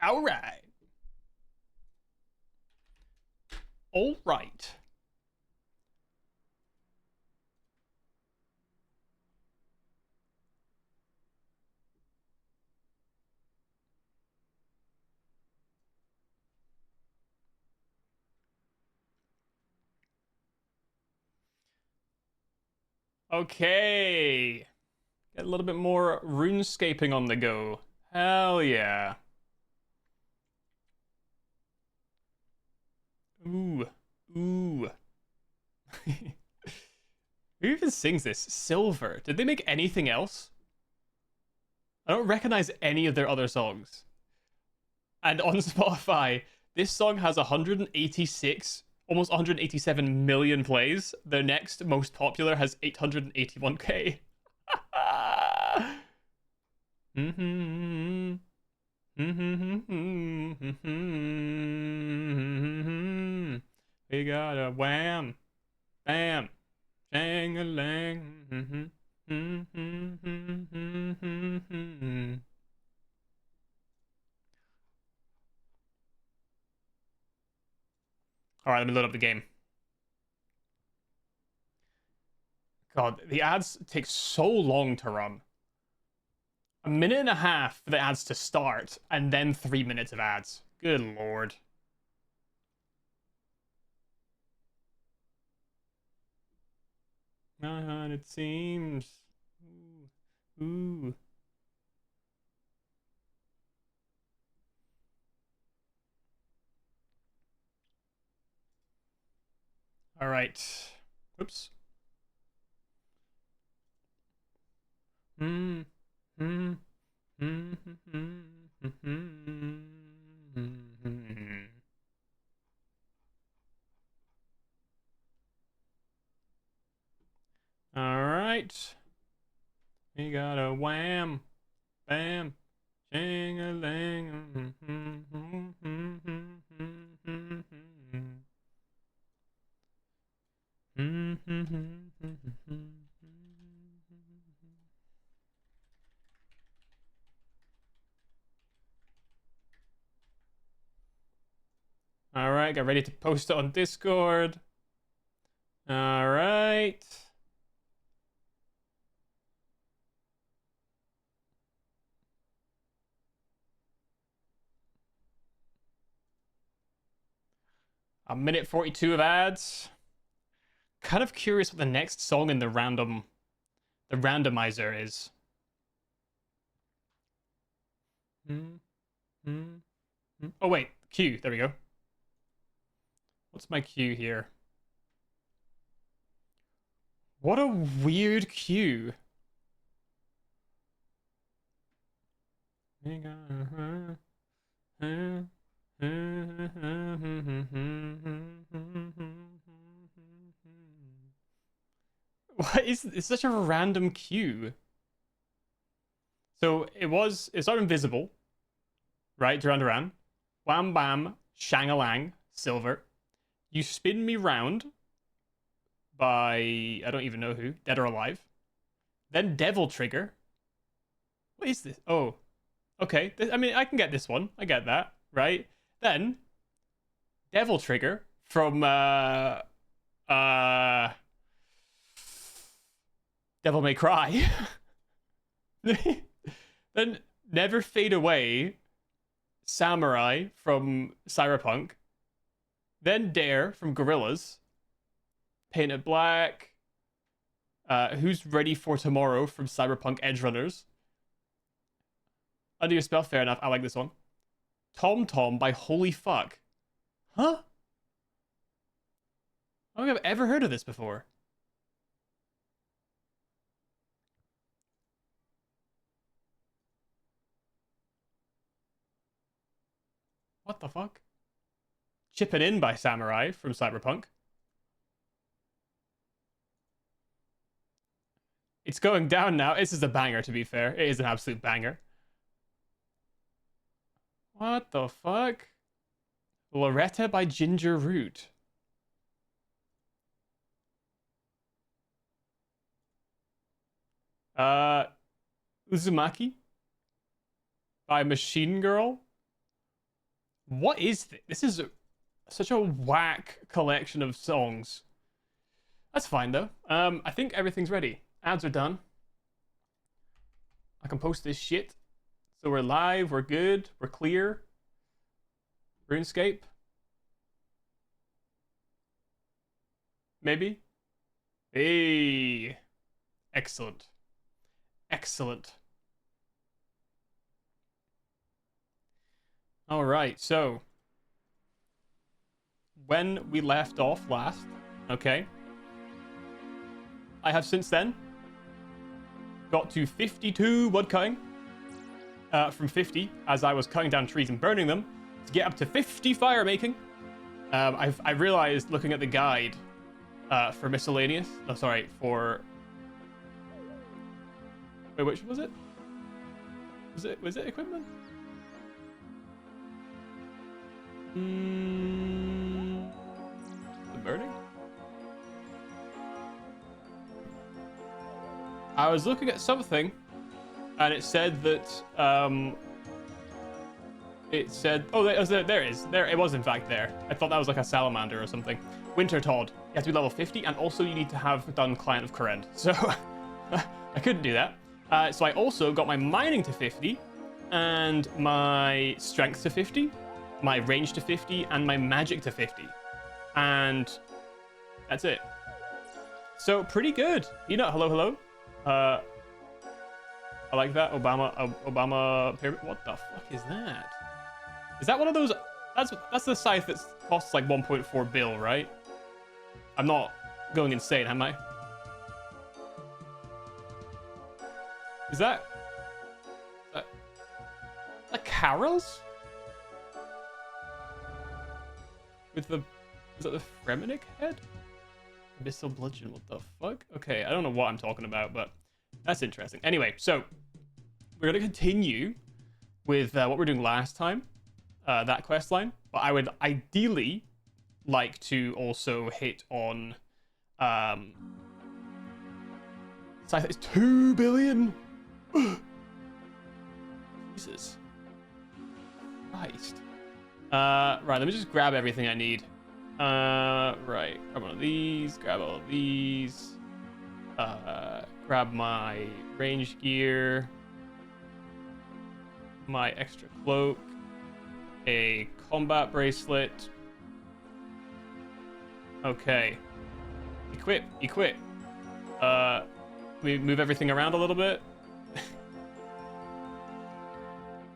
All right. All right. Okay. Get a little bit more runescaping on the go. Hell yeah. Ooh. Ooh. Who even sings this? Silver. Did they make anything else? I don't recognize any of their other songs. And on Spotify, this song has 186, almost 187 million plays. The next most popular has 881k. We got a wham, bam, shang-a-lang. All right, let me load up the game. God, the ads take so long to run. A minute and a half for the ads to start, and then 3 minutes of ads. Good lord. It seems. Ooh. Ooh. All right. Oops. Mm. Mm. Mm. All right. We got a wham, bam, shing-a-lang. All right, get ready to post it on Discord. All right. A minute 42 of ads. Kind of curious what the next song in the randomizer is. Oh wait, Q. There we go. What's my Q here? What a weird Q. What is it's such a random cue? So it's not invisible, right? Duran Duran. Wham bam, shang-a-lang, silver. You spin me round by I don't even know who, dead or alive. Then Devil Trigger. What is this? Oh, okay. I mean, I can get this one. I get that, right? Then Devil Trigger from Devil May Cry. Then Never Fade Away, Samurai from Cyberpunk. Then Dare from Gorillaz. Painted Black. Who's Ready for Tomorrow from Cyberpunk Edgerunners. Under Your Spell, fair enough. I like this one. Tom Tom by Holy Fuck. Huh? I don't think I've ever heard of this before. What the fuck? Chippin' In by Samurai from Cyberpunk. It's going down now. This is a banger, to be fair. It is an absolute banger. What the fuck? Loretta by Ginger Root. Uzumaki by Machine Girl. What is this? This is such a whack collection of songs. That's fine, though. I think everything's ready. Ads are done. I can post this shit. So we're live, we're good, we're clear. RuneScape. Maybe? Hey. Excellent. Excellent. All right, so when we left off last, okay, I have since then got to 52 wood cutting from 50 as I was cutting down trees and burning them to get up to 50 fire making. I realized looking at the guide for miscellaneous, oh sorry, for wait, which was it? Was it equipment? The burning? I was looking at something and it said that oh, there it is. There it was, in fact, there. I thought that was like a salamander or something. Winter Todd. You have to be level 50 and also you need to have done Client of Kourend. So I couldn't do that. So I also got my mining to 50 and my strength to 50, my range to 50, and my magic to 50. And that's it. So pretty good. Peanut, hello, hello. I like that. Obama pyramid. What the fuck is that? Is that one of those? That's the scythe that costs like 1.4 bill, right? I'm not going insane, am I? Is that Carol's? With the, is that the Fremenic head? Abyssal bludgeon, what the fuck? Okay, I don't know what I'm talking about, but that's interesting. Anyway, so we're gonna continue with what we're doing last time, that quest line, but I would ideally like to also hit on Scythe is 2 billion. Jesus Christ. Right, let me just grab everything I need. Right, grab one of these, grab all of these, grab my range gear, my extra cloak, a combat bracelet. Okay. Equip. We move everything around a little bit.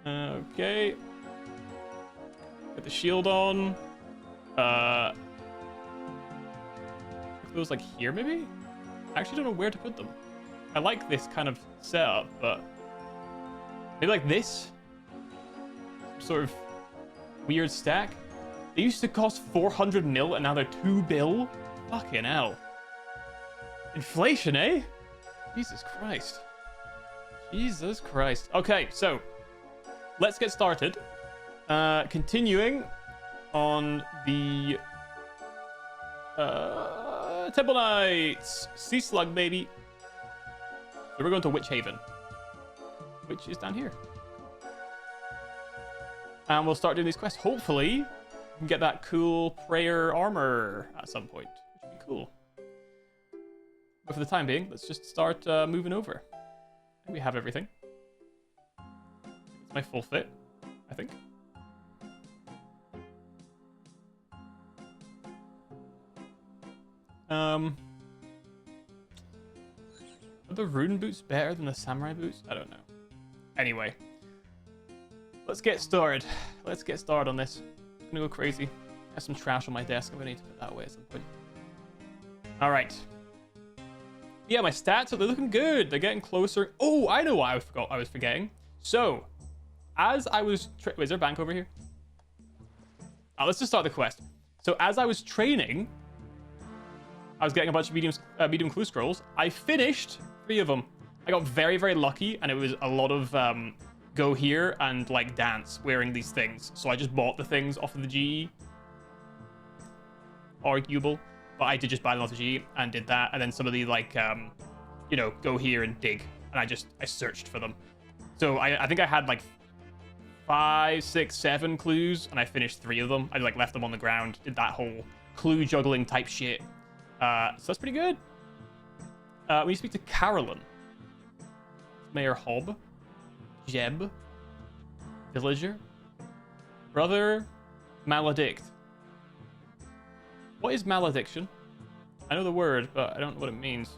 Okay. Get the shield on. It was like here, maybe? I actually don't know where to put them. I like this kind of setup, but maybe like this? Sort of weird stack. They used to cost 400 mil and now they're 2 bill? Fucking hell. Inflation, eh? Jesus Christ. Jesus Christ. Okay, so let's get started. Continuing on the Temple Knights. Sea Slug, baby. So we're going to Witch Haven, which is down here. And we'll start doing these quests. Hopefully, we can get that cool prayer armor at some point, which would be cool. But for the time being, let's just start moving over. I think we have everything. It's my full fit, I think. Are the rune boots better than the samurai boots? I don't know. Anyway, let's get started. Let's get started on this. I'm gonna go crazy. I have some trash on my desk. I'm gonna need to put that away at some point. All right. Yeah, my stats are looking good. They're getting closer. Oh, I know what I was forgetting. So, as I was... Wait, is there a bank over here? Let's just start the quest. So, as I was training, I was getting a bunch of medium clue scrolls. I finished 3 of them. I got very, very lucky, and it was a lot of go here and, like, dance wearing these things. So I just bought the things off of the GE. Arguable. But I did just buy them off the GE and did that. And then some of the, like, you know, go here and dig. And I searched for them. So I think I had, like, 5, 6, 7 clues, and I finished 3 of them. I like left them on the ground, did that whole clue juggling type shit. So that's pretty good. We speak to Carolyn. Mayor Hob. Jeb. Villager. Brother. Maledict. What is malediction? I know the word, but I don't know what it means.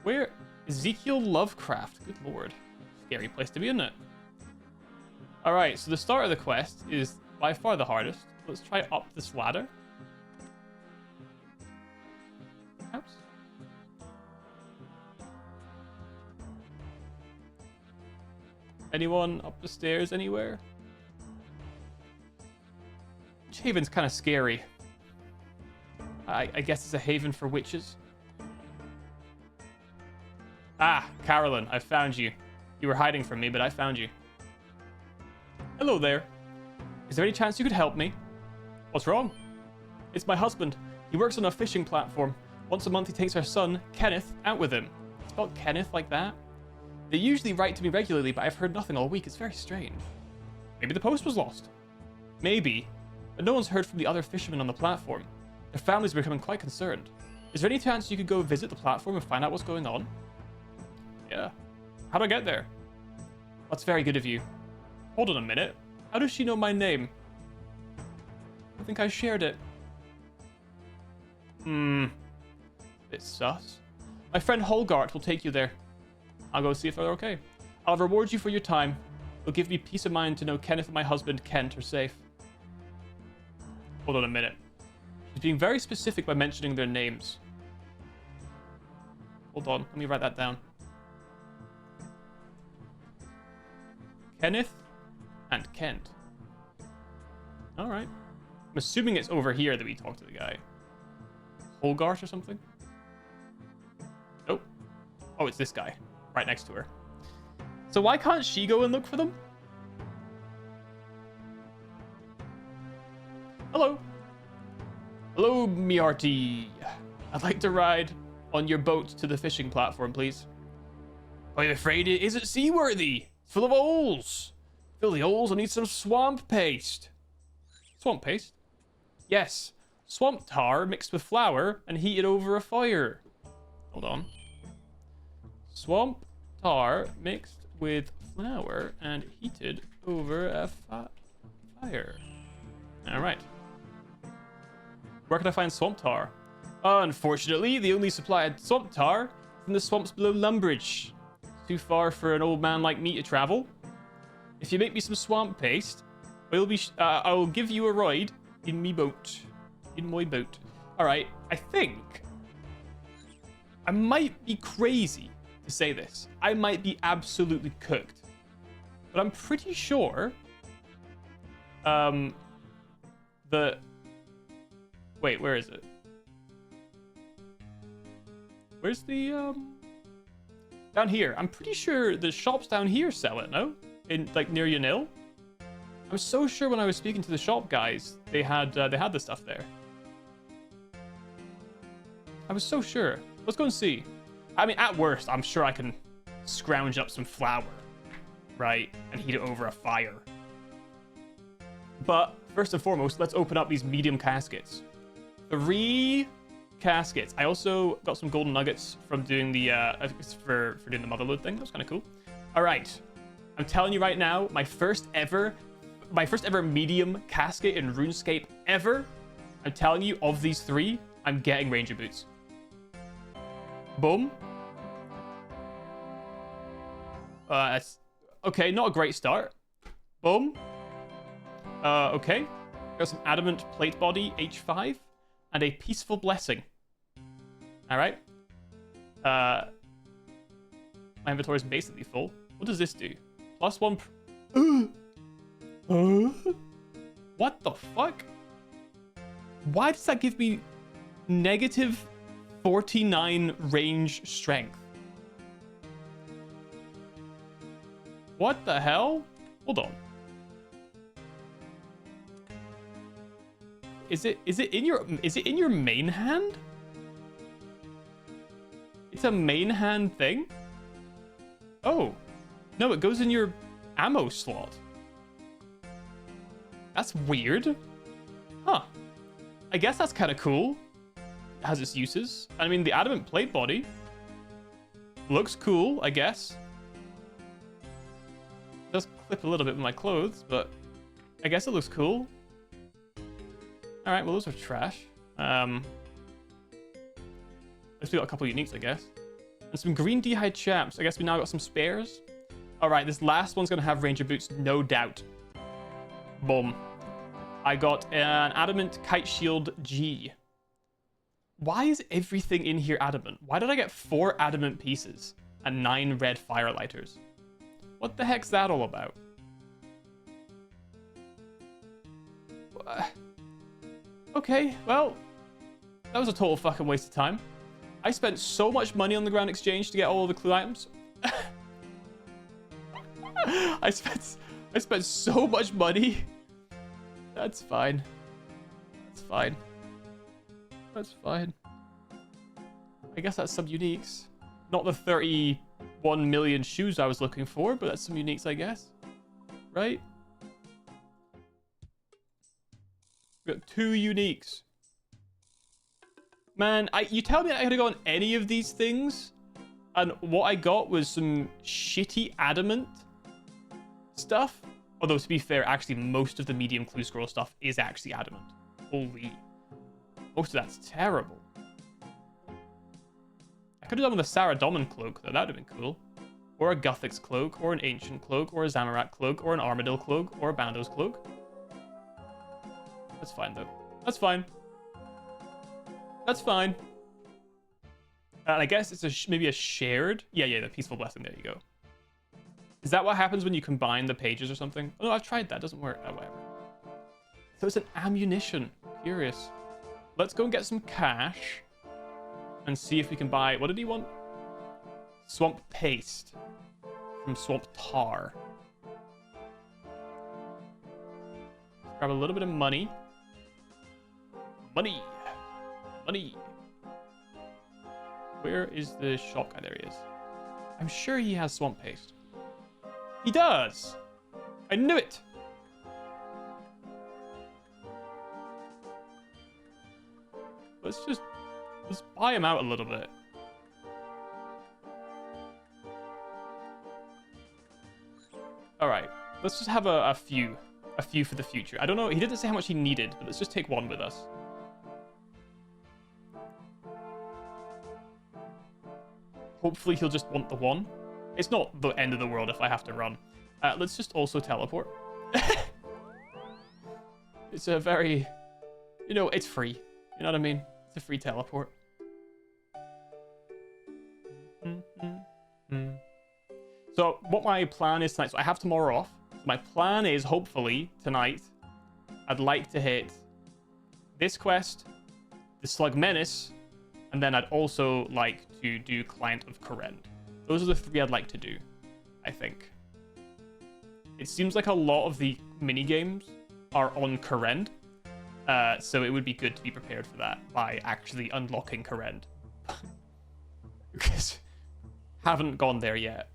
Where? Ezekiel Lovecraft. Good lord. Scary place to be, isn't it? Alright, so the start of the quest is by far the hardest. Let's try up this ladder. Perhaps? Anyone up the stairs anywhere? Witch Haven's kind of scary. I guess it's a haven for witches. Ah, Carolyn, I found you. You were hiding from me, but I found you. Hello there. Is there any chance you could help me? What's wrong? It's my husband. He works on a fishing platform. Once a month he takes our son, Kenneth, out with him. It's spelled Kenneth like that? They usually write to me regularly, but I've heard nothing all week. It's very strange. Maybe the post was lost. Maybe. But no one's heard from the other fishermen on the platform. Their families are becoming quite concerned. Is there any chance you could go visit the platform and find out what's going on? Yeah. How do I get there? That's very good of you. Hold on a minute. How does she know my name? I think I shared it. Bit sus. My friend Holgart will take you there. I'll go see if they're okay. I'll reward you for your time. It'll give me peace of mind to know Kenneth and my husband, Kent, are safe. Hold on a minute. She's being very specific by mentioning their names. Hold on. Let me write that down. Kenneth and Kent. Alright. I'm assuming it's over here that we talk to the guy. Holgart or something? Nope. Oh, it's this guy. Right next to her. So why can't she go and look for them? Hello. Hello, Miarty. I'd like to ride on your boat to the fishing platform, please. I'm afraid it isn't seaworthy. It's full of holes. Fill the holes. I need some swamp paste. Swamp paste? Yes. Swamp tar mixed with flour and heated over a fire. Hold on. Swamp tar mixed with flour and heated over a fire. Alright. Where can I find swamp tar? Unfortunately, the only supply of swamp tar is in the swamps below Lumbridge. Too far for an old man like me to travel. If you make me some swamp paste, I will give you a ride in me boat. In my boat. Alright, I think I might be crazy to say this. I might be absolutely cooked. But I'm pretty sure wait, where is it? Where's the down here? I'm pretty sure the shops down here sell it, no? In like near Yanil? I was so sure when I was speaking to the shop guys, they had the stuff there. I was so sure. Let's go and see. I mean, at worst, I'm sure I can scrounge up some flour, right? And heat it over a fire. But first and foremost, let's open up these medium caskets. 3 caskets. I also got some golden nuggets from doing the for doing the motherload thing. That was kind of cool. All right, I'm telling you right now, my first ever medium casket in RuneScape ever. I'm telling you, of these 3, I'm getting ranger boots. Boom. That's okay. Not a great start. Boom. Okay. Got some adamant plate body H5 and a peaceful blessing. All right. My inventory is basically full. What does this do? +1. What the fuck? Why does that give me negative 49 range strength? What the hell? Hold on. Is it in your main hand? It's a main hand thing? Oh. No, it goes in your ammo slot. That's weird. Huh. I guess that's kind of cool. It has its uses. I mean, the adamant plate body looks cool, I guess. It does clip a little bit with my clothes, but I guess it looks cool. Alright, well, those are trash. At least we got a couple uniques, I guess. And some green d'hide chaps. I guess we now got some spares. Alright, this last one's going to have ranger boots, no doubt. Boom. I got an adamant kite shield G. Why is everything in here adamant? Why did I get 4 adamant pieces and 9 red firelighters? What the heck's that all about? Okay, well, that was a total fucking waste of time. I spent so much money on the Grand Exchange to get all of the clue items. I spent so much money. That's fine. That's fine. That's fine. I guess that's some uniques. Not the 31 million shoes I was looking for, but that's some uniques, I guess. Right? We got 2 uniques. Man, you tell me I could have gotten any of these things, and what I got was some shitty adamant stuff. Although, to be fair, actually, most of the medium clue scroll stuff is actually adamant. Holy. Most of that's terrible. I could have done with a Saradomin cloak, though. That would have been cool. Or a Guthix cloak, or an Ancient cloak, or a Zamorak cloak, or an Armadillo cloak, or a Bando's cloak. That's fine, though. That's fine. That's fine. And I guess it's maybe a shared... Yeah, the Peaceful Blessing. There you go. Is that what happens when you combine the pages or something? Oh, no, I've tried that. It doesn't work. Oh, whatever. So it's an ammunition. Curious. Let's go and get some cash and see if we can buy... What did he want? Swamp paste from Swamp Tar. Grab a little bit of money. Money. Money. Where is the shop guy? There he is. I'm sure he has swamp paste. He does! I knew it! Let's buy him out a little bit. Alright, let's just have a few for the future. I don't know, he didn't say how much he needed, but let's just take 1 with us. Hopefully he'll just want the 1. It's not the end of the world if I have to run. Let's just also teleport. It's a very... You know, it's free. You know what I mean? It's a free teleport. So what my plan is tonight... So I have tomorrow off. So my plan is, hopefully, tonight, I'd like to hit this quest, the Slug Menace, and then I'd also like to do Client of Kourend. Those are the 3 I'd like to do, I think. It seems like a lot of the mini-games are on Kourend, so it would be good to be prepared for that by actually unlocking Kourend. Because haven't gone there yet.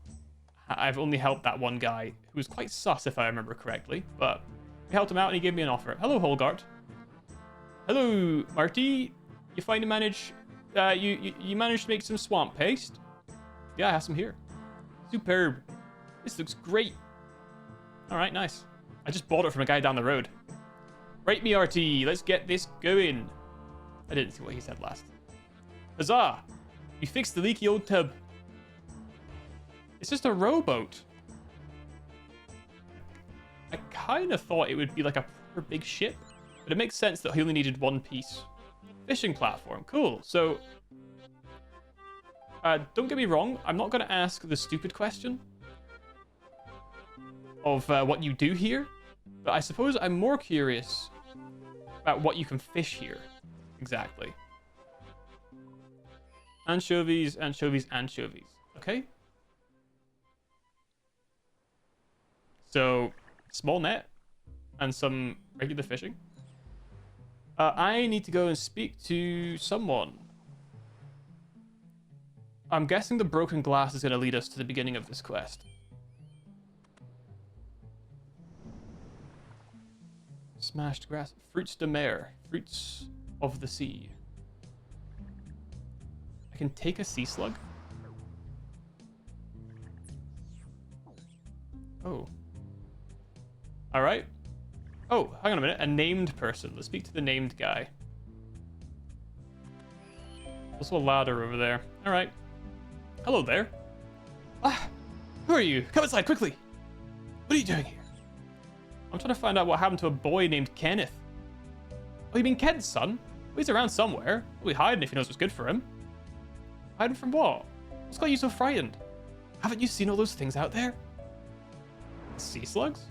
I've only helped that one guy, who was quite sus if I remember correctly, but we helped him out and he gave me an offer. Hello, Holgart. Hello, Marty. You finally managed... you managed to make some swamp paste? Yeah, I have some here. Superb. This looks great. Alright, nice. I just bought it from a guy down the road. Right, me RT, let's get this going. I didn't see what he said last. Huzzah! You fixed the leaky old tub. It's just a rowboat. I kind of thought it would be like a proper big ship, but it makes sense that he only needed 1 piece. Fishing platform, cool. So, don't get me wrong, I'm not going to ask the stupid question of what you do here, but I suppose I'm more curious about what you can fish here. Exactly. Anchovies, anchovies, anchovies. Okay. So, small net and some regular fishing. I need to go and speak to someone. I'm guessing the broken glass is going to lead us to the beginning of this quest. Smashed grass. Fruits de mer. Fruits of the sea. I can take a sea slug? Oh. Alright. Oh, hang on a minute. A named person. Let's speak to the named guy. Also a ladder over there. Alright. Hello there. Ah, who are you? Come inside, quickly. What are you doing here? I'm trying to find out what happened to a boy named Kenneth. Oh, you mean Ken's son? Well, he's around somewhere. He'll be hiding if he knows what's good for him. Hiding from what? What's got you so frightened? Haven't you seen all those things out there? Sea slugs?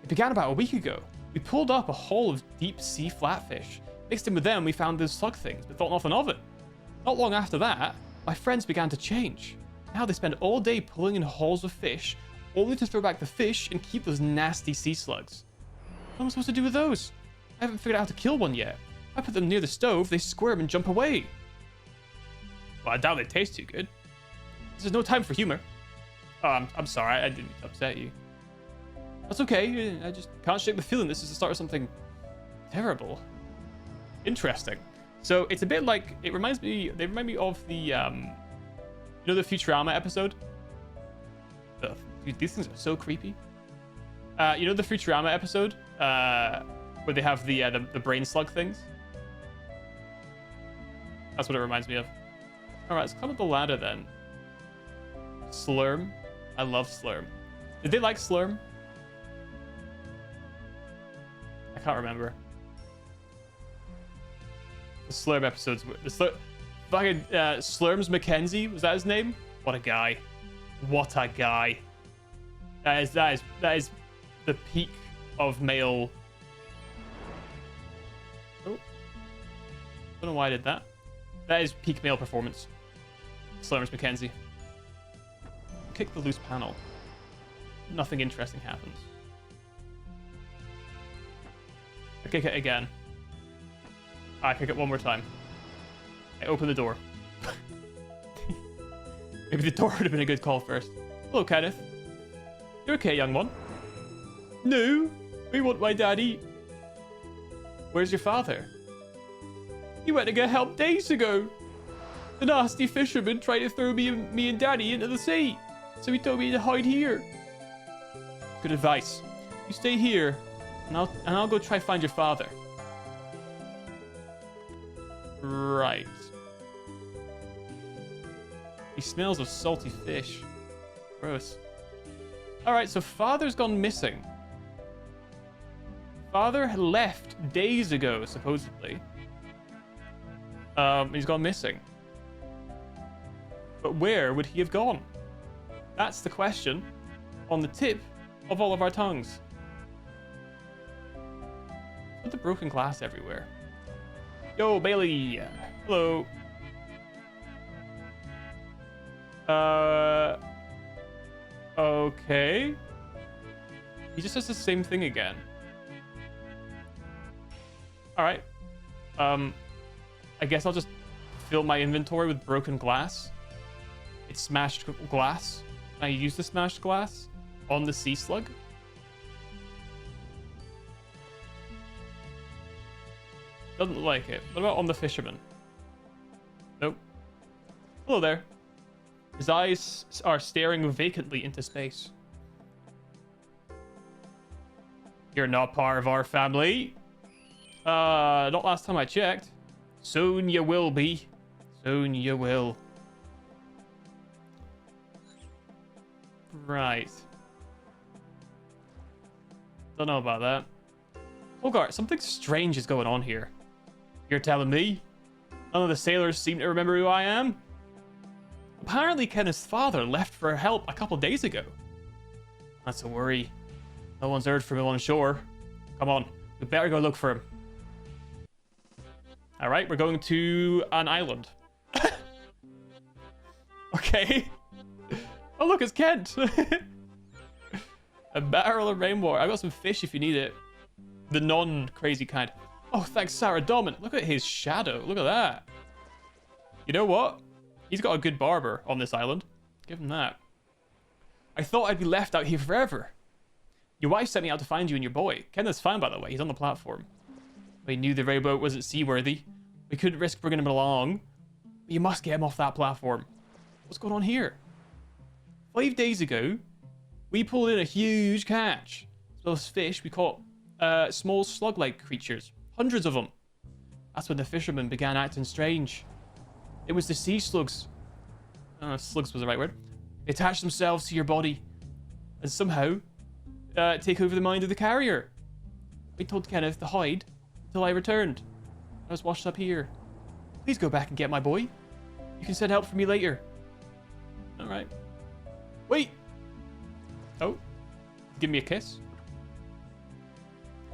It began about a week ago. We pulled up a haul of deep sea flatfish. Mixed in with them, we found those slug things, but thought nothing of it. Not long after that, my friends began to change. Now they spend all day pulling in hauls of fish, only to throw back the fish and keep those nasty sea slugs. What am I supposed to do with those? I haven't figured out how to kill one yet. If I put them near the stove, they squirm and jump away. Well, I doubt they taste too good. This is no time for humor. Oh, I'm sorry, I didn't mean to upset you. That's okay, I just can't shake the feeling this is the start of something terrible. Interesting. So it's a bit like, they remind me of the, you know the Futurama episode? Ugh, dude, these things are so creepy. You know the Futurama episode? Where they have the brain slug things? That's what it reminds me of. Alright, let's climb up the ladder then. Slurm. I love Slurm. Did they like Slurm? I can't remember. The Slurm episodes. Fucking Slurms Mackenzie, was that his name? What a guy. What a guy. That is the peak of male. Oh. Don't know why I did that. That is peak male performance. Slurms Mackenzie. Kick the loose panel. Nothing interesting happens. I kick it again. I kick it one more time. I open the door. Maybe the door would have been a good call first. Hello, Kenneth. You okay, young one? No, we want my daddy. Where's your father? He went to get help days ago. The nasty fisherman tried to throw me and daddy into the sea, so he told me to hide here. Good advice. You stay here, and I'll go try find your father. Right. He smells of salty fish. Gross. Alright, so father's gone missing. Father left days ago, supposedly. He's gone missing. But where would he have gone? That's the question on the tip of all of our tongues. Put the broken glass everywhere. Yo, Bailey. Hello. Okay. He just does the same thing again. Alright. I guess I'll just fill my inventory with broken glass. It's smashed glass. Can I use the smashed glass on the sea slug? Doesn't look like it. What about on the fisherman? Nope. Hello there. His eyes are staring vacantly into space. You're not part of our family. Not last time I checked. Soon you will be. Soon you will. Right. Don't know about that. Hogarth, something strange is going on here. You're telling me? None of the sailors seem to remember who I am? Apparently Kenneth's father left for help a couple days ago. That's a worry. No one's heard from him on shore. Come on, we better go look for him. Alright, we're going to an island. Okay. Oh look, it's Kent. A barrel of rainwater. I got some fish if you need it. The non-crazy kind. Oh, thanks, Sarah Domin. Look at his shadow. Look at that. You know what? He's got a good barber on this island. Give him that. I thought I'd be left out here forever. Your wife sent me out to find you and your boy. Kenneth's fine, by the way. He's on the platform. We knew the rowboat wasn't seaworthy. We couldn't risk bringing him along. But you must get him off that platform. What's going on here? 5 days ago, we pulled in a huge catch. Those fish, we caught small slug-like creatures. Hundreds of them. That's when the fishermen began acting strange. It was the sea slugs. Slugs was the right word. They attached themselves to your body. And somehow, take over the mind of the carrier. We told Kenneth to hide until I returned. I was washed up here. Please go back and get my boy. You can send help for me later. Alright. Wait! Oh. Give me a kiss.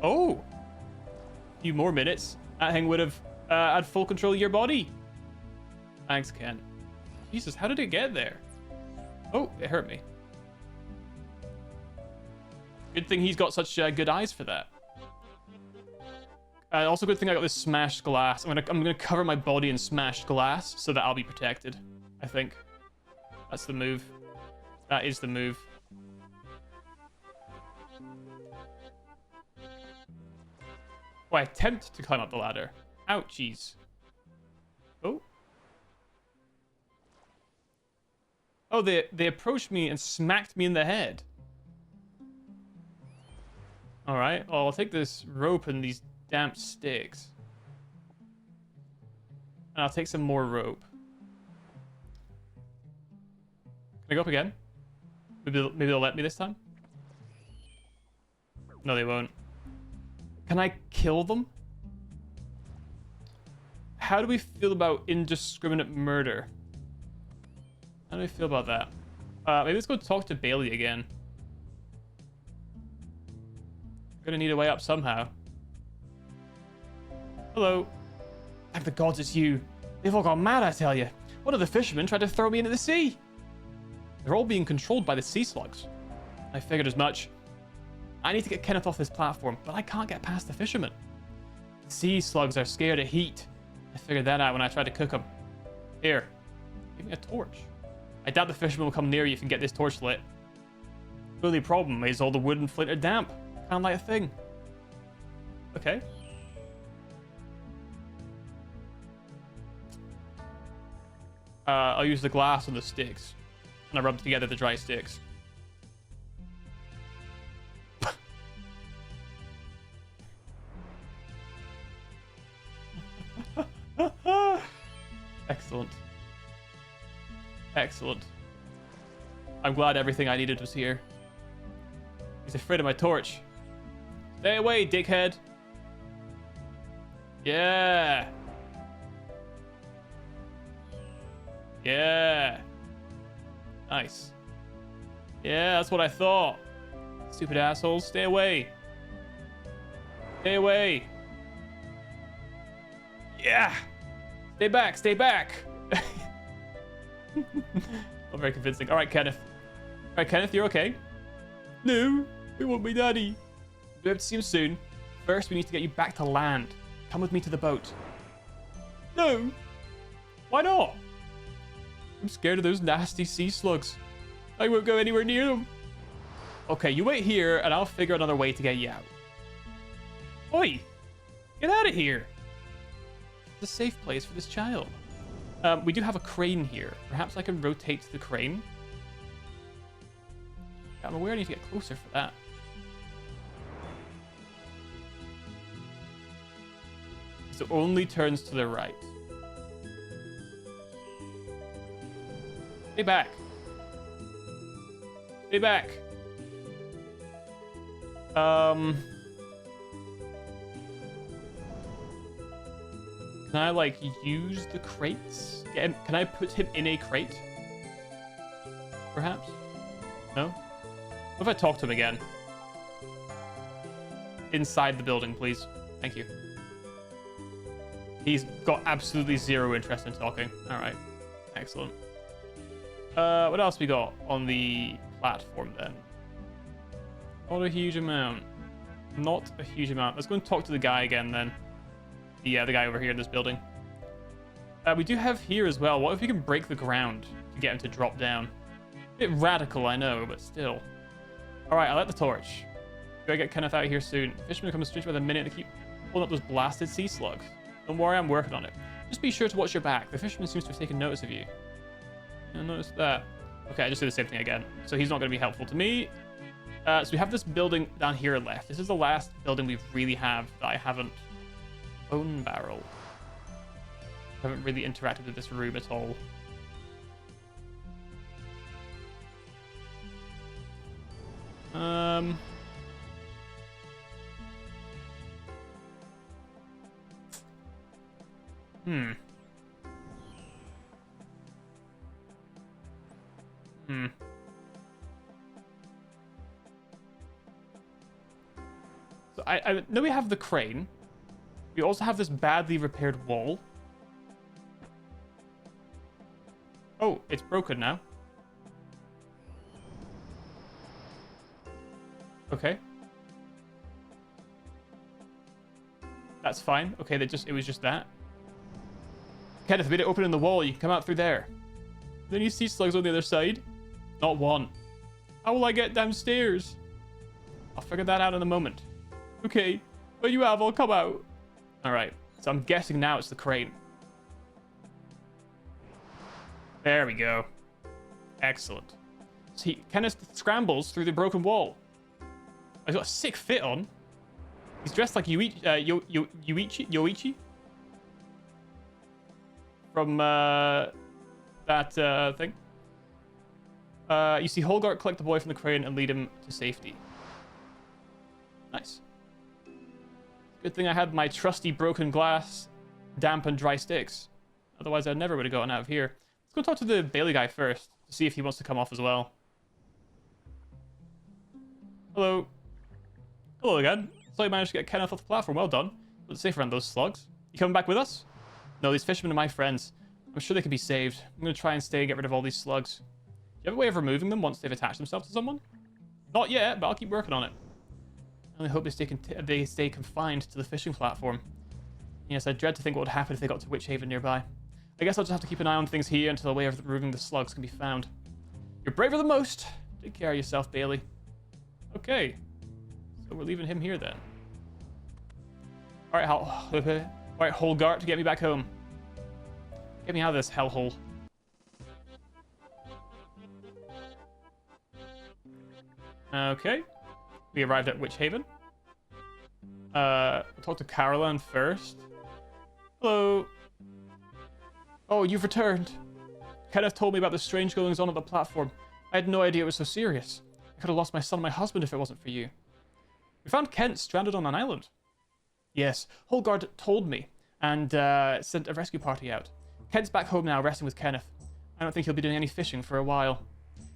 Oh! A few more minutes. That thing would have had full control of your body. Thanks, Ken. Jesus, how did it get there? Oh, it hurt me. Good thing he's got such good eyes for that. Also, good thing I got this smashed glass. I'm gonna cover my body in smashed glass so that I'll be protected. I think that's the move. That is the move. Oh, I attempt to climb up the ladder. Ouchies. Oh. Oh, they approached me and smacked me in the head. All right. Well, I'll take this rope and these damp sticks. And I'll take some more rope. Can I go up again? Maybe they'll let me this time? No, they won't. Can I kill them? How do we feel about indiscriminate murder? How do we feel about that? Maybe let's go talk to Bailey again. Gonna need a way up somehow. Hello. Thank the gods it's you. They've all gone mad, I tell you. One of the fishermen tried to throw me into the sea. They're all being controlled by the sea slugs. I figured as much. I need to get Kenneth off this platform, but I can't get past the fishermen. Sea slugs are scared of heat. I figured that out when I tried to cook them. Here, give me a torch. I doubt the fishermen will come near you if you can get this torch lit. The only problem is all the wood and flint are damp. Can't light a thing. Okay. I'll use the glass on the sticks. And I rub together the dry sticks. Excellent. Excellent. I'm glad everything I needed was here. He's afraid of my torch. Stay away, dickhead. Yeah. Yeah. Nice. Yeah, that's what I thought. Stupid assholes. Stay away. Stay away. Yeah. Stay back. Stay back. Not very convincing. All right, Kenneth. All right, Kenneth, you're okay. No, I want my daddy. We have to see him soon. First, we need to get you back to land. Come with me to the boat. No. Why not? I'm scared of those nasty sea slugs. I won't go anywhere near them. Okay, you wait here, and I'll figure another way to get you out. Oi! Get out of here! It's a safe place for this child. We do have a crane here. Perhaps I can rotate the crane. I'm aware I need to get closer for that. So it only turns to the right. Stay back. Stay back. Can I, like, use the crates? Can I put him in a crate? Perhaps? No? What if I talk to him again? Inside the building, please. Thank you. He's got absolutely zero interest in talking. Alright. Excellent. What else we got on the platform, then? Not a huge amount. Not a huge amount. Let's go and talk to the guy again, then. Yeah, the guy over here in this building. We do have here as well. What if we can break the ground to get him to drop down? A bit radical, I know, but still. All right, I lit the torch. Gotta get Kenneth out of here soon. Fishermen come strange by the minute. They keep pulling up those blasted sea slugs. Don't worry, I'm working on it. Just be sure to watch your back. The fisherman seems to have taken notice of you. I noticed that. Okay, I just did the same thing again. So he's not going to be helpful to me. So we have this building down here left. This is the last building we really have that I haven't... Bone barrel. I haven't really interacted with this room at all. So I know we have the crane. We also have this badly repaired wall. Oh, it's broken now. Okay. That's fine. Okay, it was just that. Kenneth, we made it open in the wall. You can come out through there. Then you see slugs on the other side? Not one. How will I get downstairs? I'll figure that out in a moment. Okay, when you have, I'll come out. Alright, so I'm guessing now it's the crane. There we go. Excellent. See, Kenneth scrambles through the broken wall. He's got a sick fit on. He's dressed like Yoichi? From that thing. You see Holgart collect the boy from the crane and lead him to safety. Nice. Good thing I had my trusty broken glass, damp and dry sticks. Otherwise, I never would have gotten out of here. Let's go talk to the Bailey guy first to see if he wants to come off as well. Hello. Hello again. So you managed to get Kenneth off the platform. Well done. But safe around those slugs. You coming back with us? No, these fishermen are my friends. I'm sure they can be saved. I'm going to try and stay and get rid of all these slugs. Do you have a way of removing them once they've attached themselves to someone? Not yet, but I'll keep working on it. I only hope they stay confined to the fishing platform. Yes, I dread to think what would happen if they got to Witch Haven nearby. I guess I'll just have to keep an eye on things here until a way of removing the slugs can be found. You're braver than most. Take care of yourself, Bailey. Okay. So we're leaving him here then. Alright, alright, Holgart, to get me back home. Get me out of this hellhole. Okay. We arrived at Witch Haven. We'll talk to Caroline first. Hello. Oh, you've returned. Kenneth told me about the strange goings on at the platform. I had no idea it was so serious. I could have lost my son and my husband if it wasn't for you. We found Kent stranded on an island. Yes, Holgard told me and sent a rescue party out. Kent's back home now, resting with Kenneth. I don't think he'll be doing any fishing for a while.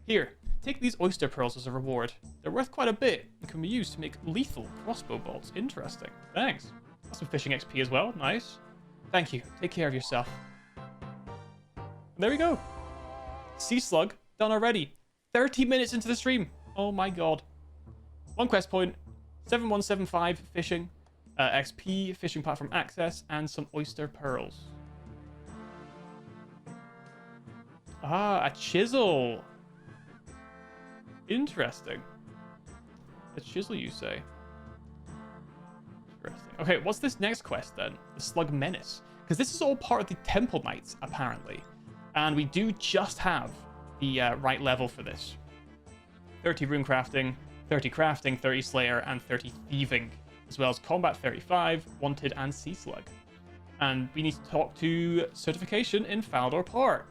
Here, take these oyster pearls as a reward. They're worth quite a bit and can be used to make lethal crossbow bolts. Interesting. Thanks. That's some fishing XP as well. Nice. Thank you. Take care of yourself. There we go. Sea Slug done already. 30 minutes into the stream. Oh my god. One quest point. 7175 fishing. XP, fishing platform access, and some oyster pearls. Ah, a chisel. Interesting. A chisel, you say? Interesting. Okay, what's this next quest then? The Slug Menace. Because this is all part of the Temple Knights, apparently. And we do just have the right level for this. 30 rune crafting, 30 crafting, 30 slayer, and 30 thieving. As well as combat 35, wanted, and Sea Slug. And we need to talk to certification in Faldor Park.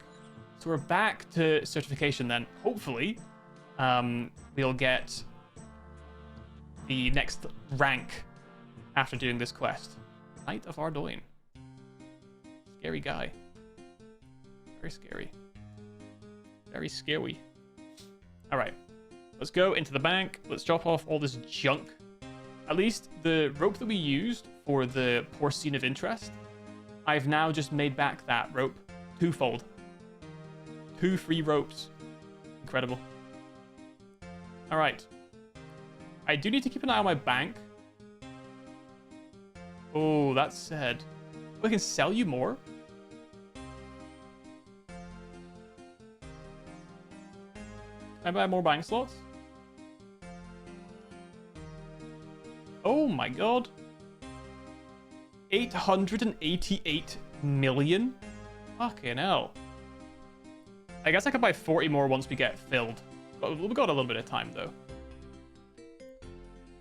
So we're back to certification then. Hopefully, we'll get the next rank after doing this quest. Knight of Ardoin. Scary guy. Very scary. Very scary. Alright. Let's go into the bank. Let's drop off all this junk. At least the rope that we used for the Porcine of Interest, I've now just made back that rope twofold. 2 free ropes. Incredible. Alright. I do need to keep an eye on my bank. Oh, that said. We can sell you more. Can I buy more bank slots? Oh my god. 888 million? Fucking hell. I guess I could buy 40 more once we get filled. We've got a little bit of time, though.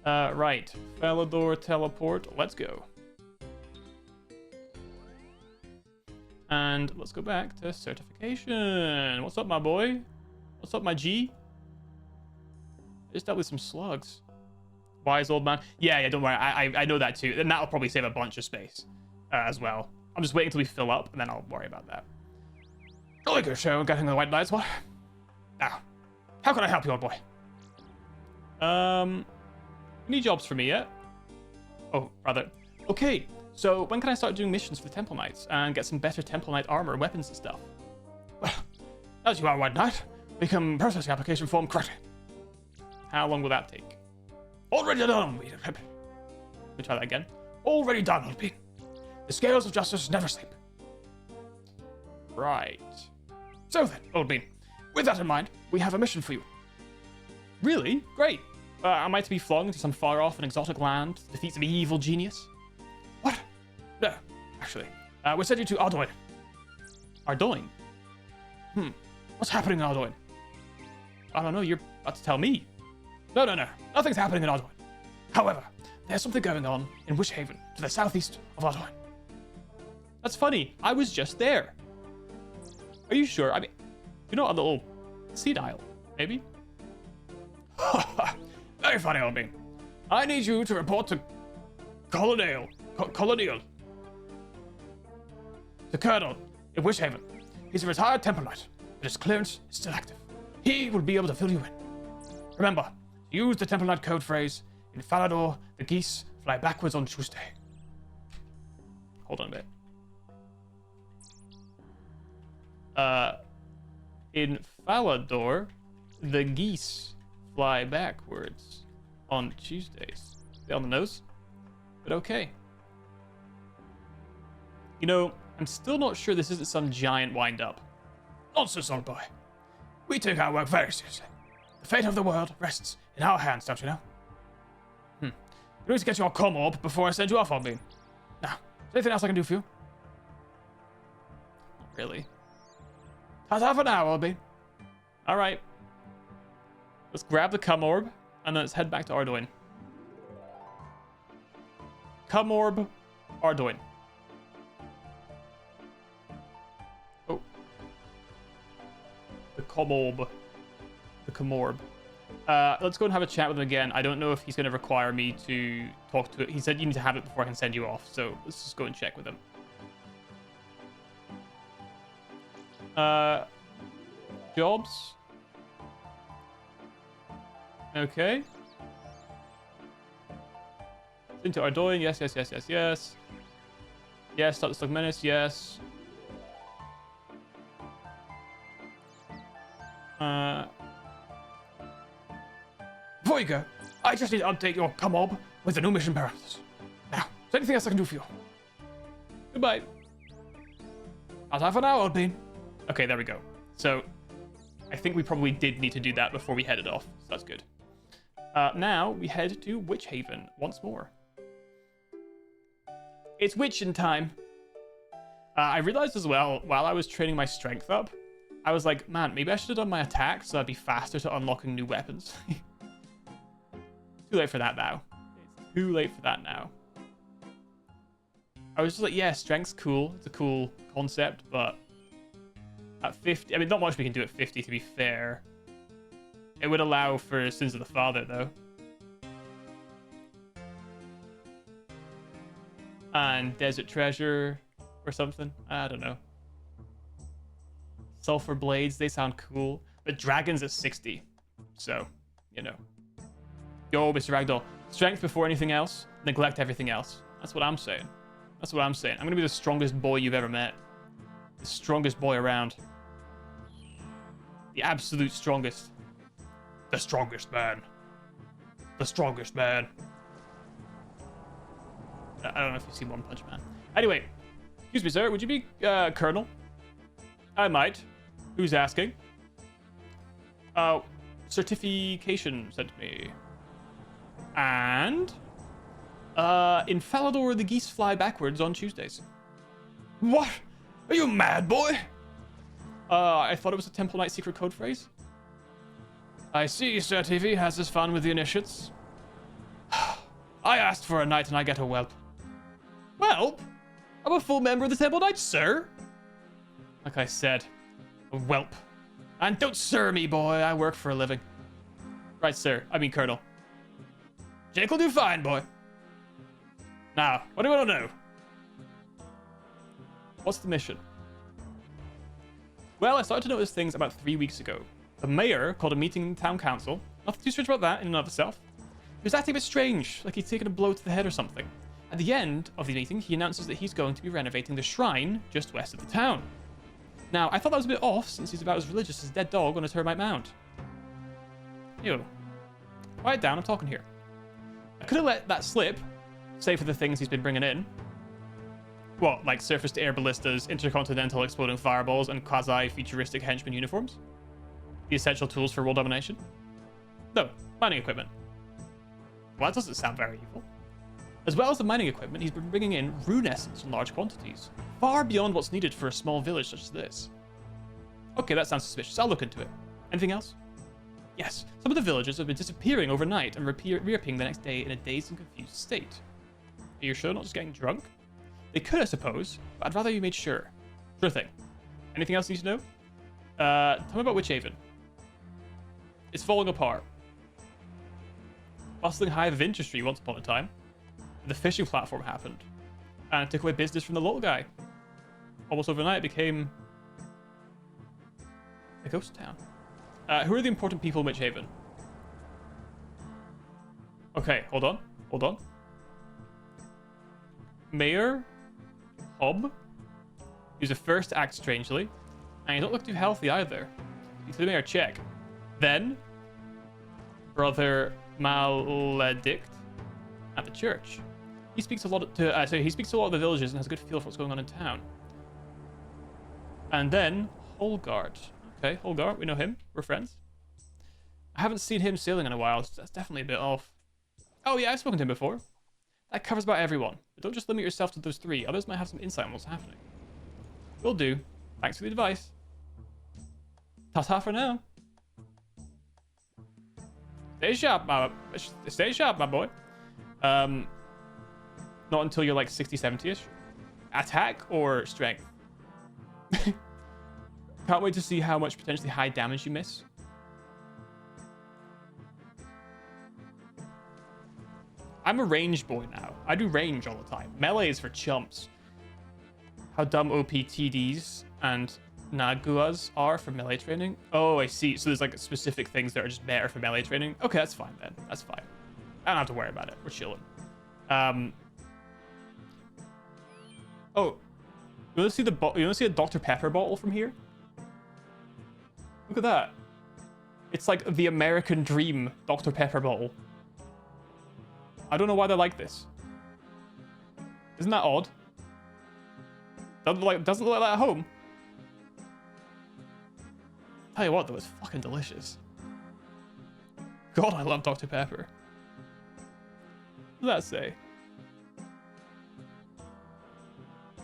Right. Falador teleport. Let's go. And let's go back to certification. What's up, my boy? What's up, my G? Just dealt with some slugs. Wise old man. Yeah, don't worry. I know that too. And that'll probably save a bunch of space as well. I'm just waiting until we fill up, and then I'll worry about that. Really good show getting the white lights. What? Now, how can I help you, old boy? Any jobs for me yet? Oh, rather. Okay, so when can I start doing missions for the Temple Knights and get some better Temple Knight armor, weapons, and stuff? Well, as you are White Knight, we can process the application form correctly. How long will that take? Already done. Let me try that again. Already done, old bean. The scales of justice never sleep. Right. So then, old bean, with that in mind, we have a mission for you. Really? Great. Am I to be flung to some far-off and exotic land to defeat some evil genius? What? No, actually. We'll send you to Ardoin. Ardoin? What's happening in Ardoin? I don't know, you're about to tell me. No. Nothing's happening in Ardoin. However, there's something going on in Wishhaven, to the southeast of Ardoin. That's funny. I was just there. Are you sure? I mean, you know, a little seed isle, maybe? Very funny, old bean. I need you to report to Colonel. The Colonel in Wishhaven. He's a retired Temple Knight, but his clearance is still active. He will be able to fill you in. Remember, use the Temple Knight code phrase, in Falador, the geese fly backwards on Tuesday. Hold on a bit. In Falador, the geese fly backwards on Tuesdays. On the nose, but okay. You know, I'm still not sure this isn't some giant wind-up. Nonsense, old boy. We take our work very seriously. The fate of the world rests in our hands, don't you know? You need to get your comm orb before I send you off, old bean. Now, is there anything else I can do for you? Not really. Ta-ta for now, old bean. All right. Let's grab the cum orb, and then let's head back to Ardoin. Cum orb, Ardoin. Oh. The cum orb. The cum orb. Let's go and have a chat with him again. I don't know if he's going to require me to talk to it. He said you need to have it before I can send you off, so let's just go and check with him. Jobs. Okay. Into Ardoin, yes. Yes, start the Slug Menace, yes. Before you go, I just need to update your cum orb with the new mission parameters. Now, is there anything else I can do for you? Goodbye. I'll time for now, old bean. Okay, there we go. So, I think we probably did need to do that before we headed off, so that's good. Now, we head to Witchhaven once more. It's witching time. I realized as well, while I was training my strength up, I was like, man, maybe I should have done my attack so I'd be faster to unlocking new weapons. Too late for that now. It's too late for that now. I was just like, yeah, strength's cool. It's a cool concept, but at 50, I mean, not much we can do at 50 to be fair. It would allow for Sins of the Father, though. And Desert Treasure or something. I don't know. Sulfur Blades, they sound cool. But Dragons at 60. So, you know. Yo, Mr. Ragdoll. Strength before anything else. Neglect everything else. That's what I'm saying. That's what I'm saying. I'm going to be the strongest boy you've ever met. The strongest boy around. The absolute strongest. The strongest man. The strongest man. I don't know if you've seen One Punch Man. Anyway, excuse me, sir. Would you be Colonel? I might. Who's asking? Certification sent me. And In Falador, the geese fly backwards on Tuesdays. What? Are you mad, boy? I thought it was a Temple Knight secret code phrase. I see Sir TV has his fun with the initiates. I asked for a knight and I get a whelp. Whelp? I'm a full member of the Temple Knights, sir. Like I said, a whelp. And don't sir me, boy. I work for a living. Right, sir. I mean, Colonel. Jake will do fine, boy. Now, what do you want to know? What's the mission? Well, I started to notice things about 3 weeks ago. The mayor called a meeting in the town council. Nothing too strange about that in and of itself. He was acting a bit strange, like he'd taken a blow to the head or something. At the end of the meeting, he announces that he's going to be renovating the shrine just west of the town. Now, I thought that was a bit off, since he's about as religious as a dead dog on a termite mound. Ew. Quiet down, I'm talking here. I could have let that slip, save for the things he's been bringing in. What, like surface-to-air ballistas, intercontinental exploding fireballs, and quasi-futuristic henchman uniforms? The essential tools for world domination? No, mining equipment. Well, that doesn't sound very evil. As well as the mining equipment, he's been bringing in rune essence in large quantities, far beyond what's needed for a small village such as this. Okay, that sounds suspicious. I'll look into it. Anything else? Yes, some of the villagers have been disappearing overnight and reappearing the next day in a dazed and confused state. Are you sure not just getting drunk? They could, I suppose, but I'd rather you made sure. Sure thing. Anything else you need to know? Tell me about Witchhaven. It's falling apart. Bustling hive of industry once upon a time. The fishing platform happened, and it took away business from the little guy. Almost overnight, it became a ghost town. Who are the important people in Witchhaven? Okay, hold on. Mayor Hob, who's the first to act strangely, and he don't look too healthy either. He's the mayor check. Then, Brother Maledict at the church. He speaks a lot to he speaks to a lot of the villagers and has a good feel for what's going on in town. And then Holgard. Okay, Holgard, we know him. We're friends. I haven't seen him sailing in a while, so that's definitely a bit off. Oh yeah, I've spoken to him before. That covers about everyone. But don't just limit yourself to those three. Others might have some insight on what's happening. Will do. Thanks for the advice. Ta-ta for now. Stay sharp, my boy. Not until you're like 60, 70-ish. Attack or strength? Can't wait to see how much potentially high damage you miss. I'm a range boy now. I do range all the time. Melee is for chumps. How dumb OPTDs and Naguas are for melee training. Oh, I see. So there's like specific things that are just better for melee training. Okay, that's fine then. That's fine. I don't have to worry about it. We're chilling. Oh, you want to see a Dr. Pepper bottle from here? Look at that. It's like the American dream Dr. Pepper bottle. I don't know why they like this. Isn't that odd? Doesn't look like that at home. Tell you what though, it's fucking delicious. God, I love Dr. Pepper. What does that say?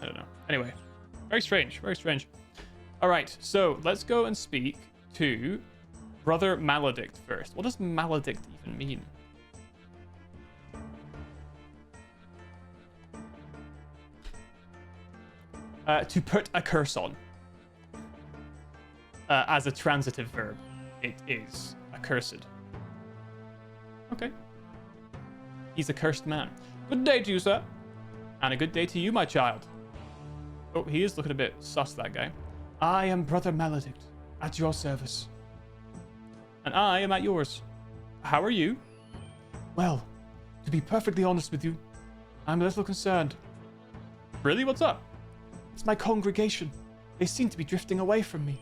I don't know. Anyway, very strange, very strange. All right, so let's go and speak to Brother Maledict first. What does Maledict even mean? To put a curse on. As a transitive verb, it is accursed. Okay. He's a cursed man. Good day to you, sir. And a good day to you, my child. Oh, he is looking a bit sus, that guy. I am Brother Maledict, at your service. And I am at yours. How are you? Well, to be perfectly honest with you, I'm a little concerned. Really? What's up? It's my congregation. They seem to be drifting away from me.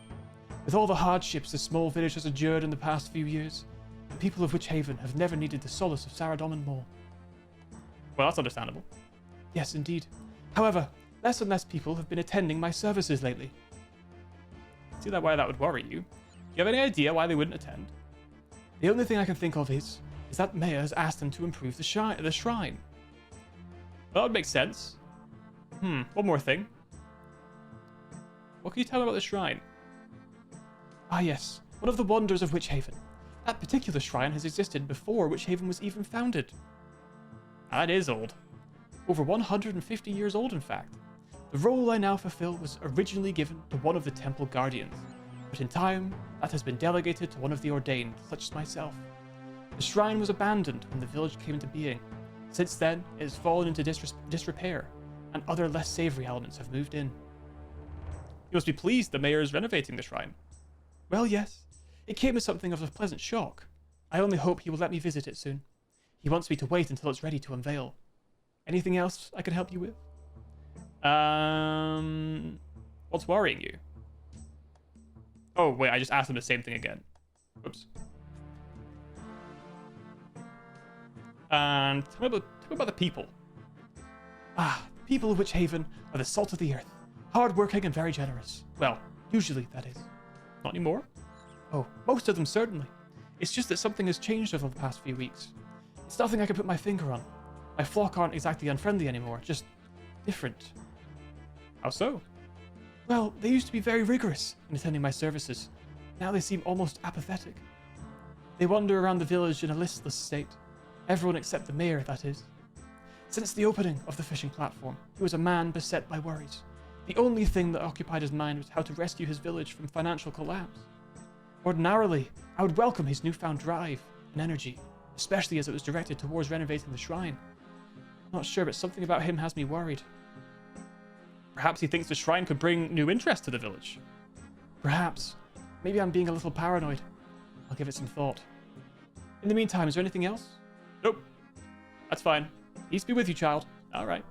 With all the hardships this small village has endured in the past few years, the people of Witchhaven have never needed the solace of Saradomin more. Well, that's understandable. Yes, indeed. However, less and less people have been attending my services lately. See that why that would worry you? Do you have any idea why they wouldn't attend? The only thing I can think of is that Mayor has asked them to improve the shrine. That would make sense. One more thing. What can you tell me about the shrine? Ah, yes. One of the wonders of Witch Haven. That particular shrine has existed before Witch Haven was even founded. That is old. Over 150 years old, in fact. The role I now fulfill was originally given to one of the temple guardians, but in time, that has been delegated to one of the ordained, such as myself. The shrine was abandoned when the village came into being. Since then, it has fallen into disrepair, and other less savory elements have moved in. You must be pleased the mayor is renovating the shrine. Well, yes. It came as something of a pleasant shock. I only hope he will let me visit it soon. He wants me to wait until it's ready to unveil. Anything else I can help you with? What's worrying you? Oh, wait, I just asked him the same thing again. Oops. And tell me about the people. Ah, the people of Witch Haven are the salt of the earth. Hard-working and very generous. Well, usually, that is. Not anymore? Oh, most of them, certainly. It's just that something has changed over the past few weeks. It's nothing I can put my finger on. My flock aren't exactly unfriendly anymore, just different. How so? Well, they used to be very rigorous in attending my services. Now they seem almost apathetic. They wander around the village in a listless state. Everyone except the mayor, that is. Since the opening of the fishing platform, he was a man beset by worries. The only thing that occupied his mind was how to rescue his village from financial collapse. Ordinarily, I would welcome his newfound drive and energy, especially as it was directed towards renovating the shrine. Not sure, but something about him has me worried. Perhaps he thinks the shrine could bring new interest to the village. Perhaps. Maybe I'm being a little paranoid. I'll give it some thought. In the meantime, is there anything else? Nope. That's fine. Peace be with you, child. All right.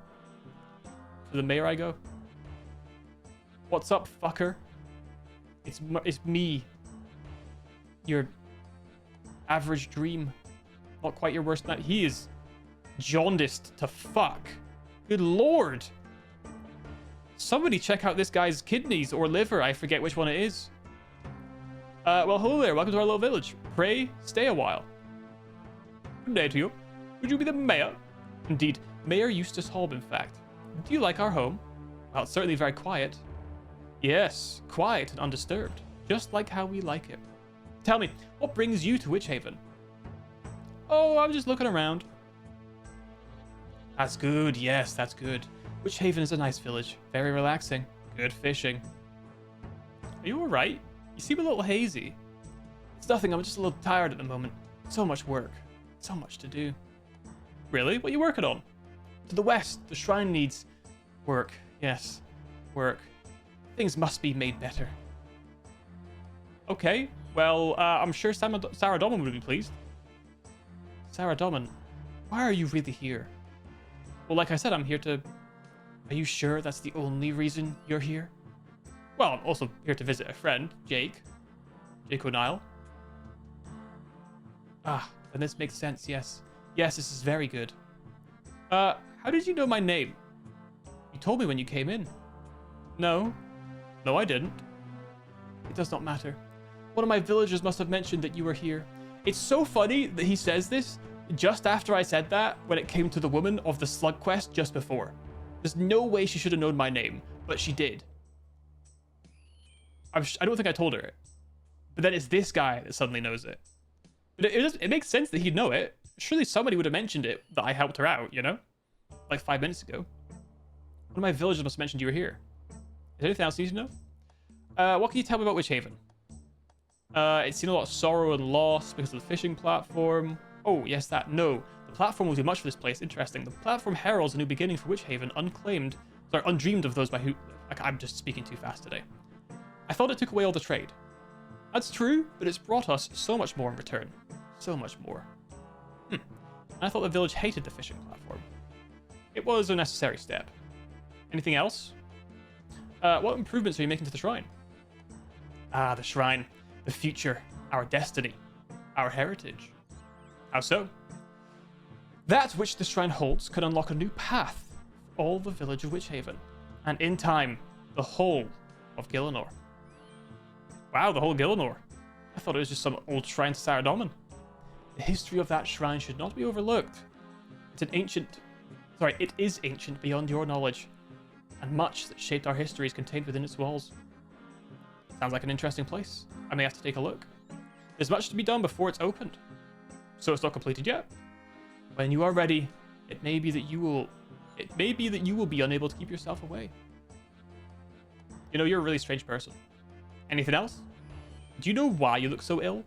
To the mayor I go. What's up, fucker? It's me. Your average dream. Not quite your worst night. He is jaundiced to fuck. Good lord. Somebody check out this guy's kidneys or liver. I forget which one it is. Well, hello there. Welcome to our little village. Pray, stay a while. Good day to you. Would you be the mayor? Indeed, Mayor Eustace Holm, in fact. Do you like our home? Well, it's certainly very quiet. Yes, quiet and undisturbed. Just like how we like it. Tell me, what brings you to Witch Haven? Oh, I'm just looking around. That's good. Yes, that's good. Witch Haven is a nice village. Very relaxing. Good fishing. Are you alright? You seem a little hazy. It's nothing. I'm just a little tired at the moment. So much work. So much to do. Really? What are you working on? To the west. The shrine needs work. Yes. Work. Things must be made better. Okay. Well, I'm sure Sarah Doman would be pleased. Sarah Doman, why are you really here? Well, like I said, I'm here to... Are you sure that's the only reason you're here? Well, I'm also here to visit a friend, Jake. Jake O'Neill. Ah, then this makes sense, yes. Yes, this is very good. How did you know my name? You told me when you came in. No. No, I didn't. It does not matter. One of my villagers must have mentioned that you were here. It's so funny that he says this just after I said that when it came to the woman of the slug quest just before. There's no way she should have known my name, but she did. I don't think I told her it. But then it's this guy that suddenly knows it. But it makes sense that he'd know it. Surely somebody would have mentioned it that I helped her out, you know? Like 5 minutes ago. One of my villagers must have mentioned you were here. Is there anything else you need to know? What can you tell me about Witch Haven? It's seen a lot of sorrow and loss because of the fishing platform. Oh, yes, that. No. The platform will do much for this place. Interesting. The platform heralds a new beginning for Witch Haven, undreamed of those by who... I'm just speaking too fast today. I thought it took away all the trade. That's true, but it's brought us so much more in return. So much more. And I thought the village hated the fishing platform. It was a necessary step. Anything else? What improvements are you making to the shrine? Ah, the shrine. The future. Our destiny. Our heritage. How so? That which the shrine holds could unlock a new path for all the village of Witch Haven. And in time, the whole of Gielinor. Wow, the whole Gielinor. I thought it was just some old shrine to Sarah Doman. The history of that shrine should not be overlooked. It's an ancient Sorry, it is ancient beyond your knowledge, and much that shaped our history is contained within its walls. Sounds like an interesting place. I may have to take a look. There's much to be done before it's opened, so it's not completed yet. When you are ready, it may be that you will be unable to keep yourself away. You know, you're a really strange person. Anything else? Do you know why you look so ill?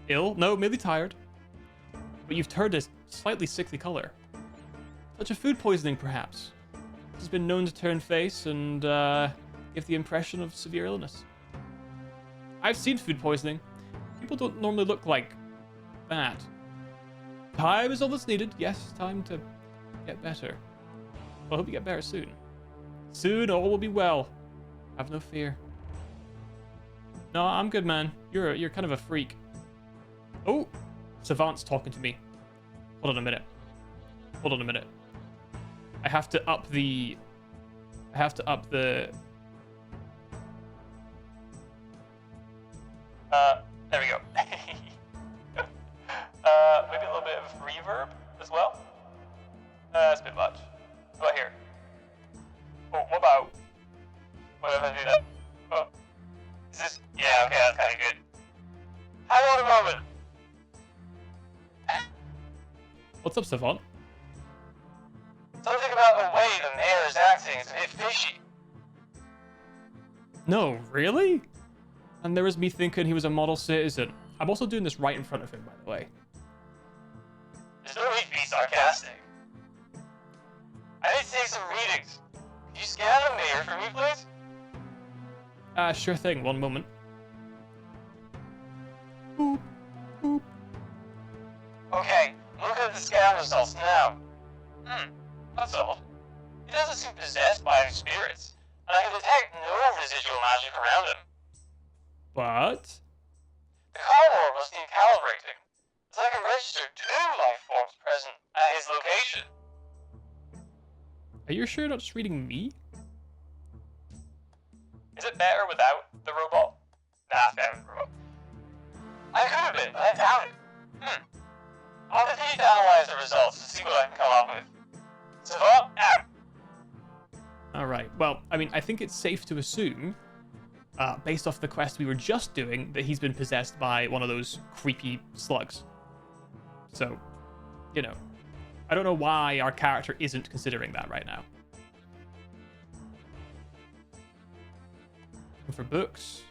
Ill? No, merely tired. But you've turned a slightly sickly color. Such a food poisoning, perhaps. It has been known to turn face and give the impression of severe illness. I've seen food poisoning. People don't normally look like that. Time is all that's needed. Yes, time to get better. Well, I hope you get better soon. Soon all will be well. Have no fear. No, I'm good, man. You're kind of a freak. Oh, Savant's talking to me. Hold on a minute. Hold on a minute. I have to up the... There we go. Maybe a little bit of reverb as well. That's a bit much. How about here? Oh, what if I do that? Oh, is this? Yeah, okay, that's kind of good. Hang on a moment. What's up, Savant? Something about the way the mayor is acting is a bit fishy. No, really? And there was me thinking he was a model citizen. I'm also doing this right in front of him, by the way. There's no need to be sarcastic. I need to take some readings. Could you scan the mayor for me, please? Sure thing. One moment. Boop, boop. Okay, look at the scan results now. That's all. He doesn't seem possessed by any spirits, and I can detect no residual magic around him. But... The color must need calibrating, as I can register 2 life forms present at his location. Are you sure you're not just reading me? Is it better without the robot? Nah, better with the robot. I could have been, but I doubt it. I'll continue to analyze the results to see what I can come up with. Savant, out! Alright, well, I mean, I think it's safe to assume, based off the quest we were just doing, that he's been possessed by one of those creepy slugs. So, you know, I don't know why our character isn't considering that right now. And for books...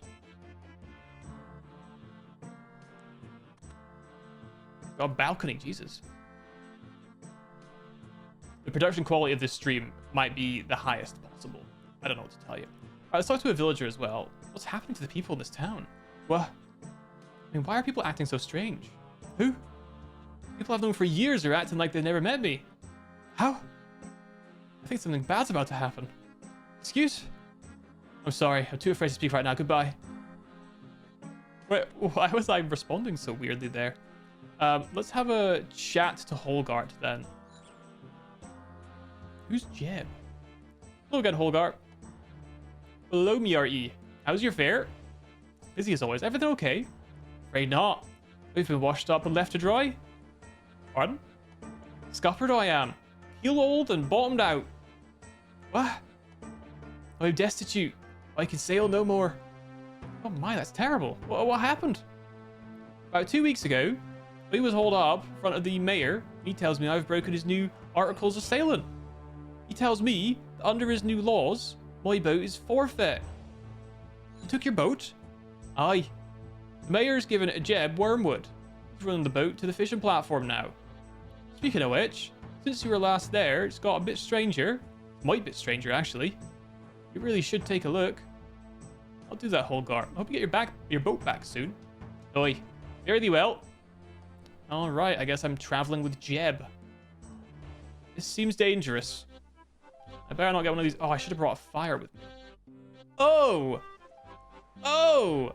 Got a balcony, Jesus. The production quality of this stream might be the highest possible. I don't know what to tell you. Alright, let's talk to a villager as well. What's happening to the people in this town? What? I mean, why are people acting so strange? Who? People I've known for years are acting like they never met me. How? I think something bad's about to happen. Excuse? I'm sorry, I'm too afraid to speak right now. Goodbye. Wait, why was I responding so weirdly there? Let's have a chat to Holgart then. Who's Jeb? Hello again, Holgart. Hello, MRE. How's your fare? Busy as always. Everything okay? Afraid not. We've been washed up and left to dry. Pardon? Scuppered I am. Heel old and bottomed out. What? I'm destitute. I can sail no more. Oh my, that's terrible. What happened? About 2 weeks ago, he was hauled up in front of the mayor. He tells me I've broken his new articles of sailing. He tells me that under his new laws, my boat is forfeit. You took your boat? Aye. The mayor's given it a Jeb Wormwood. He's running the boat to the fishing platform now. Speaking of which, since you were last there, it's got a bit stranger. Might bit stranger, actually. You really should take a look. I'll do that, Holgar. I hope you get your boat back soon. Oi. Fare thee well. Alright, I guess I'm traveling with Jeb. This seems dangerous. I better not get one of these. Oh, I should have brought a fire with me. Oh! Oh!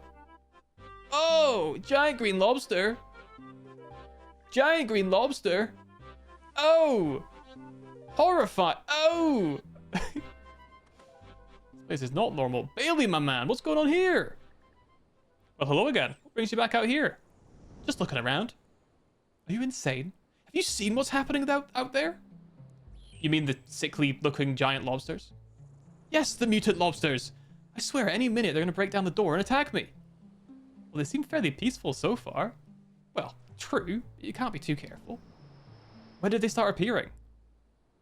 Oh! Giant green lobster! Giant green lobster! Oh! Horrified! Oh! This place is not normal. Bailey, my man, what's going on here? Well, hello again. What brings you back out here? Just looking around. Are you insane? Have you seen what's happening out there? You mean the sickly-looking giant lobsters? Yes, the mutant lobsters! I swear, any minute they're going to break down the door and attack me. Well, they seem fairly peaceful so far. Well, true, but you can't be too careful. When did they start appearing?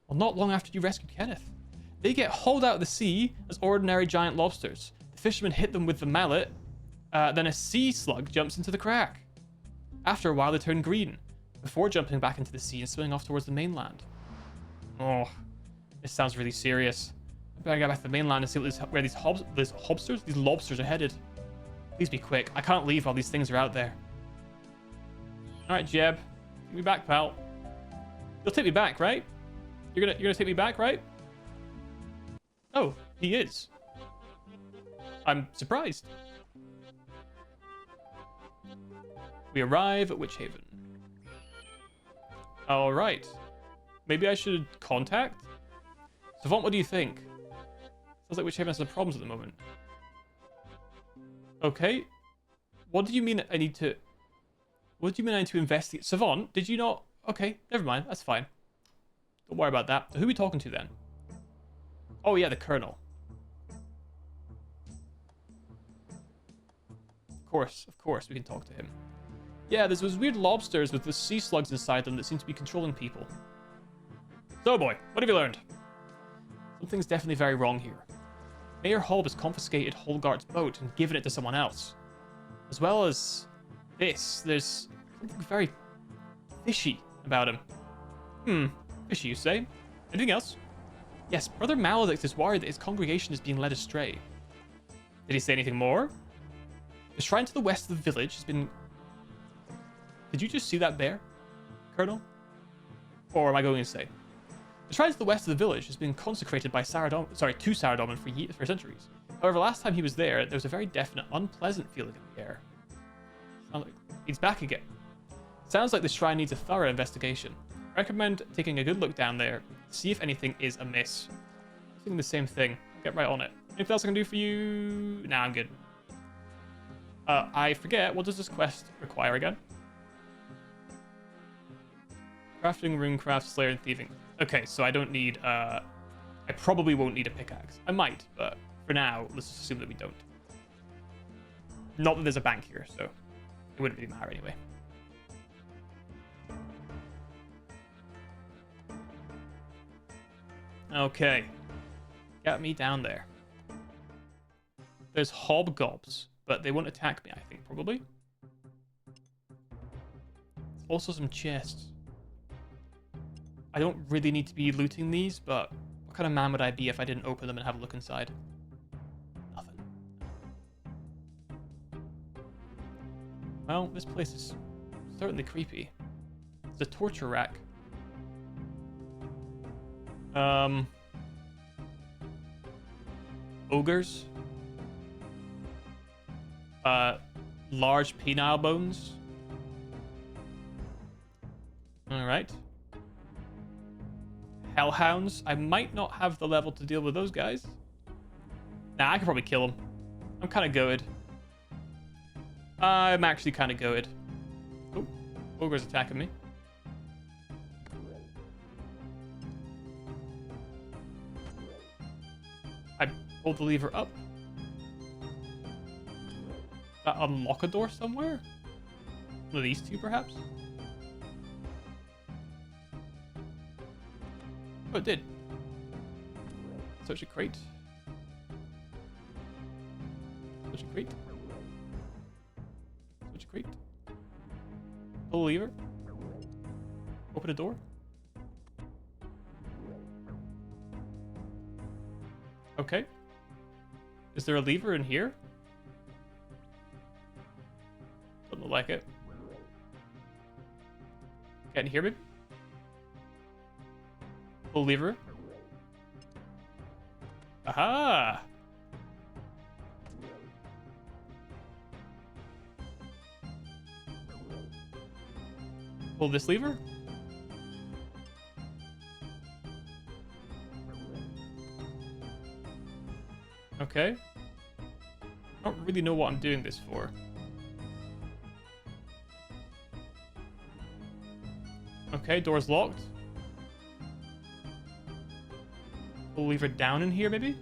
Well, not long after you rescued Kenneth. They get hauled out of the sea as ordinary giant lobsters. The fishermen hit them with the mallet, then a sea slug jumps into the crack. After a while, they turn green, before jumping back into the sea and swimming off towards the mainland. Oh, this sounds really serious. I better get back to the mainland and see where these lobsters are headed. Please be quick. I can't leave while these things are out there. Alright, Jeb. Take me back, pal. You'll take me back, right? You're gonna take me back, right? Oh, he is. I'm surprised. We arrive at Witch Haven. Alright. Maybe I should contact? Savant, what do you think? Sounds like Witch Haven has some problems at the moment. Okay. What do you mean I need to... What do you mean I need to investigate? Savant, did you not... Okay, never mind. That's fine. Don't worry about that. Who are we talking to then? Oh yeah, the Colonel. Of course, we can talk to him. Yeah, there's those weird lobsters with the sea slugs inside them that seem to be controlling people. So boy, what have you learned? Something's definitely very wrong here. Mayor Hall has confiscated Holgart's boat and given it to someone else. As well as this, there's something very fishy about him. Fishy, you say? Anything else? Yes, Brother Maledict is worried that his congregation is being led astray. Did he say anything more? The shrine to the west of the village has been... Did you just see that bear, Colonel? Or am I going insane? The shrine to the west of the village has been consecrated by to Saradomin for centuries. However, last time he was there was a very definite, unpleasant feeling in the air. Sounds like he's back again. Sounds like the shrine needs a thorough investigation. I recommend taking a good look down there, see if anything is amiss. Thinking the same thing. Get right on it. Anything else I can do for you? Nah, I'm good. I forget, what does this quest require again? Crafting, runecraft, slayer, and thieving. Okay, so I don't need, I probably won't need a pickaxe. I might, but for now, let's assume that we don't. Not that there's a bank here, so it wouldn't really matter anyway. Okay. Get me down there. There's hobgobs, but they won't attack me, I think, probably. There's also some chests. I don't really need to be looting these, but what kind of man would I be if I didn't open them and have a look inside? Nothing. Well, this place is certainly creepy. It's a torture rack. Ogres. Large penile bones. Alright. Hellhounds. I might not have the level to deal with those guys. Nah, I could probably kill them. I'm kind of goated. I'm actually kind of goated. Oh, ogre's attacking me. I pulled the lever up. That unlock a door somewhere? One of these two, perhaps? Oh, it did. Search a crate. Search a crate. Search a crate. Pull a lever. Open a door. Okay. Is there a lever in here? Doesn't look like it. Get in here, maybe? Pull lever. Aha! Pull this lever. Okay. I don't really know what I'm doing this for. Okay, door's locked. We'll leave her down in here, maybe?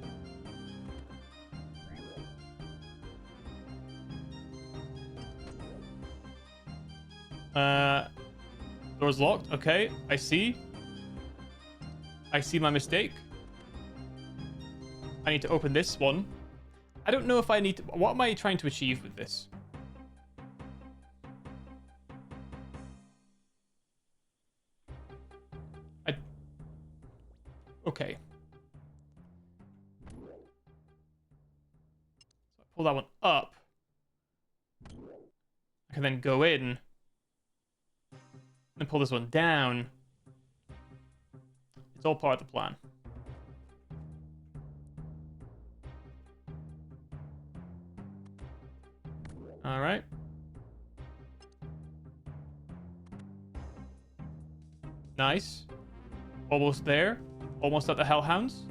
Door's locked. Okay, I see. I see my mistake. I need to open this one. I don't know if I need to... What am I trying to achieve with this? Okay. So I pull that one up. I can then go in and pull this one down. It's all part of the plan. All right. Nice. Almost there. Almost at the Hellhounds.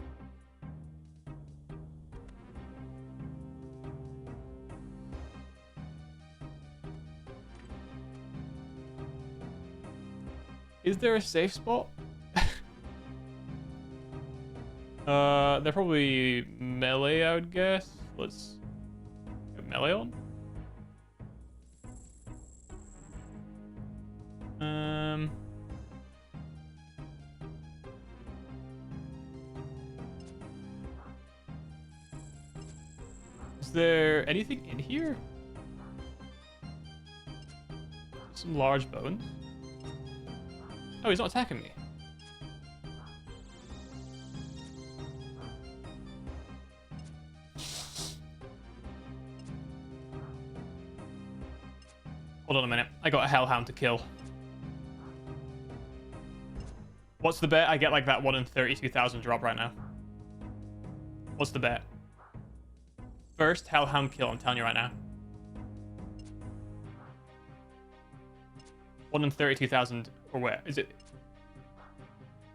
Is there a safe spot? They're probably melee, I would guess. Let's get melee on. Is there anything in here? Some large bones. Oh, he's not attacking me. Hold on a minute. I got a Hellhound to kill. What's the bet? I get like that 1 in 32,000 drop right now. What's the bet? First Hellhound kill, I'm telling you right now. 1 in 32,000 or where? Is it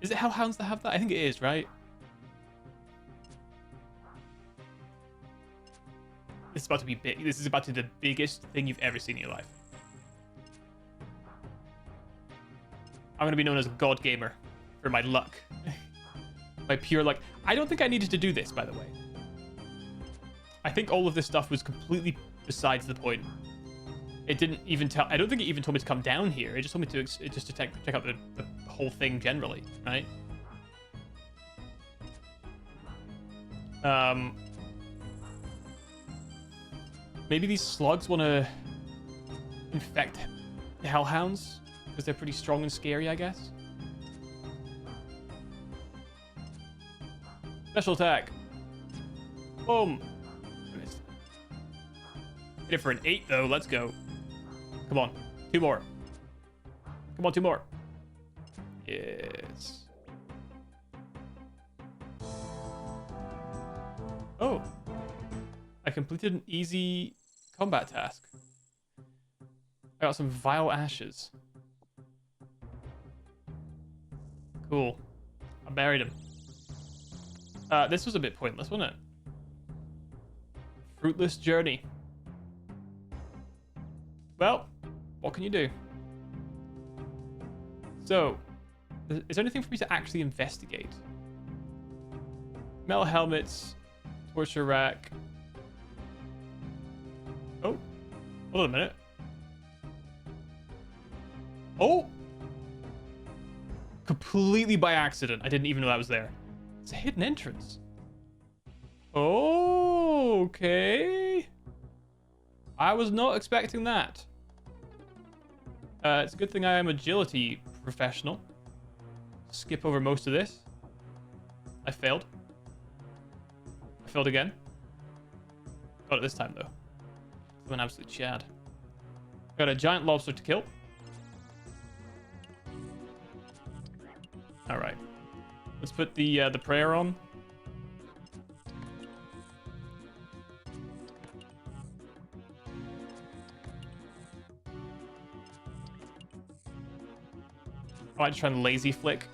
Hellhounds that have that? I think it is, right? This is about to be big. This is about to be the biggest thing you've ever seen in your life. I'm going to be known as a god gamer for my luck. My pure luck. I don't think I needed to do this, by the way. I think all of this stuff was completely besides the point. It didn't even tell... I don't think it even told me to come down here. It just told me to just to check out the whole thing generally, right? Maybe these slugs want to infect the Hellhounds because they're pretty strong and scary, I guess. Special attack. Boom. I missed. Hit it for an 8, though. Let's go. Come on. 2 more. Come on, 2 more. Yes. Oh. I completed an easy combat task. I got some vile ashes. Cool. I buried him. This was a bit pointless, wasn't it? Fruitless journey. Well, what can you do? So, is there anything for me to actually investigate? Metal helmets, torture rack. Oh, hold on a minute. Oh! Completely by accident. I didn't even know that was there. It's a hidden entrance. Oh, okay. I was not expecting that. It's a good thing I am agility professional. Skip over most of this. I failed. I failed again. Got it this time, though. I'm an absolute chad. Got a giant lobster to kill. All right. Let's put the prayer on. I might try and lazy flick.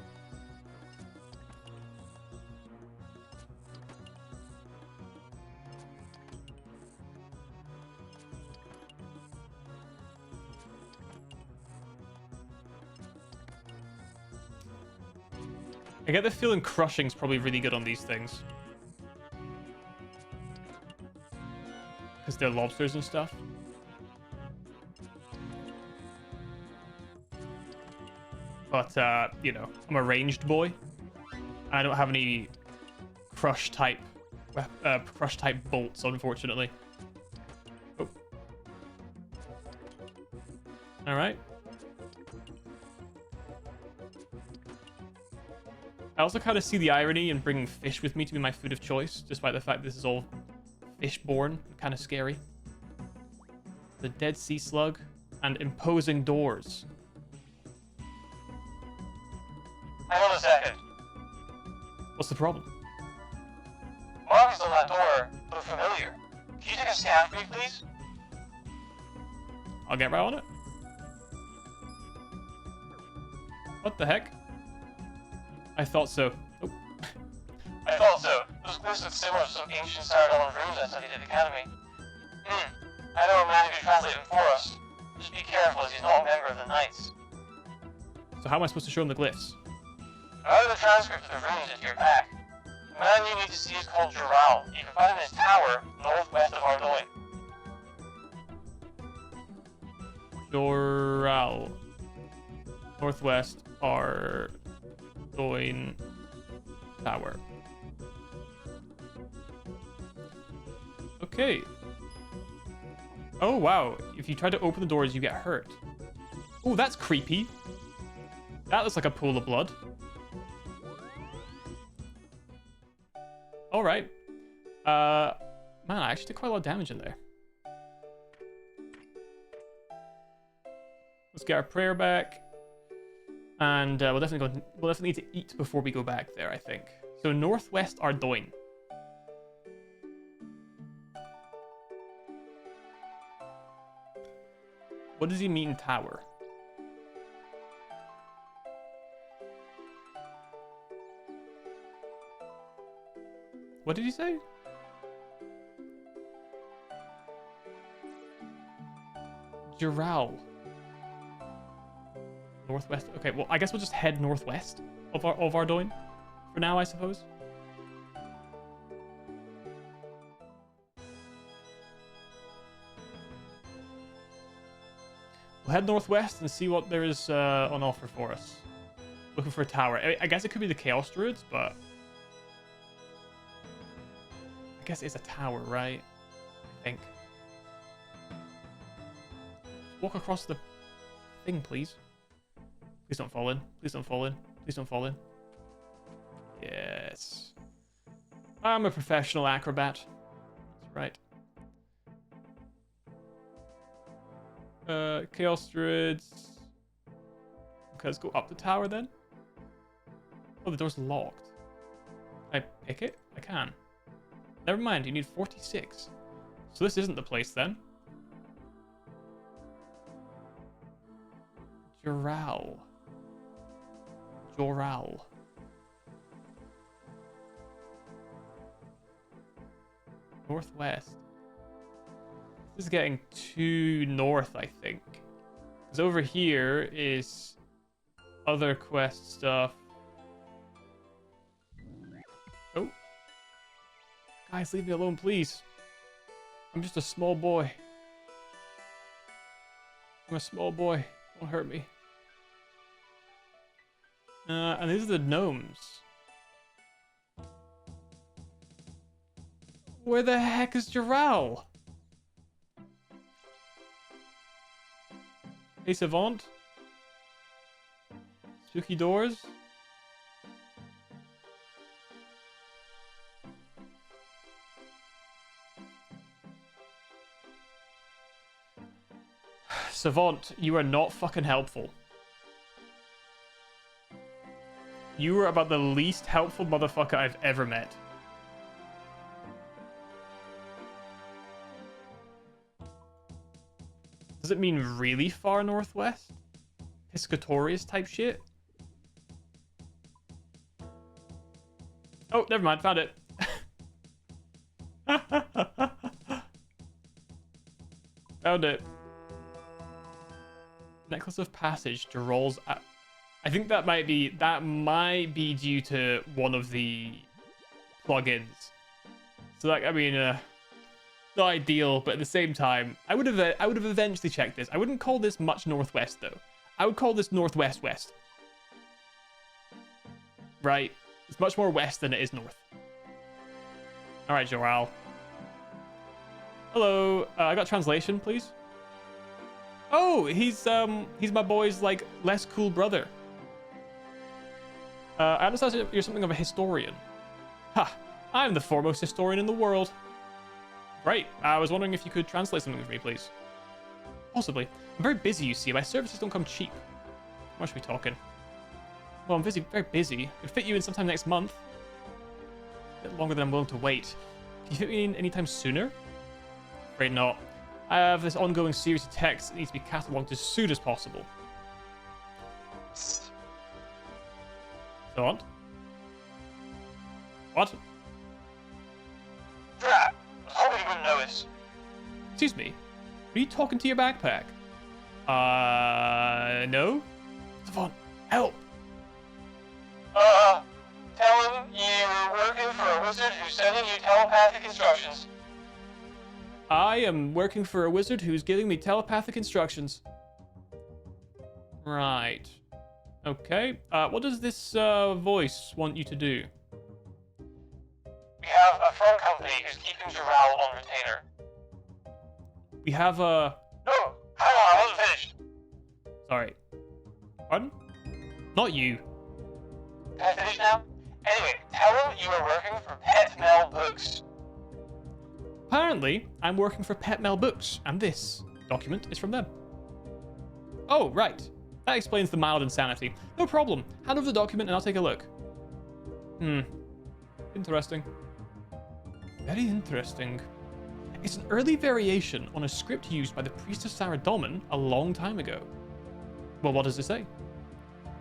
I get the feeling crushing's probably really good on these things. Because they're lobsters and stuff. But, you know, I'm a ranged boy. I don't have any crush type bolts, unfortunately. Oh. All right. I also kind of see the irony in bringing fish with me to be my food of choice, despite the fact this is all fish-borne. Kind of scary. The dead sea slug and imposing doors. Hang on a second. What's the problem? Markings on that door look familiar. Can you take a scan for me, please? I'll get right on it. What the heck? I thought so. Oh. I thought so. Those glyphs look similar to some ancient Saradolan runes I studied at Academy. I know a man who can translate them for us. Just be careful as he's not a member of the Knights. So how am I supposed to show him the glyphs? I added the transcript of the runes into your pack. The man you need to see is called Jural. You can find him in his tower, northwest of Ardoin. Doral. Northwest Ardoin Tower. Okay. Oh, wow. If you try to open the doors, you get hurt. Oh, that's creepy. That looks like a pool of blood. All right. Man, I actually did quite a lot of damage in there. Let's get our prayer back. And we'll definitely need to eat before we go back there, I think. So northwest Ardoin. What does he mean, tower? What did he say? Jural. Northwest. Okay, well, I guess we'll just head northwest of Ardoin for now, I suppose. We'll head northwest and see what there is on offer for us. Looking for a tower. I guess it could be the Chaos Druids, but I guess it's a tower, right? I think. Walk across the thing, please. Please don't fall in. Please don't fall in. Please don't fall in. Yes. I'm a professional acrobat. That's right. Chaos Druids. Okay, let's go up the tower then. Oh, the door's locked. Can I pick it? I can. Never mind, you need 46. So this isn't the place then. Jural. Joral. Northwest. This is getting too north, I think. Because over here is other quest stuff. Oh. Guys, leave me alone, please. I'm just a small boy. I'm a small boy. Don't hurt me. And these are the gnomes. Where the heck is Jural? Hey, Savant? Spooky doors? Savant, you are not fucking helpful. You are about the least helpful motherfucker I've ever met. Does it mean really far northwest? Piscatorius type shit? Oh, never mind, found it. Found it. Necklace of Passage, Jirol's... I think that might be due to one of the plugins. So like, I mean, not ideal, but at the same time, I would have eventually checked this. I wouldn't call this much northwest though. I would call this northwest west. Right? It's much more west than it is north. All right, Joral. Hello. I got translation, please. Oh, he's my boy's like less cool brother. I understand you're something of a historian. Ha! I'm the foremost historian in the world. Great. I was wondering if you could translate something for me, please. Possibly. I'm very busy, you see. My services don't come cheap. How much are we talking? Well, I'm busy, very busy. Could fit you in sometime next month. A bit longer than I'm willing to wait. Can you fit me in anytime sooner? Afraid not. I have this ongoing series of texts that needs to be catalogued as soon as possible. So on? What? Drat! I was hoping you wouldn't notice. Excuse me? Are you talking to your backpack? No? Savant, help! Tell him you're working for a wizard who's sending you telepathic instructions. I am working for a wizard who's giving me telepathic instructions. Right. Okay. What does this voice want you to do? We have a phone company who's keeping Joral on retainer. We have a... No! Hang on, I wasn't finished. Sorry. Pardon? Not you. Can I finish now? Anyway, tell him you are working for Pet Mel Books. Apparently, I'm working for Pet Mel Books, and this document is from them. Oh, right. That explains the mild insanity. No problem. Hand over the document and I'll take a look. Interesting. Very interesting. It's an early variation on a script used by the priest of Saradomin a long time ago. Well, what does it say?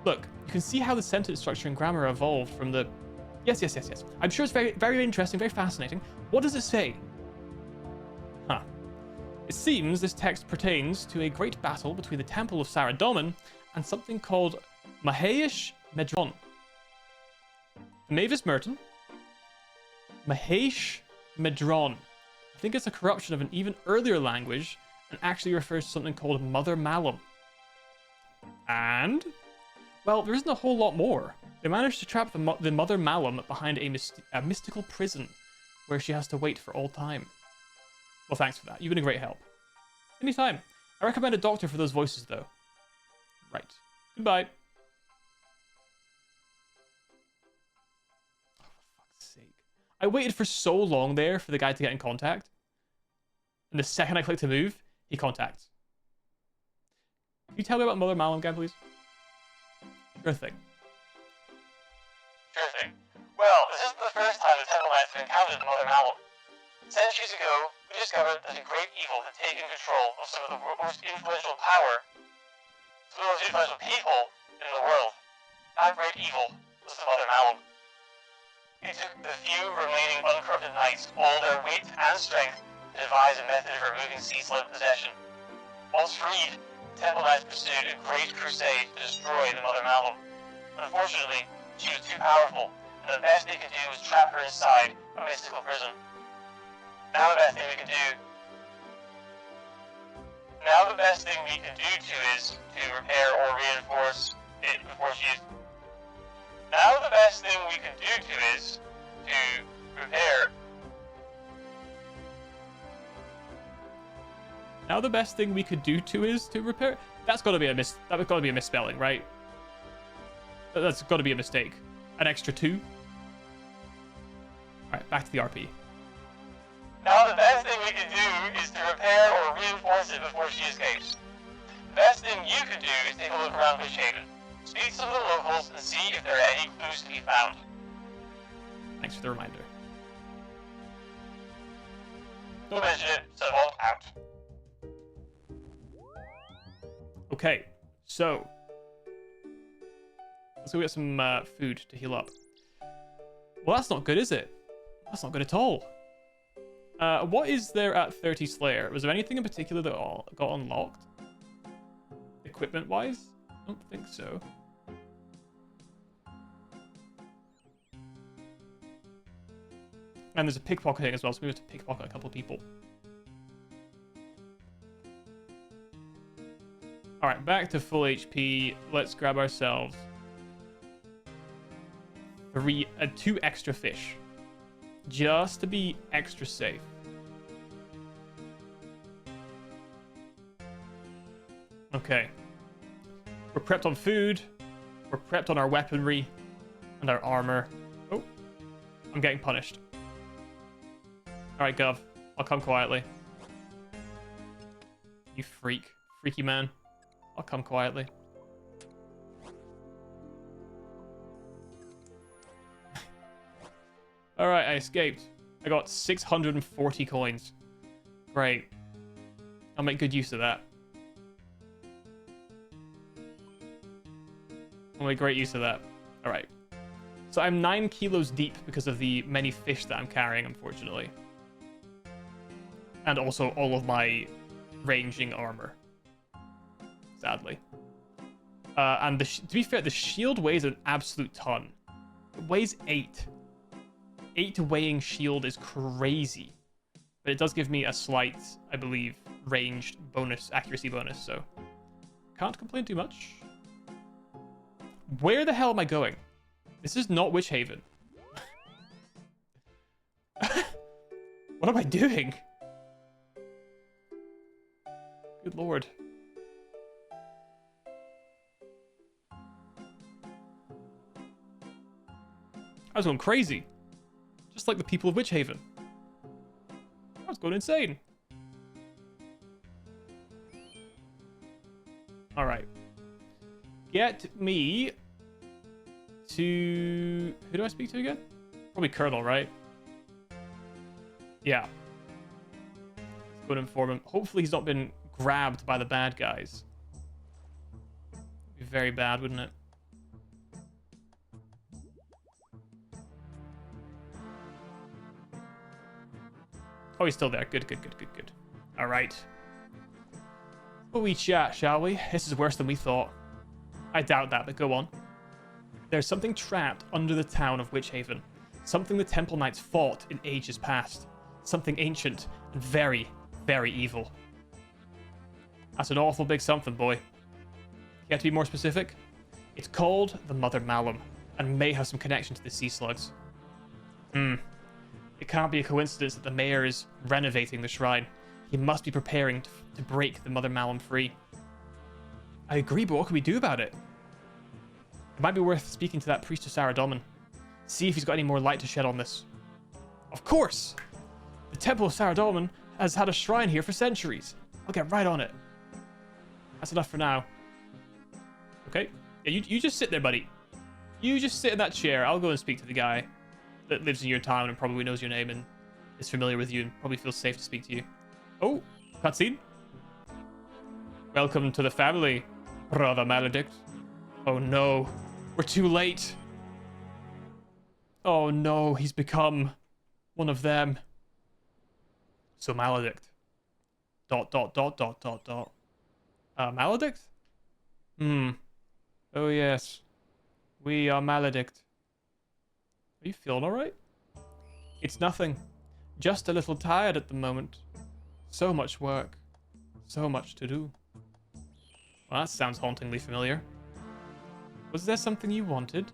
Look, you can see how the sentence structure and grammar evolved from the... Yes. I'm sure it's very, very interesting, very fascinating. What does it say? Huh. It seems this text pertains to a great battle between the Temple of Saradomin and something called Mahesh Medron. Mavis Merton? Mahesh Medron. I think it's a corruption of an even earlier language and actually refers to something called Mother Malum. And? Well, there isn't a whole lot more. They managed to trap the Mother Malum behind a mystical prison where she has to wait for all time. Well, thanks for that. You've been a great help. Anytime. I recommend a doctor for those voices, though. Right. Goodbye. Oh, for fuck's sake. I waited for so long there for the guy to get in contact. And the second I click to move, he contacts. Can you tell me about Mother Malum again, please? Sure thing. Sure thing. Well, this isn't the first time the Temple Knights have encountered Mother Malum. Centuries ago, we discovered that a great evil had taken control of some of the most influential people in the world. That great evil was the Mother Malum. It took the few remaining uncorrupted knights all their weight and strength to devise a method for removing Sea Slug possession. Once freed, the Temple Knights pursued a great crusade to destroy the Mother Malum. Unfortunately, she was too powerful, and the best they could do was trap her inside a mystical prison. Now the best thing we can do is to repair or reinforce it before she is... Now the best thing we can do is to repair... Now the best thing we could do is to repair... That's got to be a misspelling, right? That's got to be a mistake. An extra 2. Alright, back to the RP. Now the best thing we can do is to repair or reinforce it before she escapes. The best thing you can do is take a look around Witchhaven. Speak to some of the locals and see if there are any clues to be found. Thanks for the reminder. Don't mention it, Savant out. Okay, so let's go get some food to heal up. Well, that's not good, is it? That's not good at all. What is there at 30 Slayer? Was there anything in particular that got unlocked? Equipment-wise? I don't think so. And there's a pickpocketing as well, so we have to pickpocket a couple of people. Alright, back to full HP. Let's grab ourselves 2 extra fish. Just to be extra safe. Okay. We're prepped on food. We're prepped on our weaponry and our armor. Oh, I'm getting punished. Alright, Gov. I'll come quietly. You freak. Freaky man. I'll come quietly. Alright, I escaped. I got 640 coins. Great. I'll make good use of that. I'll make great use of that. Alright. So I'm 9 kilos deep because of the many fish that I'm carrying, unfortunately. And also all of my ranging armor. Sadly. And to be fair, the shield weighs an absolute ton. It weighs 8. 8 weighing shield is crazy. But it does give me a slight, I believe, ranged bonus, accuracy bonus, so can't complain too much. Where the hell am I going? This is not Witch Haven. What am I doing? Good lord. I was going crazy. Just like the people of Witch Haven. I was going insane. Alright. Get me to... Who do I speak to again? Probably Colonel, right? Yeah. Let's go and inform him. Hopefully he's not been grabbed by the bad guys. It'd be very bad, wouldn't it? Oh, he's still there. Good, good, good, good, good. All right. Well, we chat, shall we? This is worse than we thought. I doubt that, but go on. There's something trapped under the town of Witch Haven. Something the Temple Knights fought in ages past. Something ancient and very, very evil. That's an awful big something, boy. You have to be more specific? It's called the Mother Malum, and may have some connection to the Sea Slugs. It can't be a coincidence that the mayor is renovating the shrine. He must be preparing to break the Mother Malum free. I agree, but what can we do about it? It might be worth speaking to that priest of Saradomin. See if he's got any more light to shed on this. Of course! The Temple of Saradomin has had a shrine here for centuries. I'll get right on it. That's enough for now. Okay. Yeah, you just sit there, buddy. You just sit in that chair. I'll go and speak to the guy that lives in your town and probably knows your name and is familiar with you and probably feels safe to speak to you. Oh, cutscene. Welcome to the family, Brother Maledict. Oh no, we're too late. Oh no, he's become one of them. So Maledict. ... Maledict? Oh yes. We are Maledict. Are you feeling alright? It's nothing. Just a little tired at the moment. So much work. So much to do. Well, that sounds hauntingly familiar. Was there something you wanted?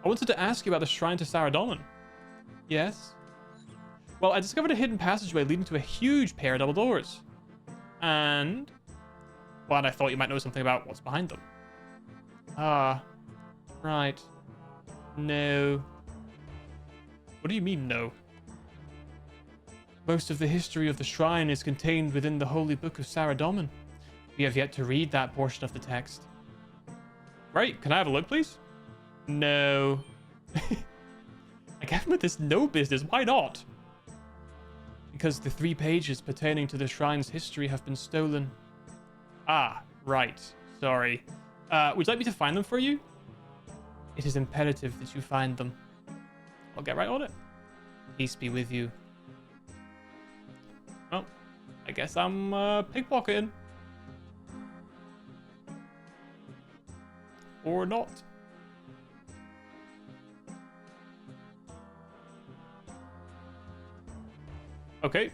I wanted to ask you about the shrine to Saradomin. Yes? Well, I discovered a hidden passageway leading to a huge pair of double doors. And... well, and I thought you might know something about what's behind them. Ah. Right. No. What do you mean, no? Most of the history of the shrine is contained within the Holy Book of Saradomin. We have yet to read that portion of the text. Right, can I have a look, please? No. I gave him with this no business, why not? Because the 3 pages pertaining to the shrine's history have been stolen. Ah, right. Sorry. Would you like me to find them for you? It is imperative that you find them. I'll get right on it. Peace be with you. Well, I guess I'm pickpocketing. Or not. Okay.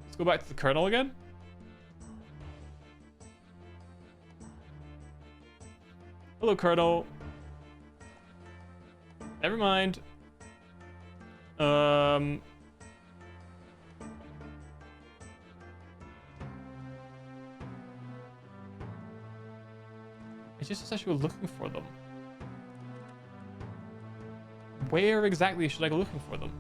Let's go back to the Colonel again. Hello, Colonel. Never mind. It just says you were looking for them. Where exactly should I go looking for them?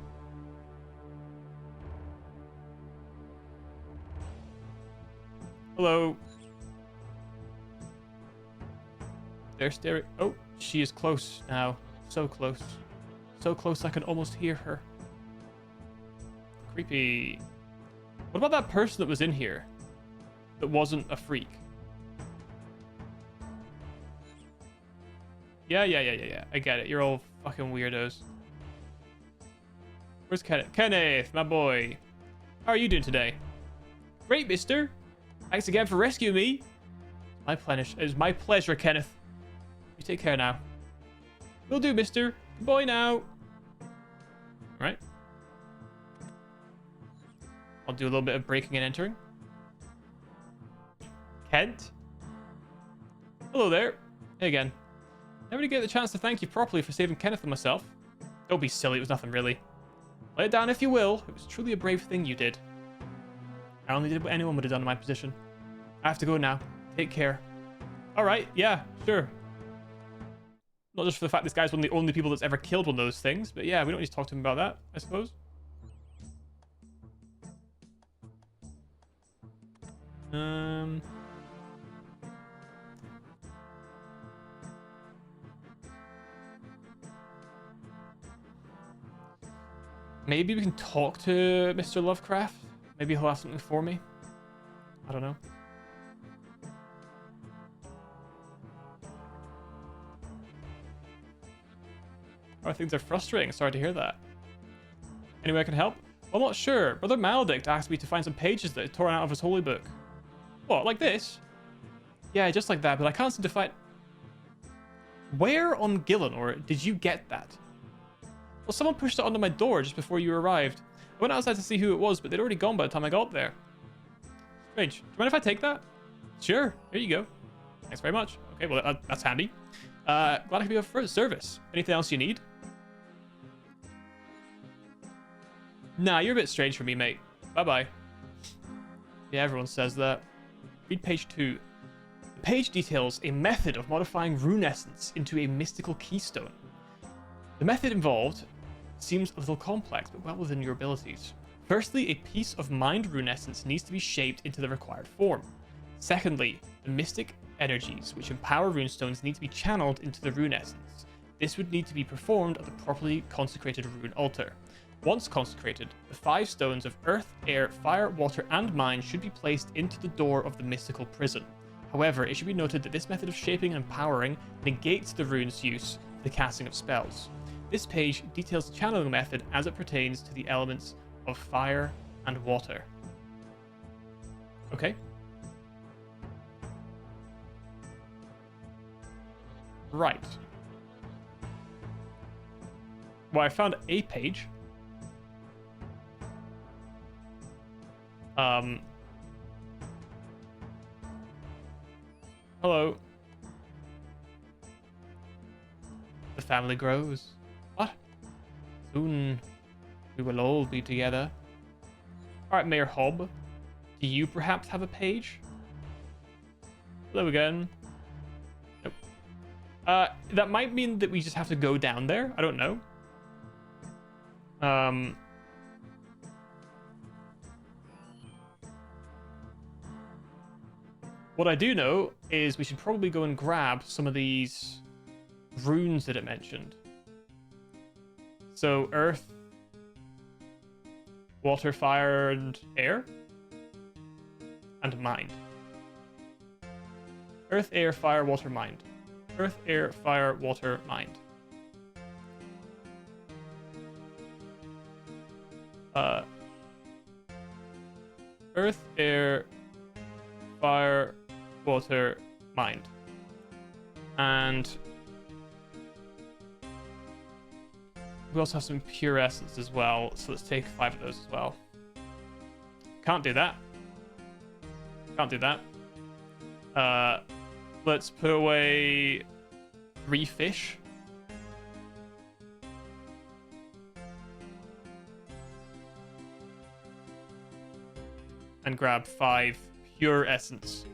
Hello. They're staring. Oh, she is close now. So close. So close I can almost hear her. Creepy. What about that person that was in here that wasn't a freak? Yeah. I get it. You're all fucking weirdos. Where's Kenneth? Kenneth, my boy. How are you doing today? Great, mister. Thanks again for rescuing me. It's my pleasure, Kenneth. You take care now. Will do, mister. Good boy now. Right. I'll do a little bit of breaking and entering. Kent? Hello there. Hey again. Never did get the chance to thank you properly for saving Kenneth and myself. Don't be silly, it was nothing really. Lay it down if you will. It was truly a brave thing you did. I only did what anyone would have done in my position. I have to go now. Take care. Alright, yeah, sure. Not just for the fact this guy's one of the only people that's ever killed one of those things, but yeah, we don't need to talk to him about that, I suppose. Maybe we can talk to Mr. Lovecraft. Maybe he'll have something for me. I don't know. Oh, things are frustrating. Sorry to hear that. Anyway, I can help? Well, I'm not sure. Brother Maledict asked me to find some pages that are torn out of his holy book. What, like this? Yeah, just like that, but I can't seem to find... Where on Gillinor did you get that? Well, someone pushed it under my door just before you arrived. I went outside to see who it was, but they'd already gone by the time I got there. Strange. Do you mind if I take that? Sure. Here you go. Thanks very much. Okay, well, that's handy. Glad I could be of service. Anything else you need? Nah, you're a bit strange for me, mate. Bye-bye. Yeah, everyone says that. Read page 2. The page details a method of modifying rune essence into a mystical keystone. The method involved seems a little complex, but well within your abilities. Firstly, a piece of mind rune essence needs to be shaped into the required form. Secondly, the mystic energies which empower runestones need to be channeled into the rune essence. This would need to be performed at the properly consecrated rune altar. Once consecrated, the 5 stones of earth, air, fire, water, and mind should be placed into the door of the mystical prison. However, it should be noted that this method of shaping and powering negates the rune's use for the casting of spells. This page details the channeling method as it pertains to the elements of fire and water. Okay. Right. Well, I found a page. Hello. The family grows. What? Soon we will all be together. Alright, Mayor Hobb. Do you perhaps have a page? Hello again. Nope. That might mean that we just have to go down there. I don't know. What I do know is we should probably go and grab some of these runes that it mentioned. So earth, water, fire, and air, and mind. Earth, air, fire, water, mind. Earth, air, fire, water, mind. Earth, air, fire, water, mind. And we also have some pure essence as well, so let's take 5 of those as well. Can't do that. Can't do that. Let's put away 3 fish. And grab 5 pure essence.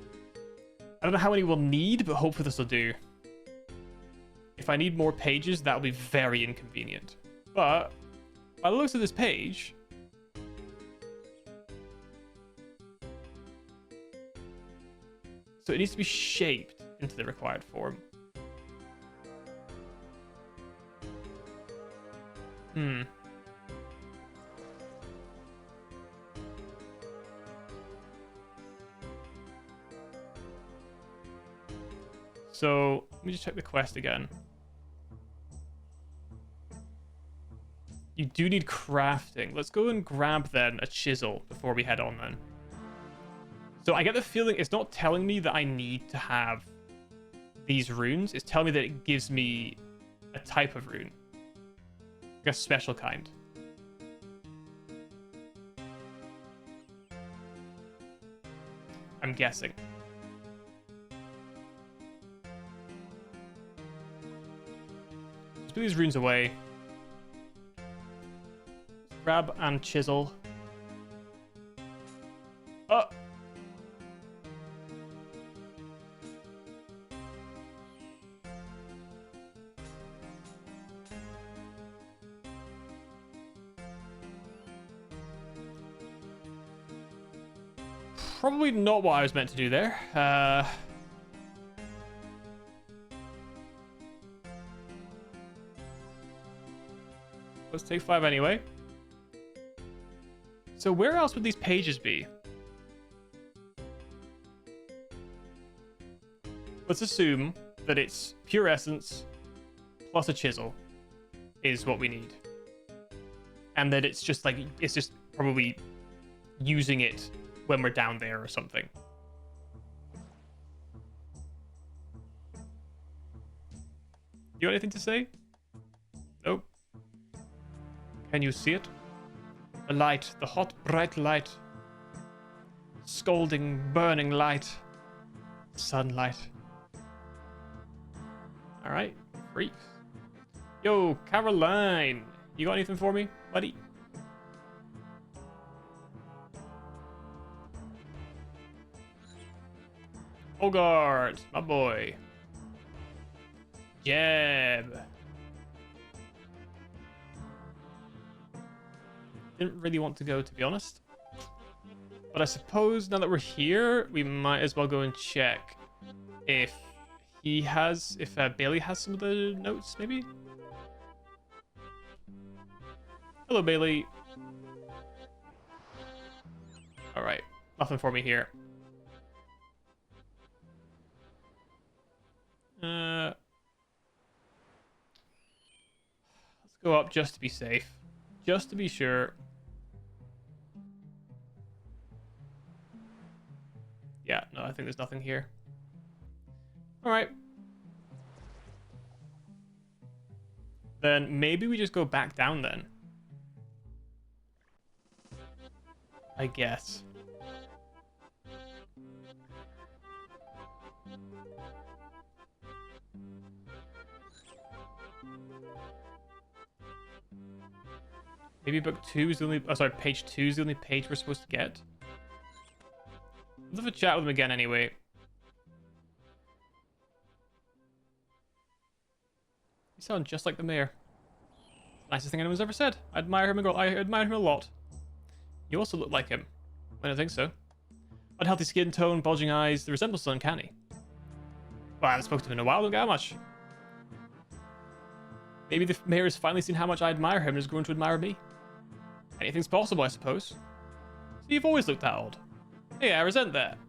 I don't know how many we'll need, but hopefully this will do. If I need more pages, that'll be very inconvenient. But by the looks of this page, so it needs to be shaped into the required form. So let me just check the quest again. You do need crafting. Let's go and grab then a chisel before we head on then. So I get the feeling it's not telling me that I need to have these runes. It's telling me that it gives me a type of rune. Like a special kind. I'm guessing. Let's put these runes away. Grab and chisel. Oh! Probably not what I was meant to do there. Let's take 5 anyway. So where else would these pages be? Let's assume that it's pure essence plus a chisel is what we need. And that it's just like, it's just probably using it when we're down there or something. You got anything to say? Nope. Can you see it? The light, the hot, bright light. Scalding, burning light. Sunlight. Alright, freaks. Yo, Caroline! You got anything for me, buddy? Hogart, my boy. Jeb. Didn't really want to go, to be honest. But I suppose now that we're here, we might as well go and check if he has, if Bailey has some of the notes, maybe? Hello, Bailey. Alright, nothing for me here. Let's go up just to be safe. Just to be sure. Yeah, no, I think there's nothing here. Alright. Then maybe we just go back down then. I guess. Maybe book 2 is the only... Oh, sorry, page 2 is the only page we're supposed to get. Let's have a chat with him again anyway. You sound just like the mayor. Nicest thing anyone's ever said. I admire him a lot. You also look like him. I don't think so. Unhealthy skin tone, bulging eyes. The resemblance is uncanny. Well, I haven't spoken to him in a while. Don't get how much. Maybe the mayor has finally seen how much I admire him and has grown to admire me. Anything's possible, I suppose. So you've always looked that old. Hey, I resent that.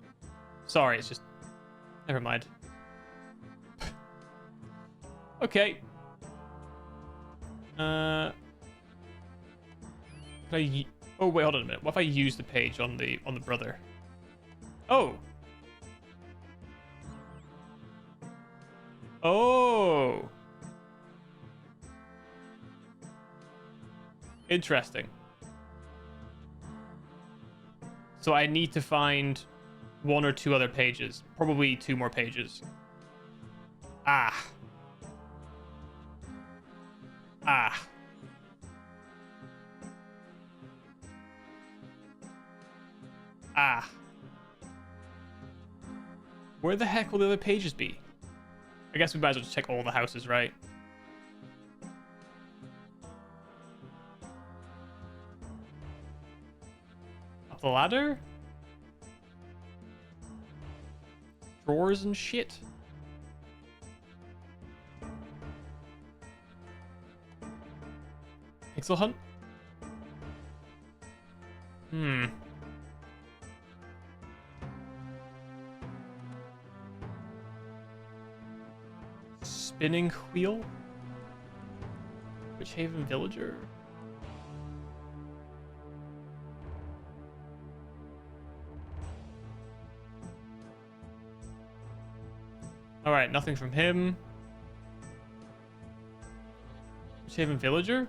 Sorry, it's just... Never mind. Okay. Can I... Oh, wait, hold on a minute. What if I use the page on the brother? Oh! Oh! Interesting. So I need to find 1 or 2 other pages. Probably 2 more pages. Ah. Ah. Ah. Where the heck will the other pages be? I guess we might as well just check all the houses, right? Up the ladder? Drawers and shit? Pixel hunt? Hmm. Spinning wheel? Witch Haven Villager? Alright, nothing from him. Witch Haven Villager?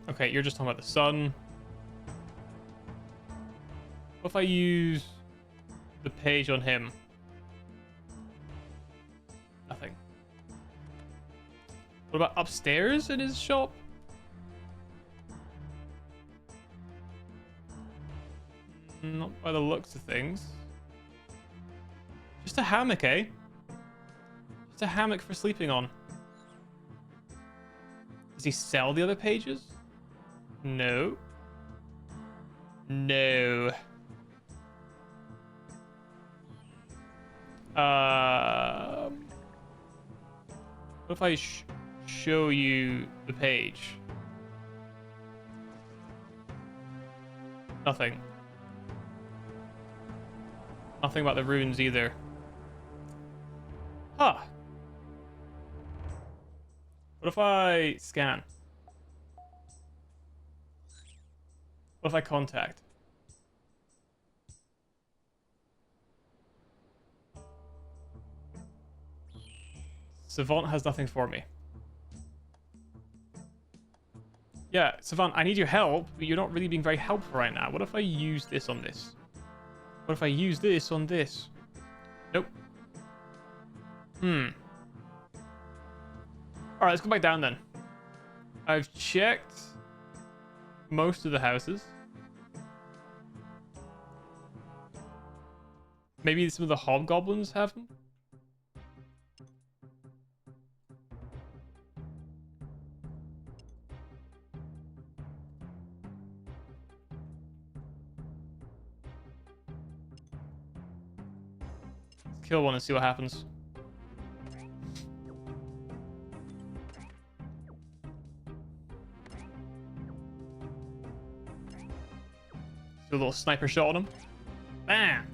Okay, you're just talking about the sun. What if I use the page on him? Nothing. What about upstairs in his shop? Not by the looks of things. Just a hammock, eh? Just a hammock for sleeping on. Does he sell the other pages? No. No. What if I show you the page? Nothing. Nothing about the runes either. Huh. What if I scan? What if I contact? Savant has nothing for me. Yeah, Savant, I need your help, but you're not really being very helpful right now. What if I use this on this? What if I use this on this? Nope. Alright, let's go back down then. I've checked most of the houses. Maybe some of the hobgoblins have them? Let's kill one and see what happens. Do a little sniper shot on him. Bam!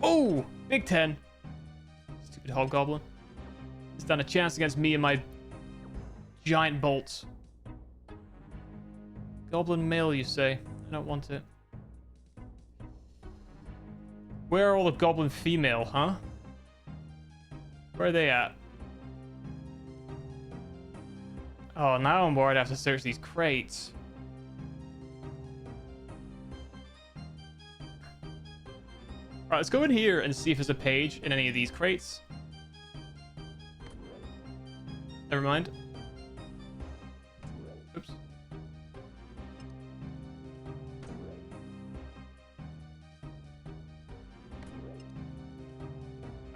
Oh! Big 10. Stupid hobgoblin. Stand a chance against me and my giant bolts. Goblin male, you say? I don't want it. Where are all the goblin female, huh? Where are they at? Oh, now I'm worried I have to search these crates. Alright, let's go in here and see if there's a page in any of these crates. Never mind. Oops.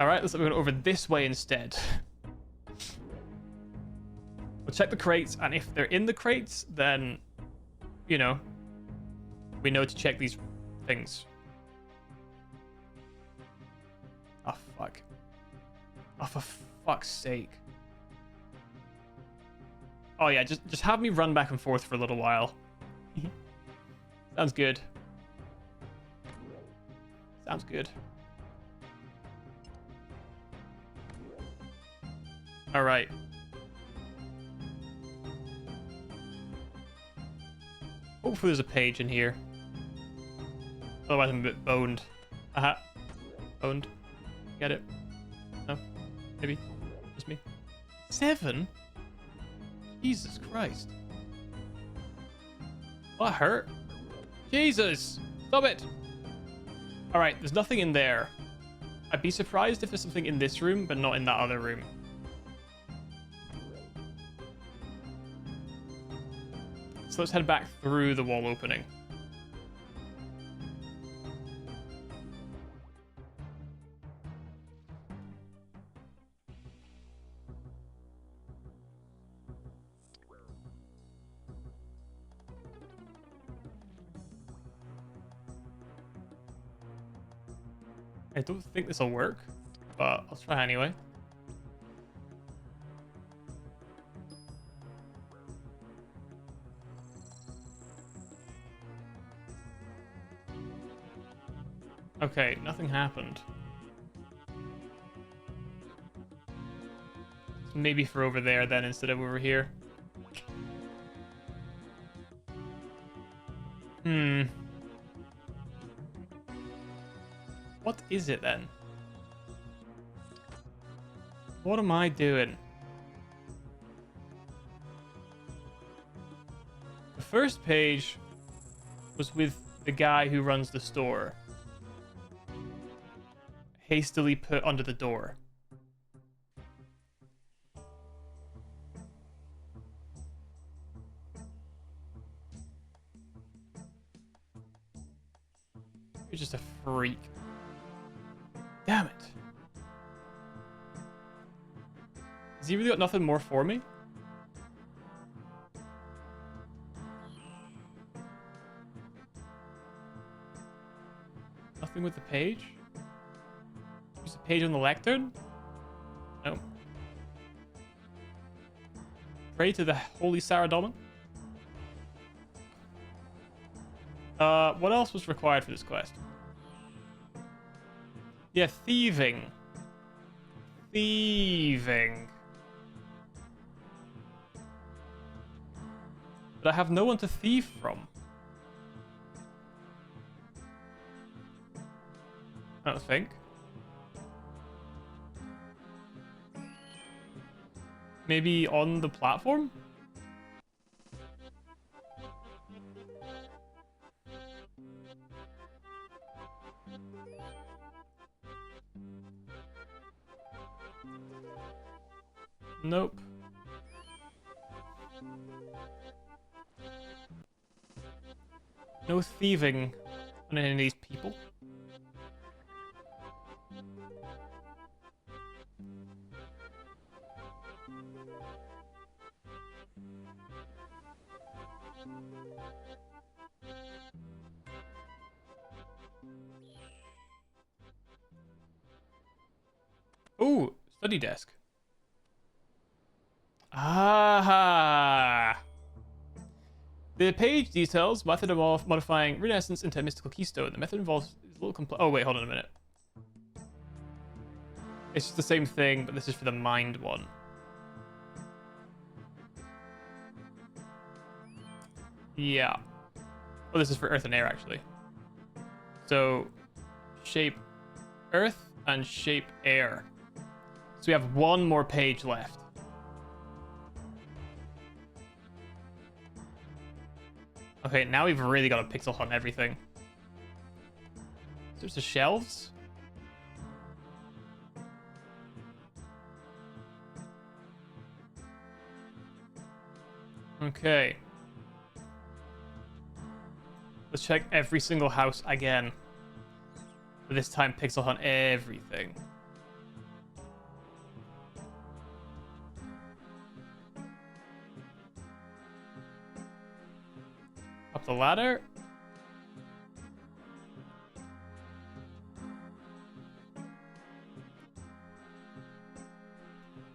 Alright, let's go over this way instead. We'll check the crates, and if they're in the crates, then, you know, we know to check these things. Oh, fuck. Oh, for fuck's sake. Oh, yeah, just have me run back and forth for a little while. Sounds good. Sounds good. All right. Hopefully there's a page in here. Otherwise I'm a bit boned. Aha. Boned. Get it? No? Maybe. Just me. 7? Jesus Christ. That hurt. Jesus! Stop it! Alright, there's nothing in there. I'd be surprised if there's something in this room, but not in that other room. So let's head back through the wall opening. I don't think this will work, but I'll try anyway. Okay, nothing happened. So maybe for over there then instead of over here. What is it then? What am I doing? The first page was with the guy who runs the store. Hastily put under the door. You're just a freak. Damn it. Has he really got nothing more for me? Nothing with the page? There's a page on the lectern? No. Pray to the Holy Saradomin? What else was required for this quest? Yeah, thieving. Thieving. But I have no one to thieve from. I don't think. Maybe on the platform? Nope. No thieving on any of these people. Ooh, study desk. Ah. The page details method of modifying rune essence into a mystical keystone. The method involves a little complex. Oh wait, hold on a minute. It's just the same thing, but this is for the mind one. Yeah. Oh, this is for earth and air actually. So, shape earth and shape air. So we have one more page left. Okay, now we've really got to pixel hunt everything. There's the shelves. Okay. Let's check every single house again. But this time pixel hunt everything. Up the ladder.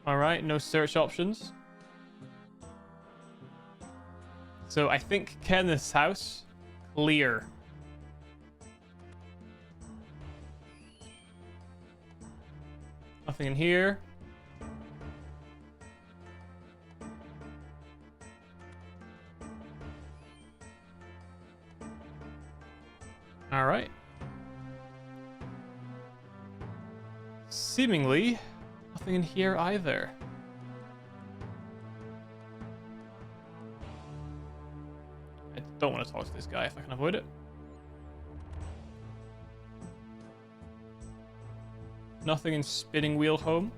Alright, no search options. So I think Kenneth's house, clear. Nothing in here. Alright. Seemingly Nothing in here either. I don't want to talk to this guy if I can avoid it. Nothing in Spinning Wheel Home.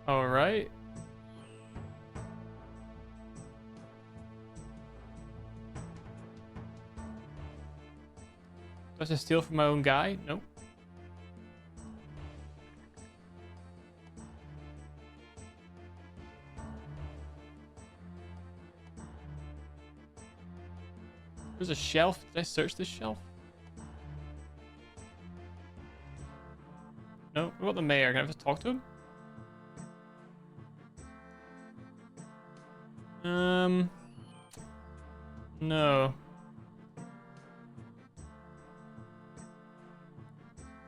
All right. Do I just steal from my own guy? Nope. There's a shelf. Did I search this shelf? No. What about the mayor? Can I just talk to him? No.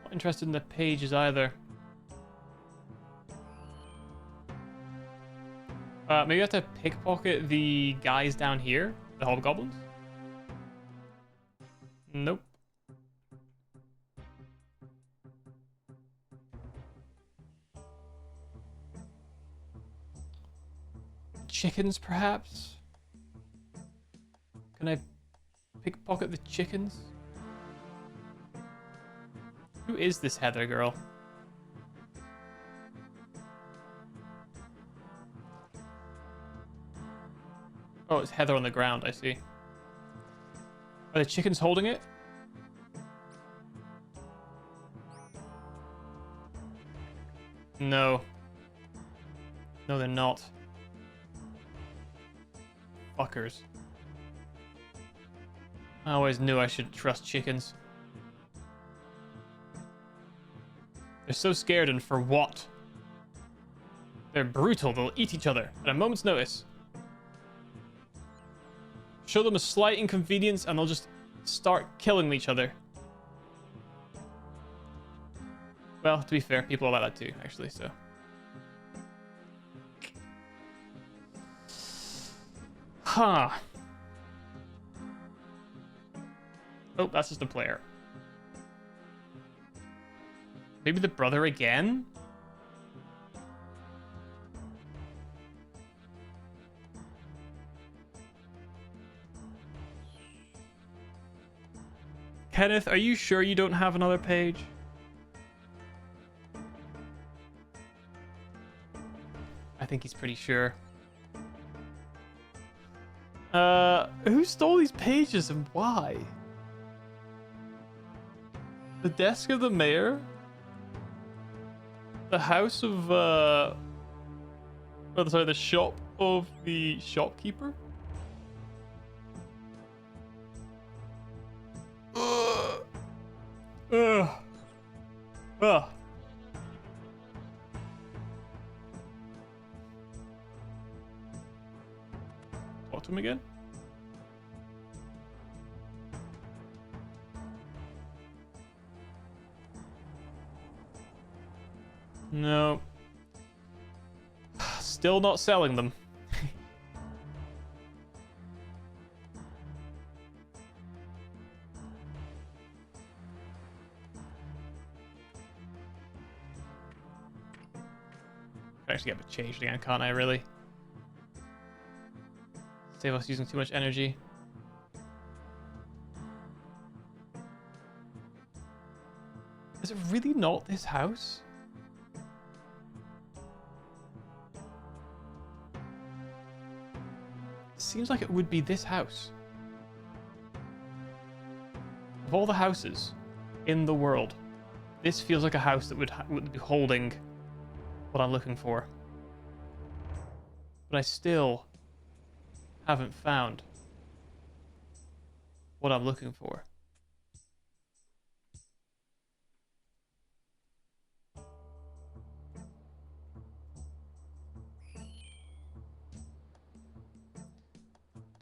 Not interested in the pages either. Maybe I have to pickpocket the guys down here, the hobgoblins. Nope. Chickens, perhaps? Can I pickpocket the chickens? Who is this Heather girl? Oh, it's Heather on the ground, I see. Are the chickens holding it? No. No, they're not. Fuckers. I always knew I shouldn't trust chickens. They're so scared, and for what? They're brutal. They'll eat each other at a moment's notice. Show them a slight inconvenience and they'll just start killing each other. Well, to be fair, people are like that too, actually, so. Huh. Oh, that's just a player. Maybe the brother again? Kenneth, are you sure you don't have another page? I think he's pretty sure. Who stole these pages and why? The desk of the mayor? The house of, oh, sorry, the shop of the shopkeeper? Ugh. Ugh. Talk to him again? No. Still not selling them. I can actually get it changed again, can't I, really? Save us using too much energy. Is it really not this house? Seems like it would be this house. Of all the houses in the world, this feels like a house that would be holding what I'm looking for. But I still haven't found what I'm looking for.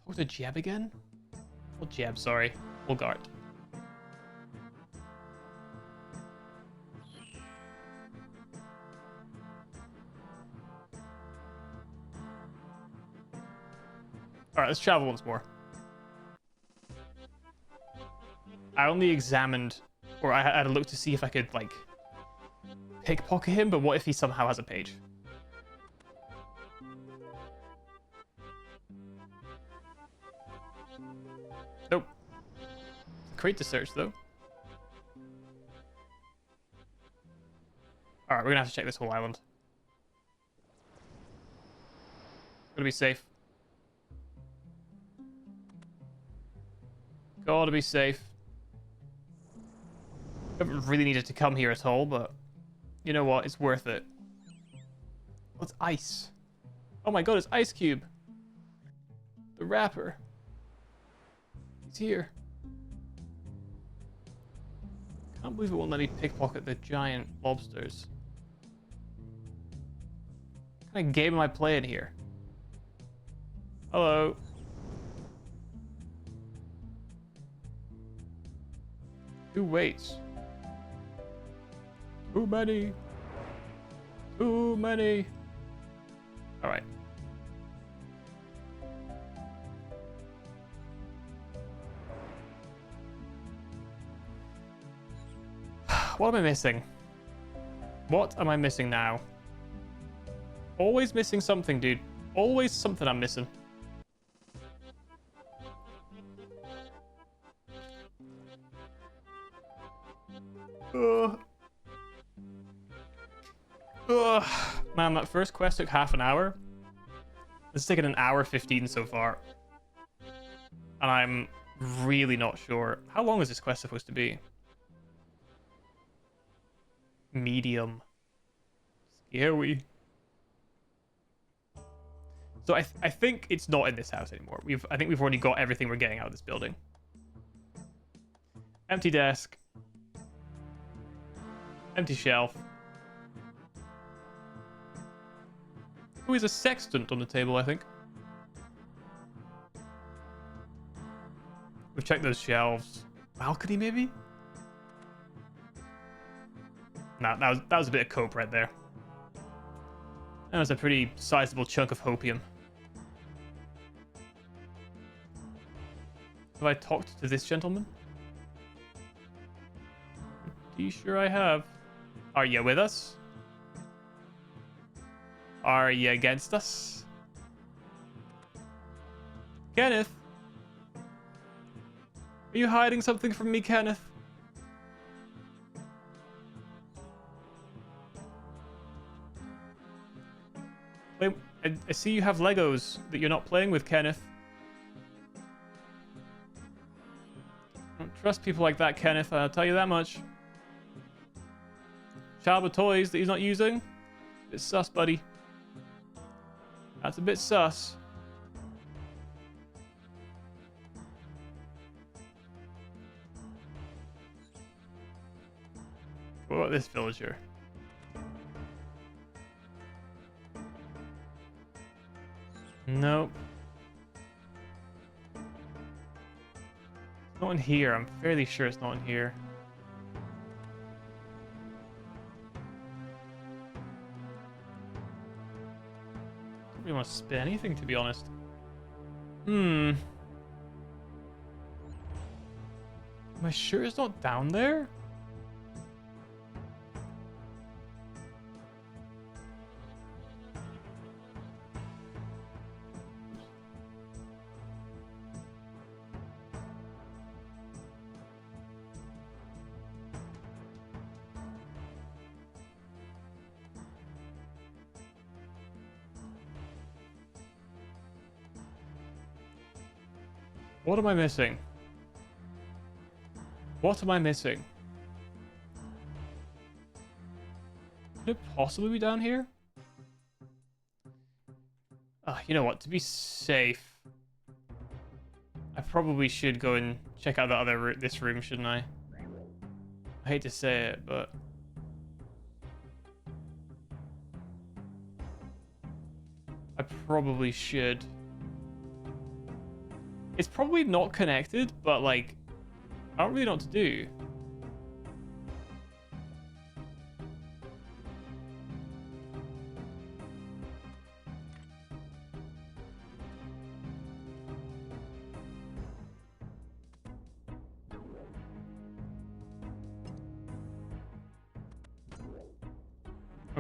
Talk to Jeb again? Well, Jeb, sorry. Ulgart. Alright, let's travel once more. I only examined, or I had a look to see if I could, like, pickpocket him, but what if he somehow has a page? Nope. Crate to search, though. Alright, we're gonna have to check this whole island. Gotta be safe. Gotta be safe. Haven't really needed to come here at all, but you know what? It's worth it. Oh, it's ice. Oh my god, it's Ice Cube. The rapper. He's here. Can't believe it won't let me pickpocket the giant lobsters. What kind of game am I playing here? Hello. Who waits? Too many. Too many. All right. What am I missing? What am I missing now? Always missing something, dude. Always something I'm missing. Ugh. Ugh. Man, that first quest took half an hour. It's taken an hour 15 so far. And I'm really not sure. How long is this quest supposed to be? Medium. Scary. So I think it's not in this house anymore. I think we've already got everything we're getting out of this building. Empty desk. Empty shelf. Oh, there's a sextant on the table, I think. We've checked those shelves. Balcony, maybe? Nah, that was a bit of cope right there. That was a pretty sizable chunk of hopium. Have I talked to this gentleman? Pretty sure I have. Are you with us? Are you against us? Kenneth? Are you hiding something from me, Kenneth? Wait, I see you have Legos that you're not playing with, Kenneth. I don't trust people like that, Kenneth. I'll tell you that much. Child with toys that he's not using? Bit sus, buddy. That's a bit sus. What about this villager? Nope. It's not in here. I'm fairly sure it's not in here. Don't really want to spit anything, to be honest. Am I sure it's not down there? What am I missing? What am I missing? Could it possibly be down here? You know what? To be safe, I probably should go and check out this room, shouldn't I? I hate to say it, but I probably should. It's probably not connected, but like, I don't really know what to do.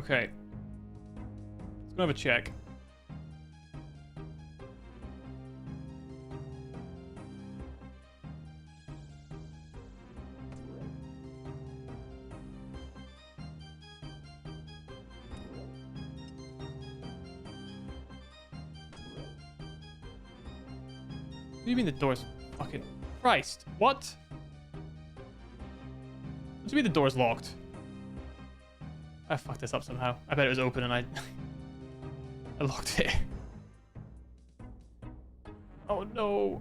Okay. Let's go have a check. What do you mean the door's fucking... Christ, what? What do you mean the door's locked? I fucked this up somehow. I bet it was open and I... I locked it. Oh no.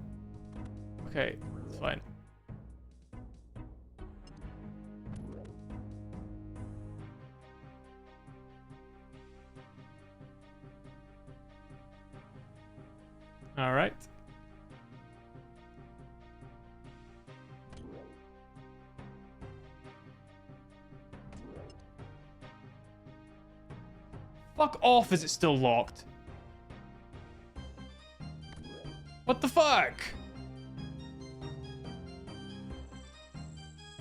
Okay, it's fine. Alright. Fuck off, is it still locked? What the fuck?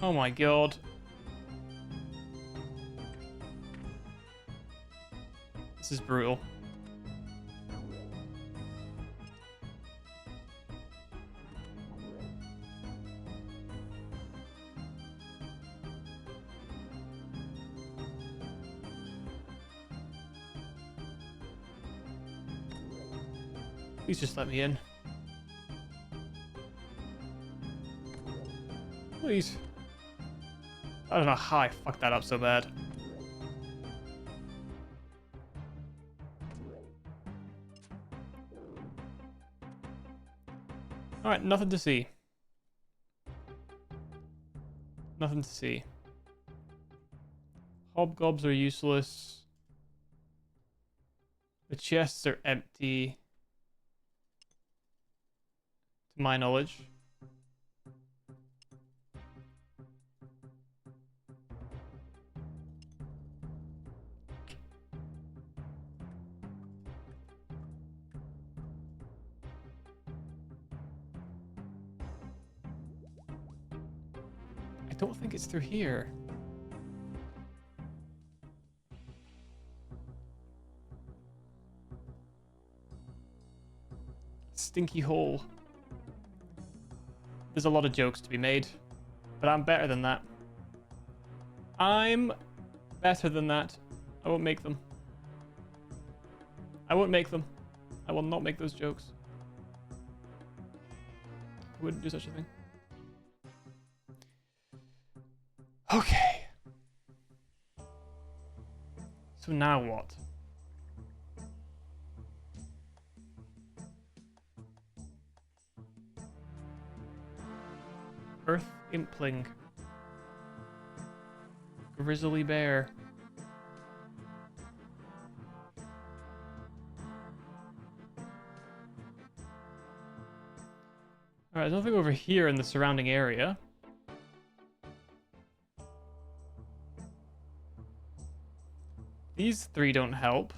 Oh my god. This is brutal. Please just let me in. Please. I don't know how I fucked that up so bad. Alright, nothing to see. Nothing to see. Hobgobs are useless. The chests are empty. To my knowledge. I don't think it's through here. Stinky hole. There's a lot of jokes to be made, but I'm better than that. I'm better than that. I won't make them. I won't make them. I will not make those jokes. I wouldn't do such a thing. Okay. So now what? Earth Impling. Grizzly bear. Alright, there's nothing over here in the surrounding area. These three don't help.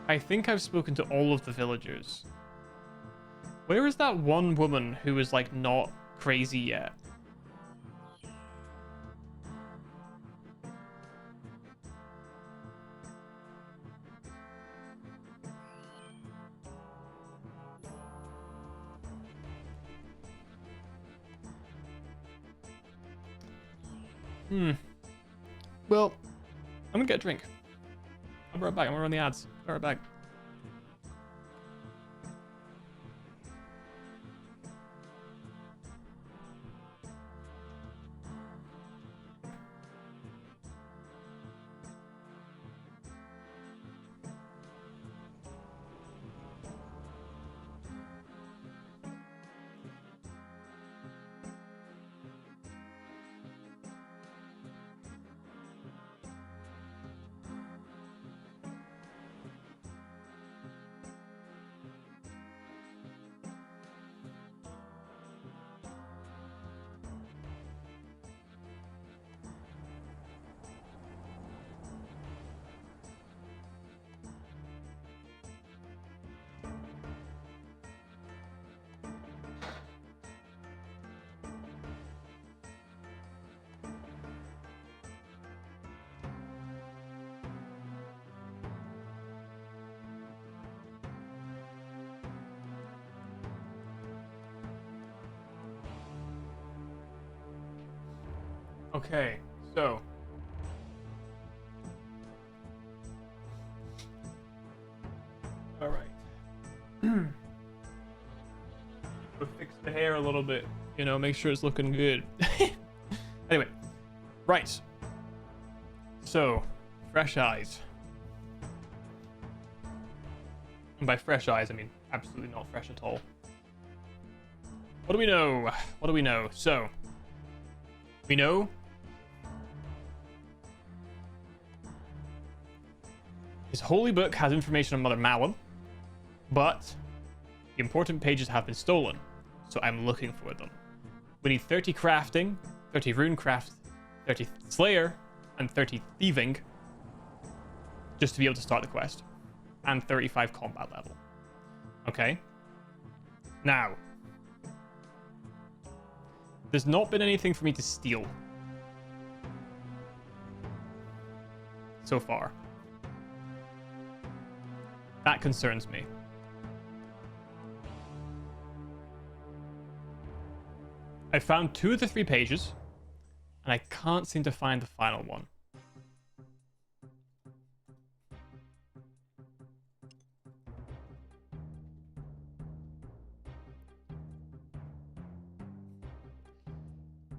I think I've spoken to all of the villagers. Where is that one woman who is, like, not crazy yet? Well, I'm gonna get a drink. I'll be right back. I'm gonna run the ads. Be right back. Okay, so all right. We'll fix the hair a little bit, you know, make sure it's looking good. Anyway, right. So, fresh eyes. And by fresh eyes, I mean absolutely not fresh at all. What do we know? What do we know? So, we know his holy book has information on Mother Malum, but the important pages have been stolen, so I'm looking for them. We need 30 crafting, 30 runecraft, 30 slayer, and 30 thieving just to be able to start the quest, and 35 combat level. Okay. Now, there's not been anything for me to steal so far. That concerns me. I found 2 of the 3 pages, and I can't seem to find the final one.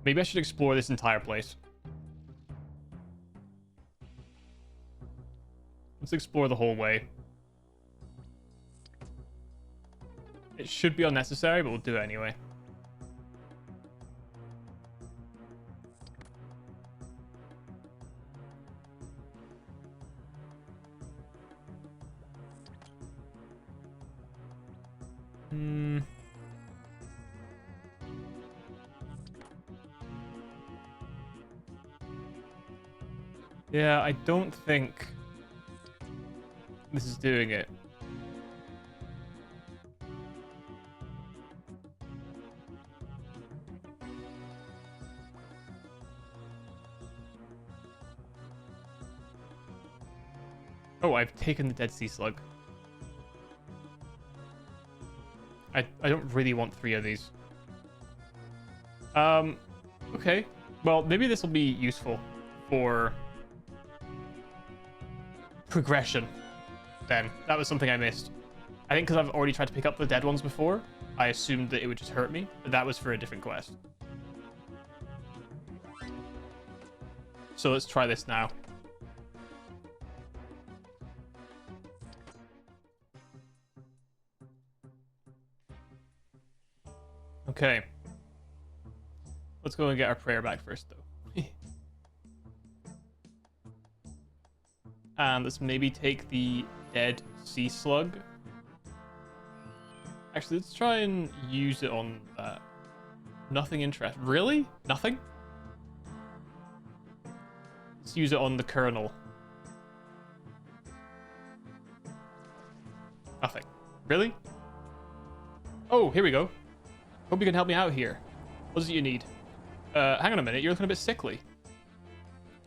Maybe I should explore this entire place. Let's explore the whole way. It should be unnecessary, but we'll do it anyway. Yeah, I don't think this is doing it. Oh, I've taken the dead sea slug. I don't really want 3 of these. Okay. Well, maybe this will be useful for progression then. That was something I missed. I think because I've already tried to pick up the dead ones before, I assumed that it would just hurt me, but that was for a different quest. So let's try this now. Okay. Let's go and get our prayer back first, though. And let's maybe take the dead sea slug. Actually, let's try and use it on that. Nothing interesting. Really? Nothing? Let's use it on the colonel. Nothing. Really? Oh, here we go. Hope you can help me out here. What is it you need? Hang on a minute. You're looking a bit sickly.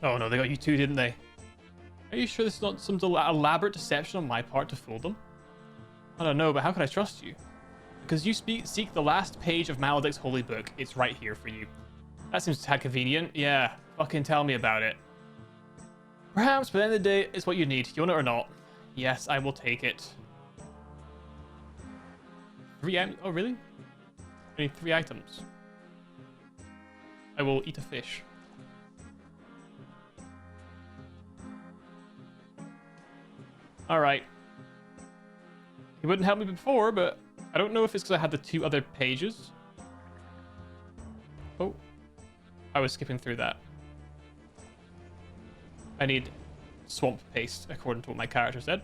Oh no, they got you too, didn't they? Are you sure this is not some elaborate deception on my part to fool them? I don't know, but how can I trust you? Because you seek the last page of Maledict's holy book. It's right here for you. That seems tad convenient. Yeah, fucking tell me about it. Perhaps, but at the end of the day, it's what you need. You want it or not? Yes, I will take it. 3 items? Oh, really? I need 3 items. I will eat a fish. Alright. He wouldn't help me before, but I don't know if it's because I had the 2 other pages. Oh. I was skipping through that. I need swamp paste, according to what my character said.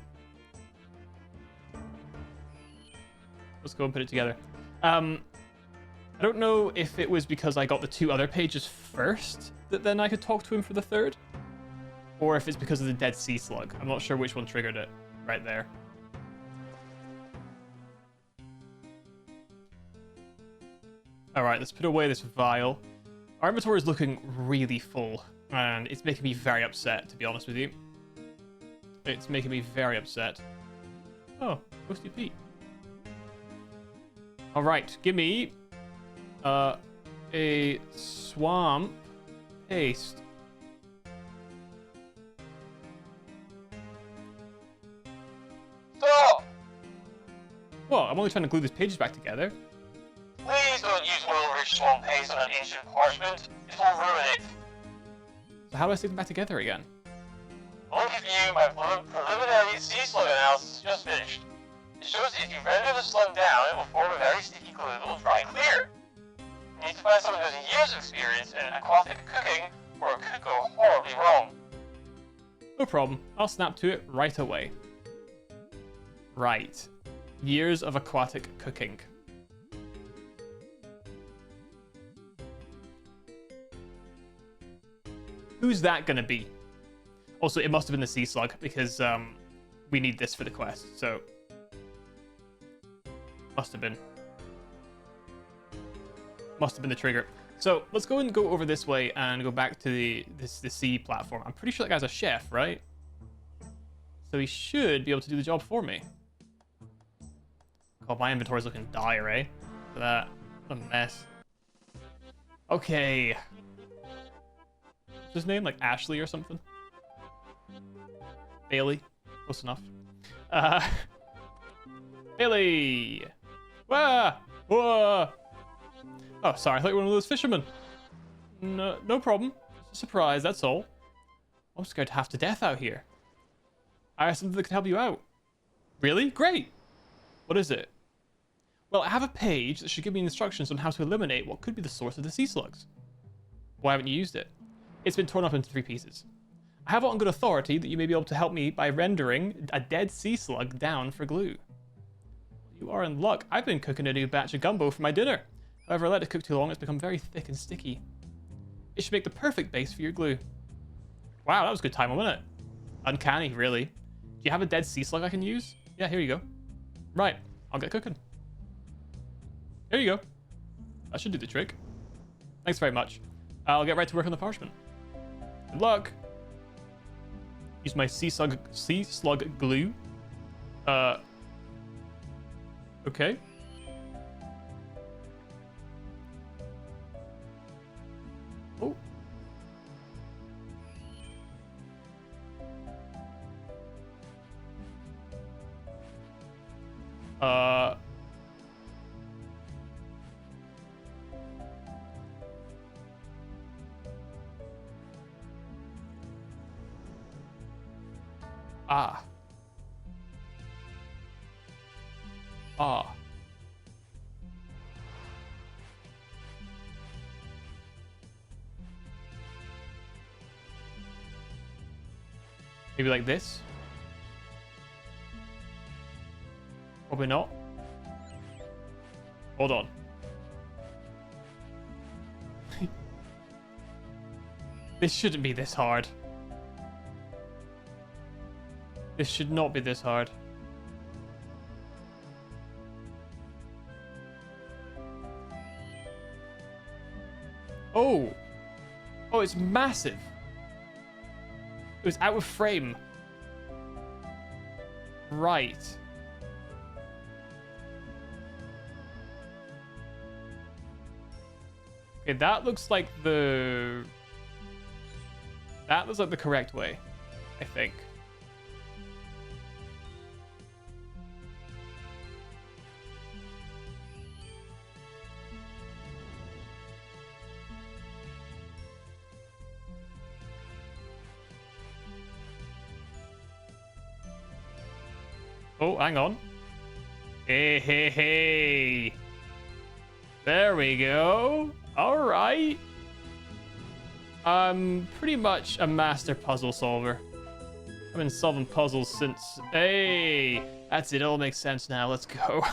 Let's go and put it together. I don't know if it was because I got the 2 other pages first that then I could talk to him for the 3rd. Or if it's because of the dead sea slug. I'm not sure which one triggered it right there. Alright, let's put away this vial. Our inventory is looking really full, and it's making me very upset, to be honest with you. It's making me very upset. Oh, Ghosty Pete. Alright, give me a swamp Paste. Stop! Well, I'm only trying to glue these pages back together. Please don't use oil-rich swamp paste on an ancient parchment. It will ruin it. So how do I stick them back together again? I'll give you my preliminary Sea Slug analysis just finished. It shows that if you render the slug down, it will form a very sticky glue that will dry clear. You need to find someone who has years of experience in aquatic cooking, or it could go horribly wrong. No problem. I'll snap to it right away. Right. Years of aquatic cooking. Who's that gonna be? Also, it must have been the Sea Slug, because we need this for the quest, so... Must have been the trigger. So, let's go over this way and go back to the sea platform. I'm pretty sure that guy's a chef, right? So he should be able to do the job for me. God, my inventory's looking dire, eh? Look at that. What a mess. Okay. What's his name? Like Ashley or something? Bailey? Close enough. Bailey! Wah! Wah! Oh, sorry, I thought you were one of those fishermen. No problem. It's a surprise, that's all. I'm scared half to death out here. I have something that can help you out. Really? Great! What is it? Well, I have a page that should give me instructions on how to eliminate what could be the source of the sea slugs. Why haven't you used it? It's been torn up into 3 pieces. I have it on good authority that you may be able to help me by rendering a dead sea slug down for glue. You are in luck. I've been cooking a new batch of gumbo for my dinner. However, I let it cook too long, it's become very thick and sticky. It should make the perfect base for your glue. Wow, that was a good time, wasn't it? Uncanny, really. Do you have a dead sea slug I can use? Yeah, here you go. Right, I'll get cooking. Here you go. That should do the trick. Thanks very much. I'll get right to work on the parchment. Good luck. Use my sea slug glue. Okay. Oh. Ah. Ah. Maybe like this? Probably not. Hold on. This shouldn't be this hard. This should not be this hard. Oh! Oh, it's massive! It was out of frame. Right. Okay, that looks like the... That looks like the correct way, I think. Oh, hang on. Hey, hey, hey. There we go. All right. I'm pretty much a master puzzle solver. I've been solving puzzles since... Hey, that's it. It all makes sense now. Let's go.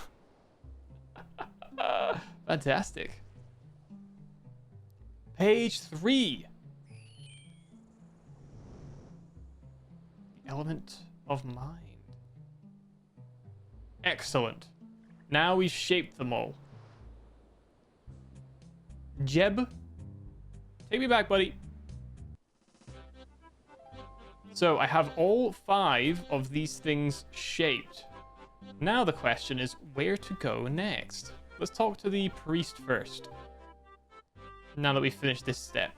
Fantastic. Page 3. The element of mind. Excellent. Now we've shaped them all. Jeb, take me back, buddy. So I have all 5 of these things shaped. Now the question is where to go next. Let's talk to the priest first. Now that we've finished this step.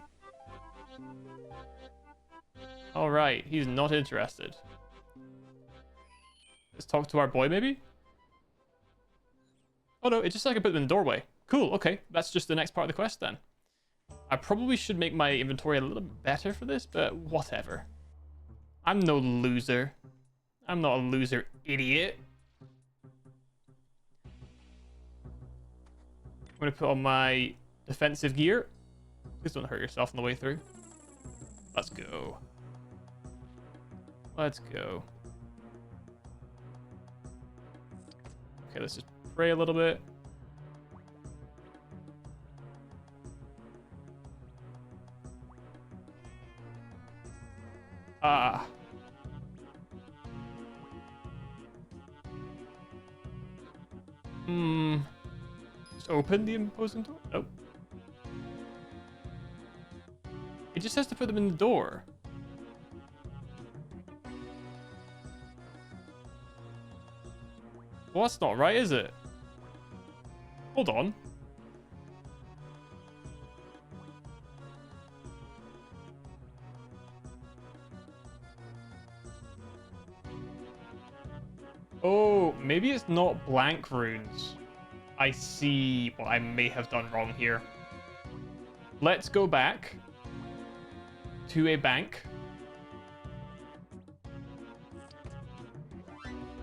All right, he's not interested. Let's talk to our boy, maybe? Oh no, it just said I could put them in the doorway. Cool, okay. That's just the next part of the quest then. I probably should make my inventory a little bit better for this, but whatever. I'm no loser. I'm not a loser idiot. I'm going to put on my defensive gear. Please don't hurt yourself on the way through. Let's go. Let's go. Okay, let's just pray a little bit. Ah. Just open the imposing door? Nope. It just has to put them in the door. Well, that's not right, is it? Hold on. Oh, maybe it's not blank runes. I see what I may have done wrong here. Let's go back to a bank.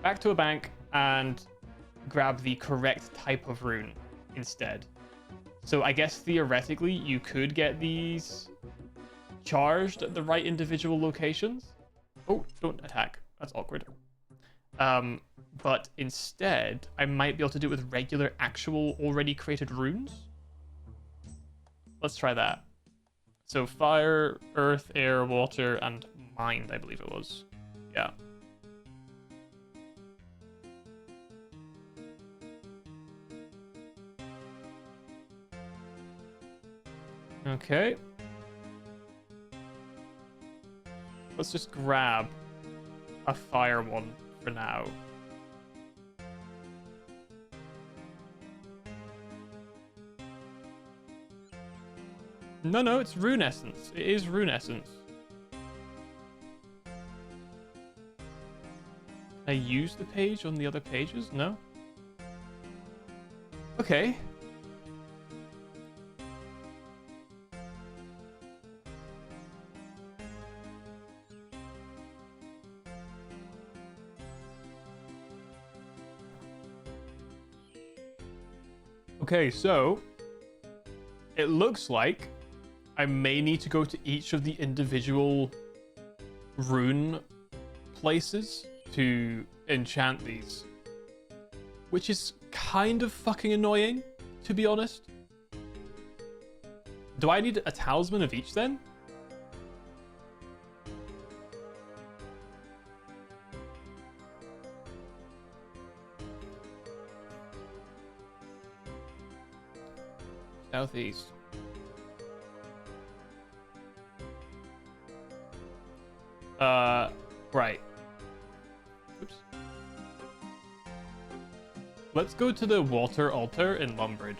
Back to a bank and grab the correct type of rune instead. So I guess theoretically you could get these charged at the right individual locations. Oh, don't attack. That's awkward. But instead, I might be able to do it with regular, actual, already created runes. Let's try that. So fire, earth, air, water, and mind, I believe it was. Yeah. Okay. Let's just grab a fire one for now. No, it's rune essence. It is rune essence. Can I use the page on the other pages? No? Okay. Okay, so it looks like I may need to go to each of the individual rune places to enchant these, which is kind of fucking annoying, to be honest. Do I need a talisman of each then? Southeast. Right. Oops. Let's go to the water altar in Lumbridge.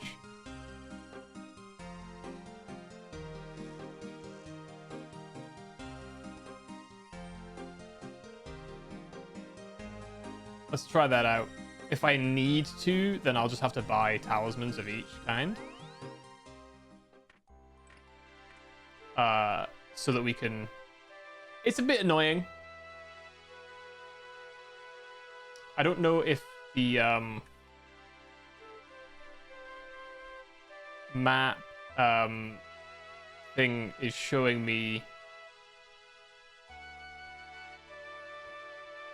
Let's try that out. If I need to, then I'll just have to buy talismans of each kind. So that we can... It's a bit annoying. I don't know if the map thing is showing me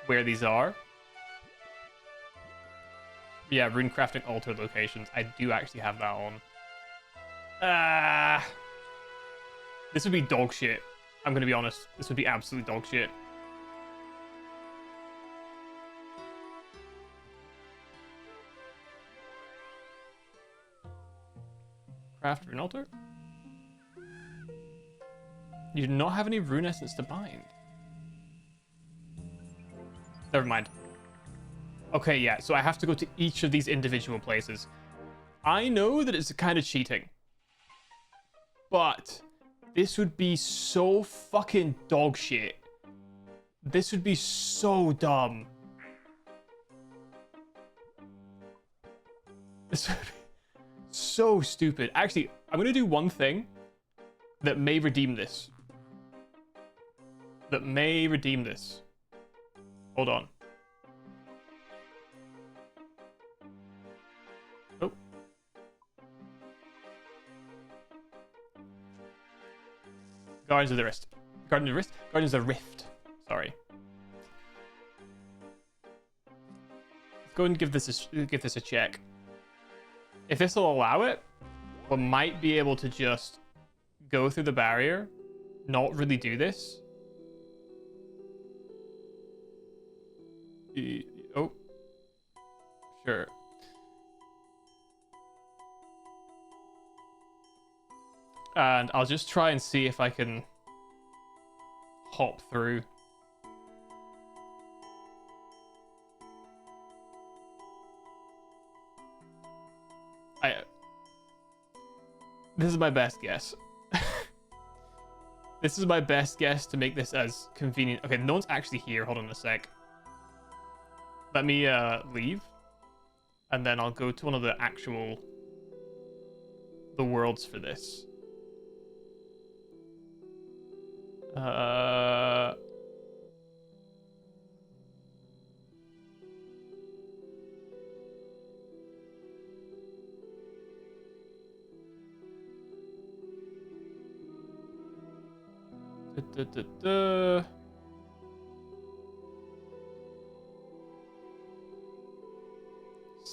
where these are. Yeah, runecrafting altar locations. I do actually have that on. This would be dog shit. I'm gonna be honest. This would be absolute dog shit. Craft rune altar? You do not have any rune essence to bind. Never mind. Okay, yeah, so I have to go to each of these individual places. I know that it's kind of cheating. But this would be so fucking dog shit This would be so dumb. This would be so stupid. Actually, I'm going to do one thing that may redeem this. Hold on. Oh. Guardians of the Rift. Guardians of the Rift. Sorry. Let's go and give this a check. If this will allow it, we might be able to just go through the barrier, not really do this. Oh. Sure. And I'll just try and see if I can hop through. This is my best guess. This is my best guess to make this as convenient. Okay, no one's actually here. Hold on a sec. Let me leave. And then I'll go to one of the worlds for this.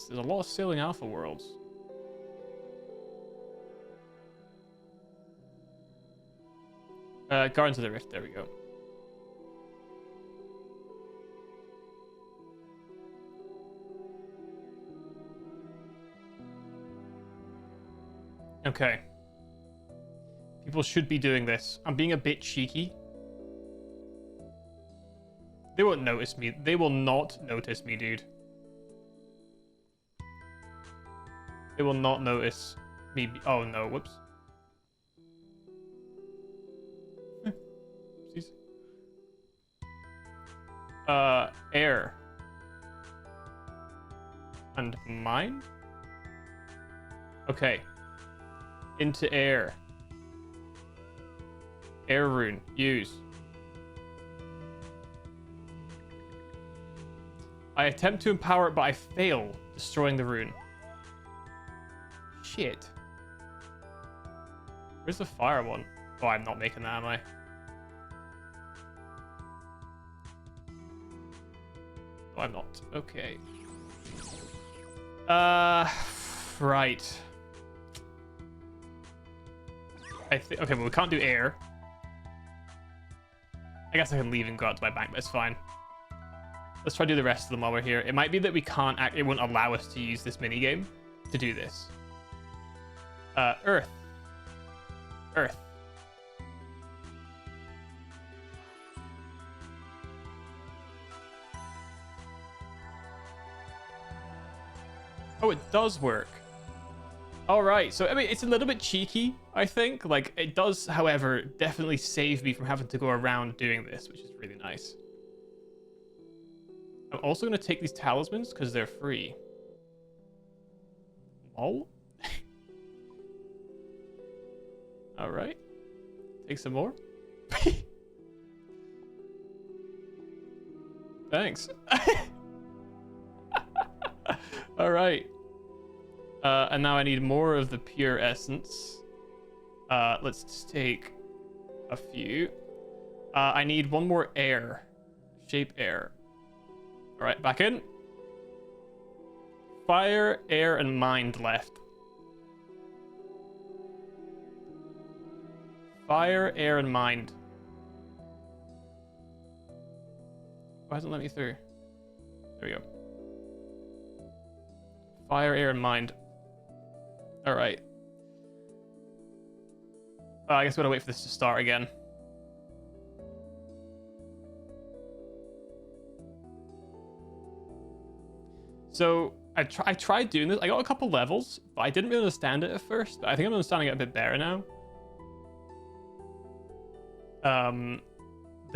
There's a lot of sailing alpha worlds. Guardians of the Rift, there we go. Okay. People should be doing this. I'm being a bit cheeky. They won't notice me. They will not notice me, dude. They will not notice me. Oh no, whoops. Oopsies. Air. And mind? Okay. Into air. Air rune. Use. I attempt to empower it, but I fail, destroying the rune. Shit. Where's the fire one? Oh, I'm not making that, am I? No, I'm not. Okay. Right. Okay, well, we can't do air. I guess I can leave and go out to my bank, but it's fine. Let's try to do the rest of them while we're here. It might be that we can't it won't allow us to use this minigame to do this. Earth. Earth. Oh, it does work. All right, so I mean, it's a little bit cheeky, I think. Like, it does, however, definitely save me from having to go around doing this, which is really nice. I'm also going to take these talismans because they're free. Lol. All right. Take some more. Thanks. All right. And now I need more of the pure essence. Let's just take a few. I need one more air. Shape air. All right, back in. Fire, air, and mind left. Fire, air, and mind. Why doesn't it let me through? There we go. Fire, air, and mind. All right. I guess we gotta wait for this to start again. So I tried doing this. I got a couple levels, but I didn't really understand it at first. But I think I'm understanding it a bit better now.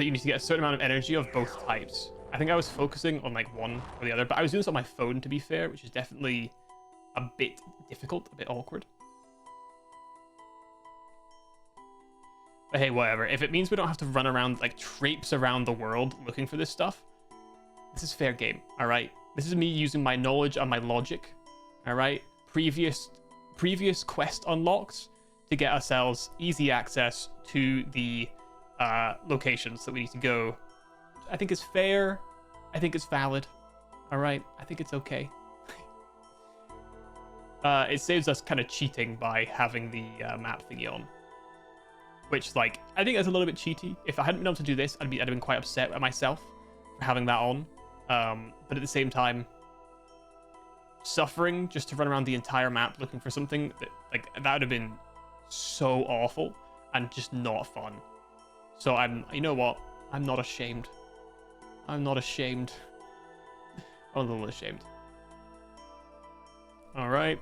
that you need to get a certain amount of energy of both types. I think I was focusing on like one or the other, but I was doing this on my phone to be fair, which is definitely a bit difficult, a bit awkward. But hey, whatever. If it means we don't have to run around, like traipse around the world looking for this stuff, this is fair game, all right? This is me using my knowledge and my logic, all right? Previous quest unlocks to get ourselves easy access to the locations that we need to go. I think it's fair. I think it's valid. All right, I think it's okay. It saves us kind of cheating by having the map thingy on, which like I think that's a little bit cheaty. If I hadn't been able to do this, I'd have been quite upset at myself for having that on. But at the same time, suffering just to run around the entire map looking for something that would have been so awful and just not fun. So you know what? I'm not ashamed. I'm not ashamed. I'm a little ashamed. All right.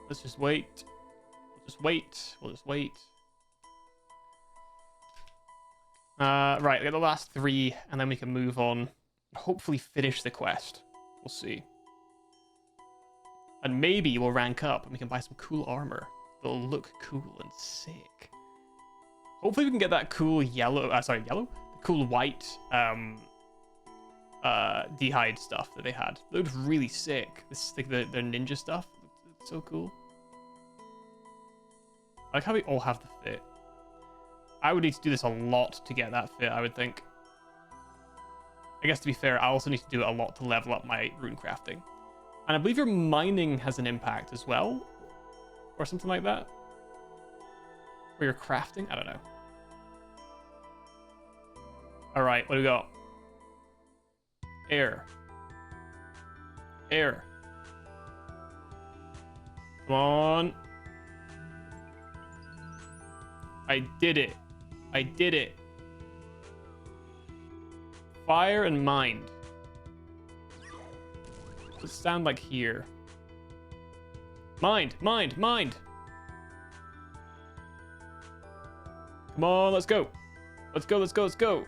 Let's just wait. We'll just wait. We'll just wait. Right, we got the last 3, and then we can move on. Hopefully finish the quest. We'll see. And maybe we'll rank up and we can buy some cool armor that'll look cool and sick. Hopefully we can get that cool yellow, the cool white d'hide stuff that they had. It looked really sick. This like their ninja stuff. It's so cool. I like how we all have the fit. I would need to do this a lot to get that fit, I would think. I guess to be fair, I also need to do it a lot to level up my rune crafting. And I believe your mining has an impact as well. Or something like that. Or your crafting? I don't know. Alright, what do we got? Air. Air. Come on. I did it. I did it. Fire and mind. What's it sound like here? Mind, mind, mind. Come on, let's go. Let's go, let's go, let's go.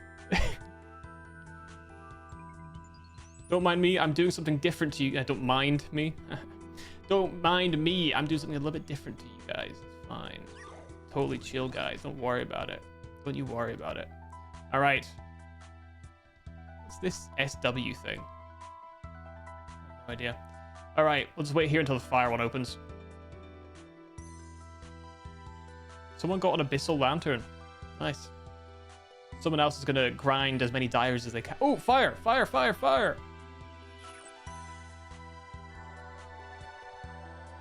Don't mind me, I'm doing something different to you. Don't mind me. Don't mind me, I'm doing something a little bit different to you guys. It's fine. Totally chill, guys. Don't worry about it. Don't you worry about it. All right. What's this SW thing? No idea. All right, we'll just wait here until the fire one opens. Someone got an abyssal lantern. Nice. Someone else is gonna grind as many dyers as they can. Oh, fire! Fire! Fire! Fire!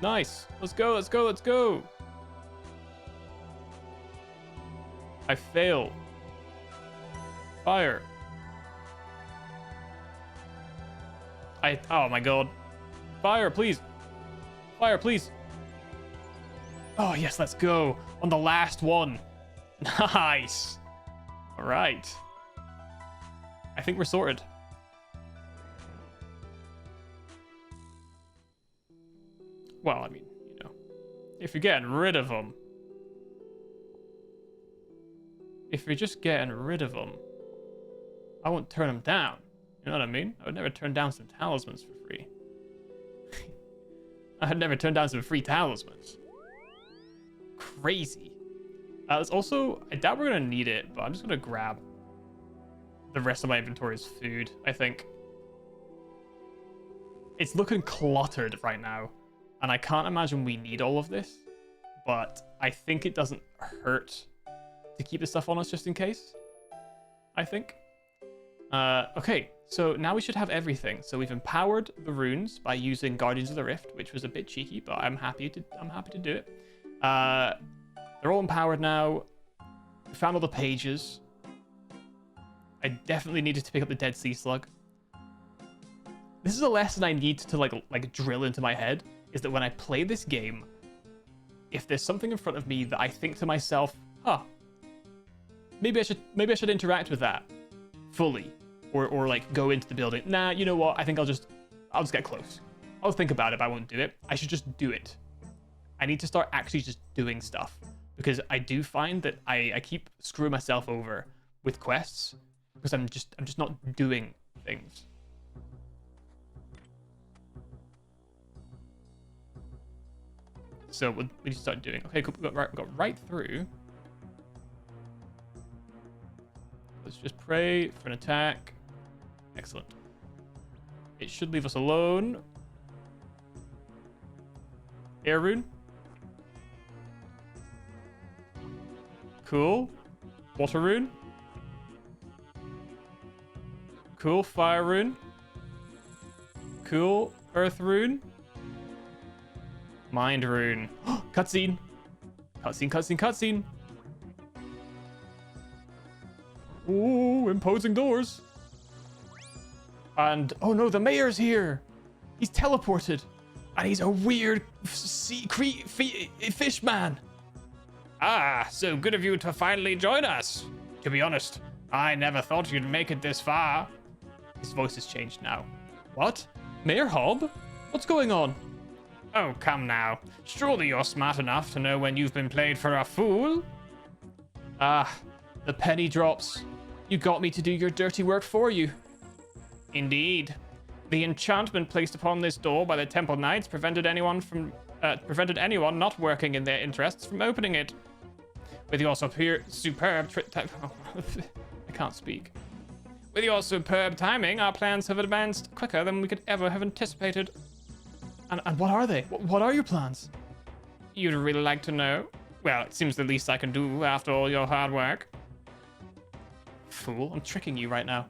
Nice. Let's go. Let's go. Let's go. I fail. Fire. Oh my god. Fire, please. Fire, please. Oh, yes, let's go. On the last one. Nice. All right. I think we're sorted. Well, I mean, you know, if you're getting rid of them. If you're just getting rid of them, I won't turn them down. You know what I mean? I would never turn down some talismans for free. I'd never turn down some free talismans. Crazy. There's also, I doubt we're going to need it, but I'm just going to grab the rest of my inventory as food, I think. It's looking cluttered right now, and I can't imagine we need all of this, but I think it doesn't hurt to keep the stuff on us just in case, I think. Okay, so now we should have everything. So we've empowered the runes by using Guardians of the Rift, which was a bit cheeky, but I'm happy to do it. They're all empowered now. We found all the pages. I definitely needed to pick up the dead sea slug. This is a lesson I need to like drill into my head, is that when I play this game, if there's something in front of me that I think to myself, huh, maybe I should interact with that fully, or like go into the building. Nah, you know what? I think I'll just get close. I'll think about it, but I won't do it. I should just do it. I need to start actually just doing stuff, because I do find that I keep screwing myself over with quests because I'm just not doing things. So we need to start doing. Okay, cool. We got right through. Let's just pray for an attack. Excellent. It should leave us alone. Air rune. Cool. Water rune. Cool. Fire rune. Cool. Earth rune. Mind rune. Cutscene. Cutscene, cutscene, cutscene. Ooh, imposing doors. And, oh no, the mayor's here. He's teleported. And he's a weird fish man. Ah, so good of you to finally join us. To be honest, I never thought you'd make it this far. His voice has changed now. What? Mayor Hob? What's going on? Oh, come now. Surely you're smart enough to know when you've been played for a fool. Ah, the penny drops. You got me to do your dirty work for you. Indeed. The enchantment placed upon this door by the Temple Knights prevented anyone not working in their interests from opening it. With your superb I can't speak. With your superb timing, our plans have advanced quicker than we could ever have anticipated. And what are they? What are your plans? You'd really like to know? Well, it seems the least I can do after all your hard work. Fool, I'm tricking you right now.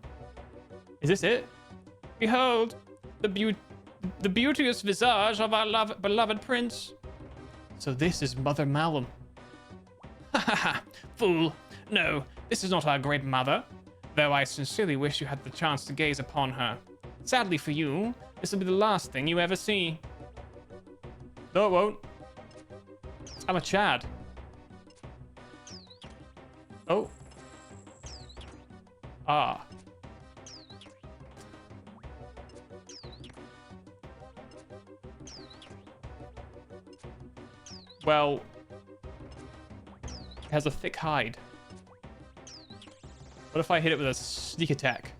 Is this it? Behold, the beauteous visage of our beloved prince. So this is Mother Malum. Ha ha ha, fool. No, this is not our great mother, though I sincerely wish you had the chance to gaze upon her. Sadly for you, this will be the last thing you ever see. No, it won't. I'm a Chad. Oh. Ah. Well, it has a thick hide. What if I hit it with a sneak attack?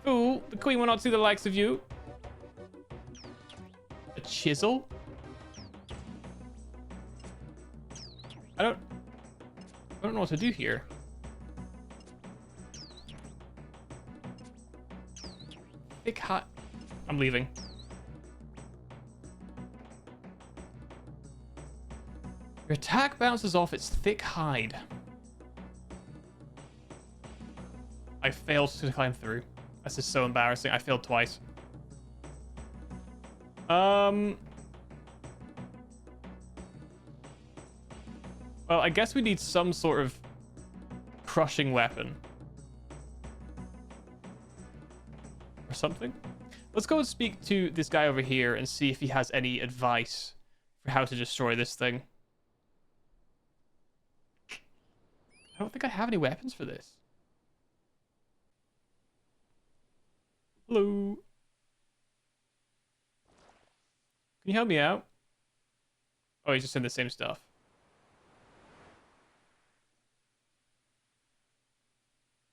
Fool, the queen will not see the likes of you. A chisel? I don't know what to do here. Thick hide. I'm leaving. Your attack bounces off its thick hide. I failed to climb through. This is so embarrassing. I failed twice. Well, I guess we need some sort of crushing weapon. Or something. Let's go and speak to this guy over here and see if he has any advice for how to destroy this thing. I don't think I have any weapons for this. Hello. Can you help me out? Oh, he's just in the same stuff.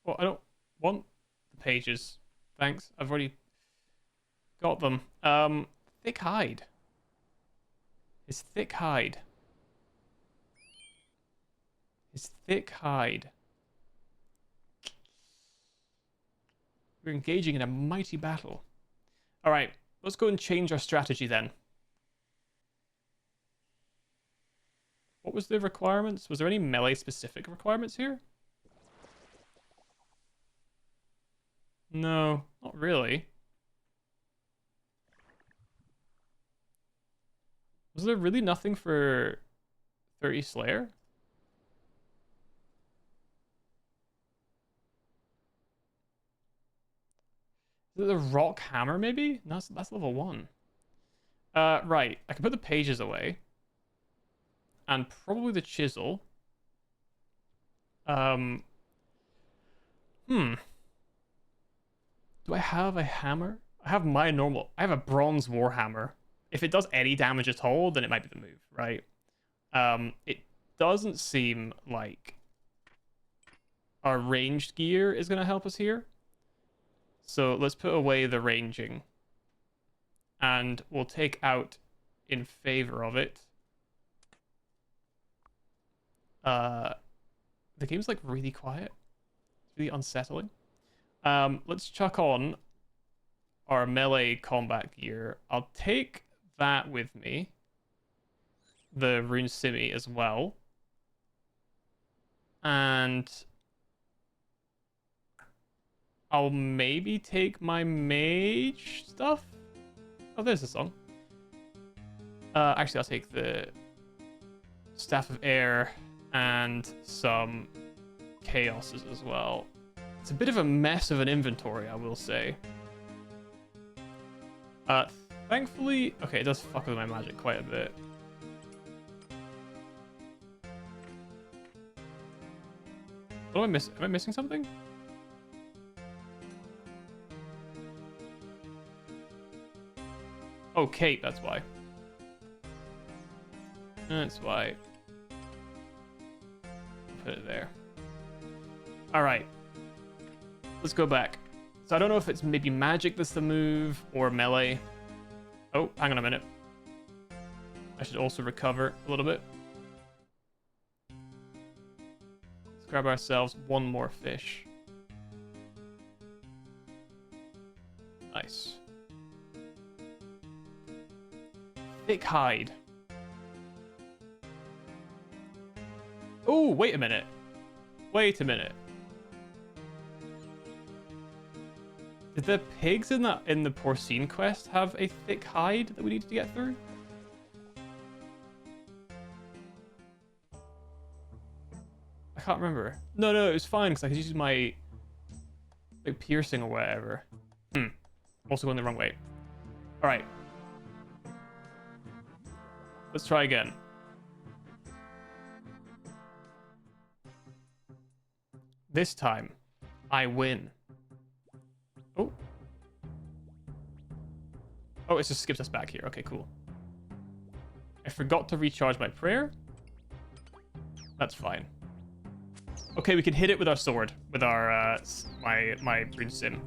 Well, I don't want the pages. Thanks. I've already got them. Thick hide. His thick hide. His thick hide. We're engaging in a mighty battle. All right, let's go and change our strategy then. What was the requirements? Was there any melee specific requirements here? No, not really. Was there really nothing for 30 Slayer? Is it the rock hammer maybe? No, that's level 1. Right. I can put the pages away. And probably the chisel. Do I have a hammer? I have my normal... I have a bronze warhammer. If it does any damage at all, then it might be the move, right? doesn't seem like our ranged gear is going to help us here. So let's put away the ranging. And we'll take out in favor of it. The game's like really quiet. It's really unsettling. Let's chuck on our melee combat gear. I'll take that with me. The rune simi as well. And I'll maybe take my mage stuff. Oh, there's a song. Actually, I'll take the Staff of Air and some Chaoses as well. It's a bit of a mess of an inventory, I will say. Thankfully... Okay, it does fuck with my magic quite a bit. What am I missing? Am I missing something? Oh, Kate, that's why. That's why. Put it there. Alright. Let's go back. So I don't know if it's maybe magic that's the move, or melee. Oh, hang on a minute. I should also recover a little bit. Let's grab ourselves one more fish. Nice. Thick hide. Oh, wait a minute. Wait a minute. Did the pigs in the porcine quest have a thick hide that we needed to get through? I can't remember. No, it was fine because I could use my piercing or whatever. Also going the wrong way. All right. Let's try again. This time, I win. Oh. Oh, it just skips us back here. Okay, cool. I forgot to recharge my prayer. That's fine. Okay, we can hit it with our sword, with our my rune sim.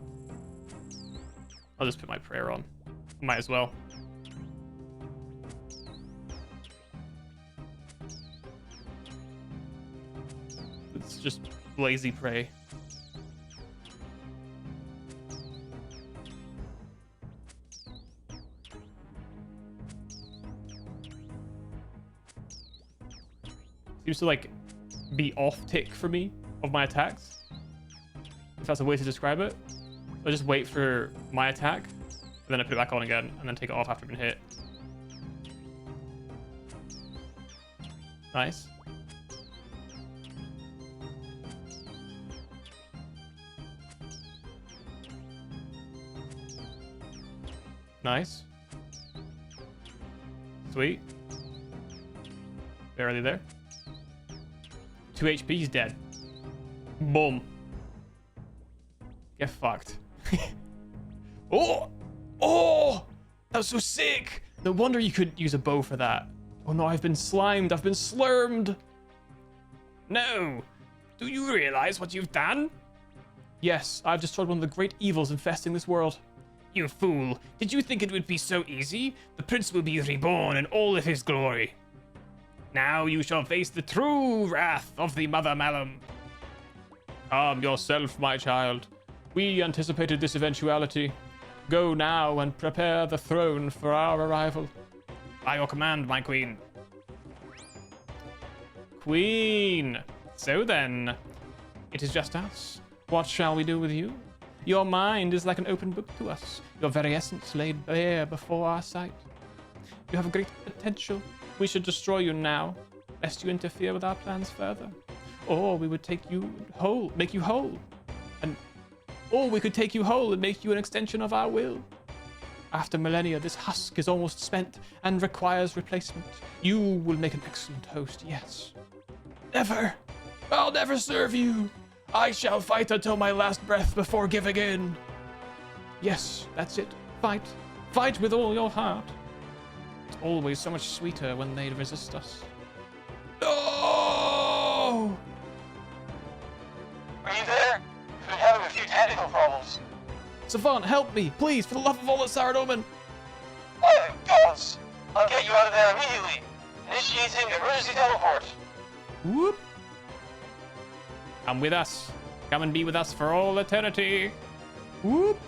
I'll just put my prayer on. Might as well. It's just lazy prey. Seems to like be off tick for me of my attacks, if that's a way to describe it. So I just wait for my attack, and then I put it back on again, and then take it off after I've been hit. Nice. Nice. Sweet. Barely there. 2 HP, he's dead. Boom. Get fucked. Oh! Oh! That was so sick! No wonder you could use a bow for that. Oh no, I've been slimed. I've been slurmed. No! Do you realize what you've done? Yes, I've destroyed one of the great evils infesting this world. You fool. Did you think it would be so easy? The prince will be reborn in all of his glory. Now you shall face the true wrath of the Mother Malum. Calm yourself, my child. We anticipated this eventuality. Go now and prepare the throne for our arrival. By your command, my queen. Queen! So then, it is just us. What shall we do with you? Your mind is like an open book to us. Your very essence laid bare before our sight. You have great potential. We should destroy you now, lest you interfere with our plans further. Or we would take you whole, make you whole. Or we could take you whole and make you an extension of our will. After millennia, this husk is almost spent and requires replacement. You will make an excellent host, yes. Never! I'll never serve you! I shall fight until my last breath before giving in. Yes, that's it. Fight. Fight with all your heart. It's always so much sweeter when they resist us. No! no! Are you there? We've been having a few technical problems. Savant, help me, please, for the love of all that's Saradomin! Oh, gods! I'll get you out of there immediately. Initiating emergency teleport. Whoop! Come with us. Come and be with us for all eternity. Whoop!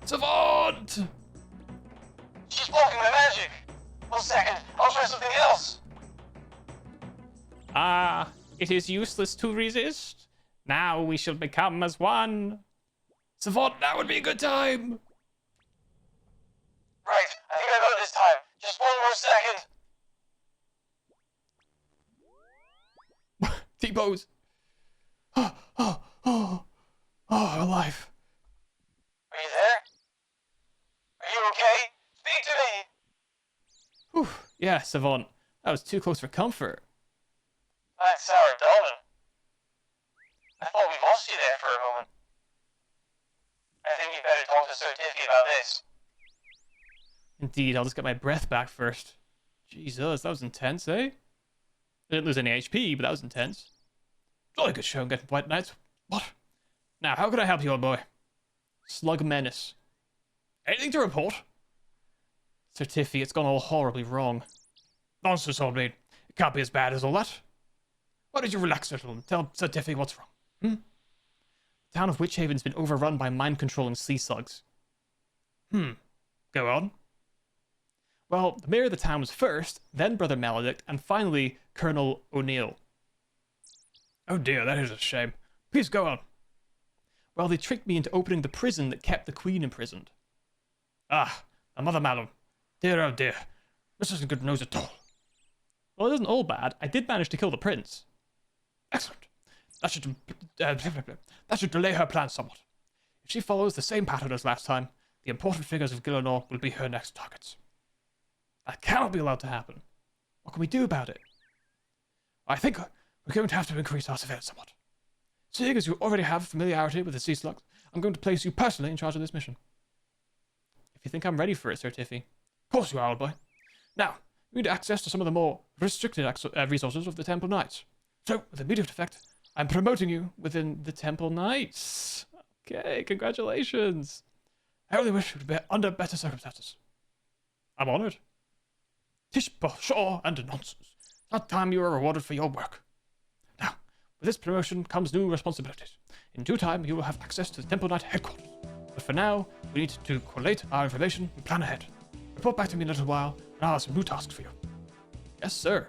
Savant! She's blocking my magic. 1 second, I'll try something else. Ah, it is useless to resist. Now we shall become as one. Savant, now would be a good time. Right, I think I got it this time. Just 1 more second. T-pose. Oh, alive. Are you there? Are you okay? Speak to me. Whew. Yeah, Savant. That was too close for comfort. That's Sarah Dolman. I thought we lost you there for a moment. I think you better talk to Sir Tiffy about this. Indeed, I'll just get my breath back first. Jesus, that was intense, eh? I didn't lose any HP, but that was intense. Jolly good show getting White Knights. What? Now, how can I help you, old boy? Slug Menace. Anything to report? Sir Tiffy, it's gone all horribly wrong. Nonsense, old maid. It can't be as bad as all that. Why don't you relax a little and tell Sir Tiffy what's wrong? The town of Witchhaven's been overrun by mind-controlling sea slugs. Go on. Well, the mayor of the town was first, then Brother Maledict, and finally Colonel O'Neill. Oh dear, that is a shame. Please go on. Well, they tricked me into opening the prison that kept the Queen imprisoned. Ah, a mother madam. Dear, oh dear. This isn't good news at all. Well, it isn't all bad. I did manage to kill the prince. Excellent. That should delay her plans somewhat. If she follows the same pattern as last time, the important figures of Gillenor will be her next targets. That cannot be allowed to happen. What can we do about it? I think we're going to have to increase our surveillance somewhat. Seeing as you already have familiarity with the Sea Slugs, I'm going to place you personally in charge of this mission. If you think I'm ready for it, Sir Tiffy. Of course you are, old boy. Now, we need access to some of the more restricted resources of the Temple Knights. So, with immediate effect, I'm promoting you within the Temple Knights. Okay, congratulations. I only wish it would be under better circumstances. I'm honored. Tish, pshaw, and nonsense. It's not time you were rewarded for your work. Now, with this promotion comes new responsibilities. In due time, you will have access to the Temple Knight headquarters. But for now, we need to collate our information and plan ahead. Report back to me in a little while, and I'll have some new tasks for you. Yes, sir.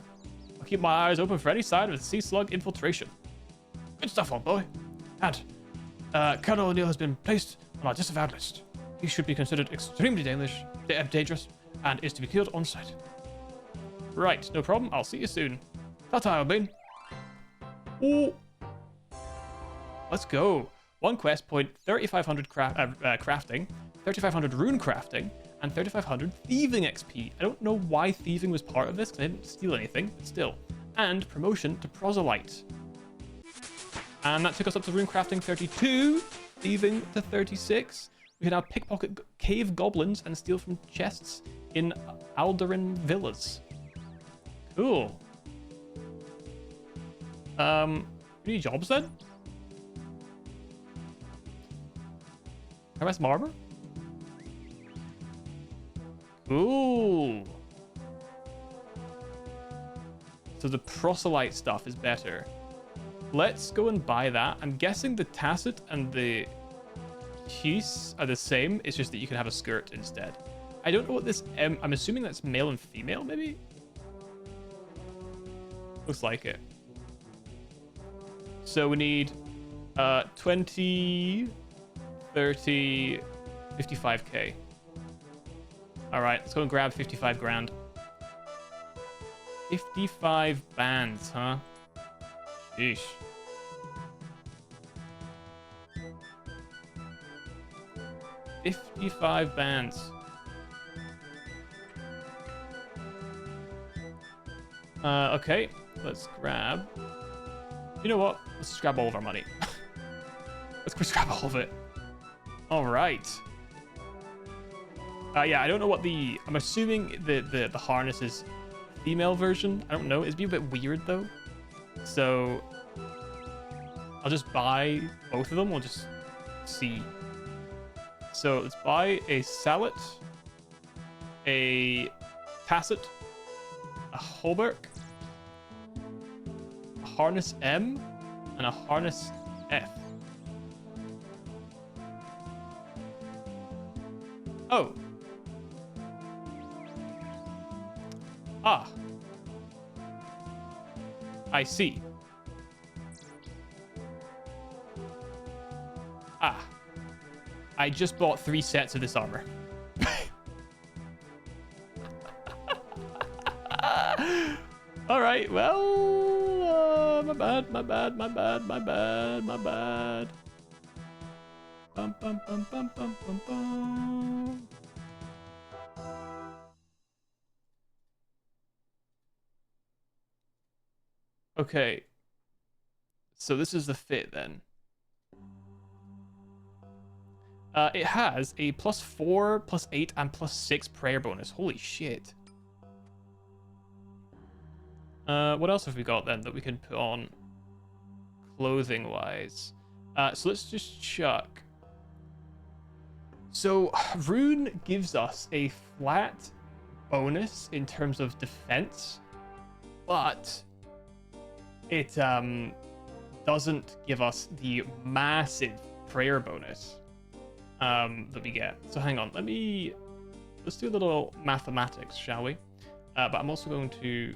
I'll keep my eyes open for any sign of Sea Slug infiltration. Good stuff, old boy. And, Colonel O'Neill has been placed on our disavowed list. He should be considered extremely dangerous, and is to be killed on sight. Right, no problem. I'll see you soon. Ta-ta, Albane. Oh. Let's go. 1 quest point, 3,500 crafting, 3,500 rune crafting, and 3,500 thieving XP. I don't know why thieving was part of this, because I didn't steal anything, but still. And promotion to proselyte. And that took us up to rune crafting 32, thieving to 36. We can now pickpocket cave goblins and steal from chests in Alderan villas. Cool. Any jobs then? Harass Marmor? Cool. So the proselyte stuff is better. Let's go and buy that. I'm guessing the tacit and the His are the same. It's just that you can have a skirt instead. I don't know what this I'm assuming that's male and female, maybe? Looks like it. So we need 20, 30, 55k. Alright, let's go and grab 55 grand. 55 bands, huh? Sheesh. $55 bands. Okay, let's grab. You know what? Let's just grab all of our money. Let's just grab all of it. All right. Yeah, I don't know what the. I'm assuming the harness is female version. I don't know. It'd be a bit weird though. So I'll just buy both of them. We'll just see. So let's buy a Salet, a Tacit, a Holberg, a Harness M, and a Harness F. Oh. Ah. I see. Ah. I just bought 3 sets of this armor. Alright, well... my bad. Bum, bum, bum, bum, bum, bum, bum. Okay. So this is the fit then. It has a +4, +8, and +6 prayer bonus. Holy shit. What else have we got then that we can put on clothing wise? So let's just chuck. So Rune gives us a flat bonus in terms of defense, but it doesn't give us the massive prayer bonus that we get. So hang on, let's do a little mathematics, shall we? But I'm also going to...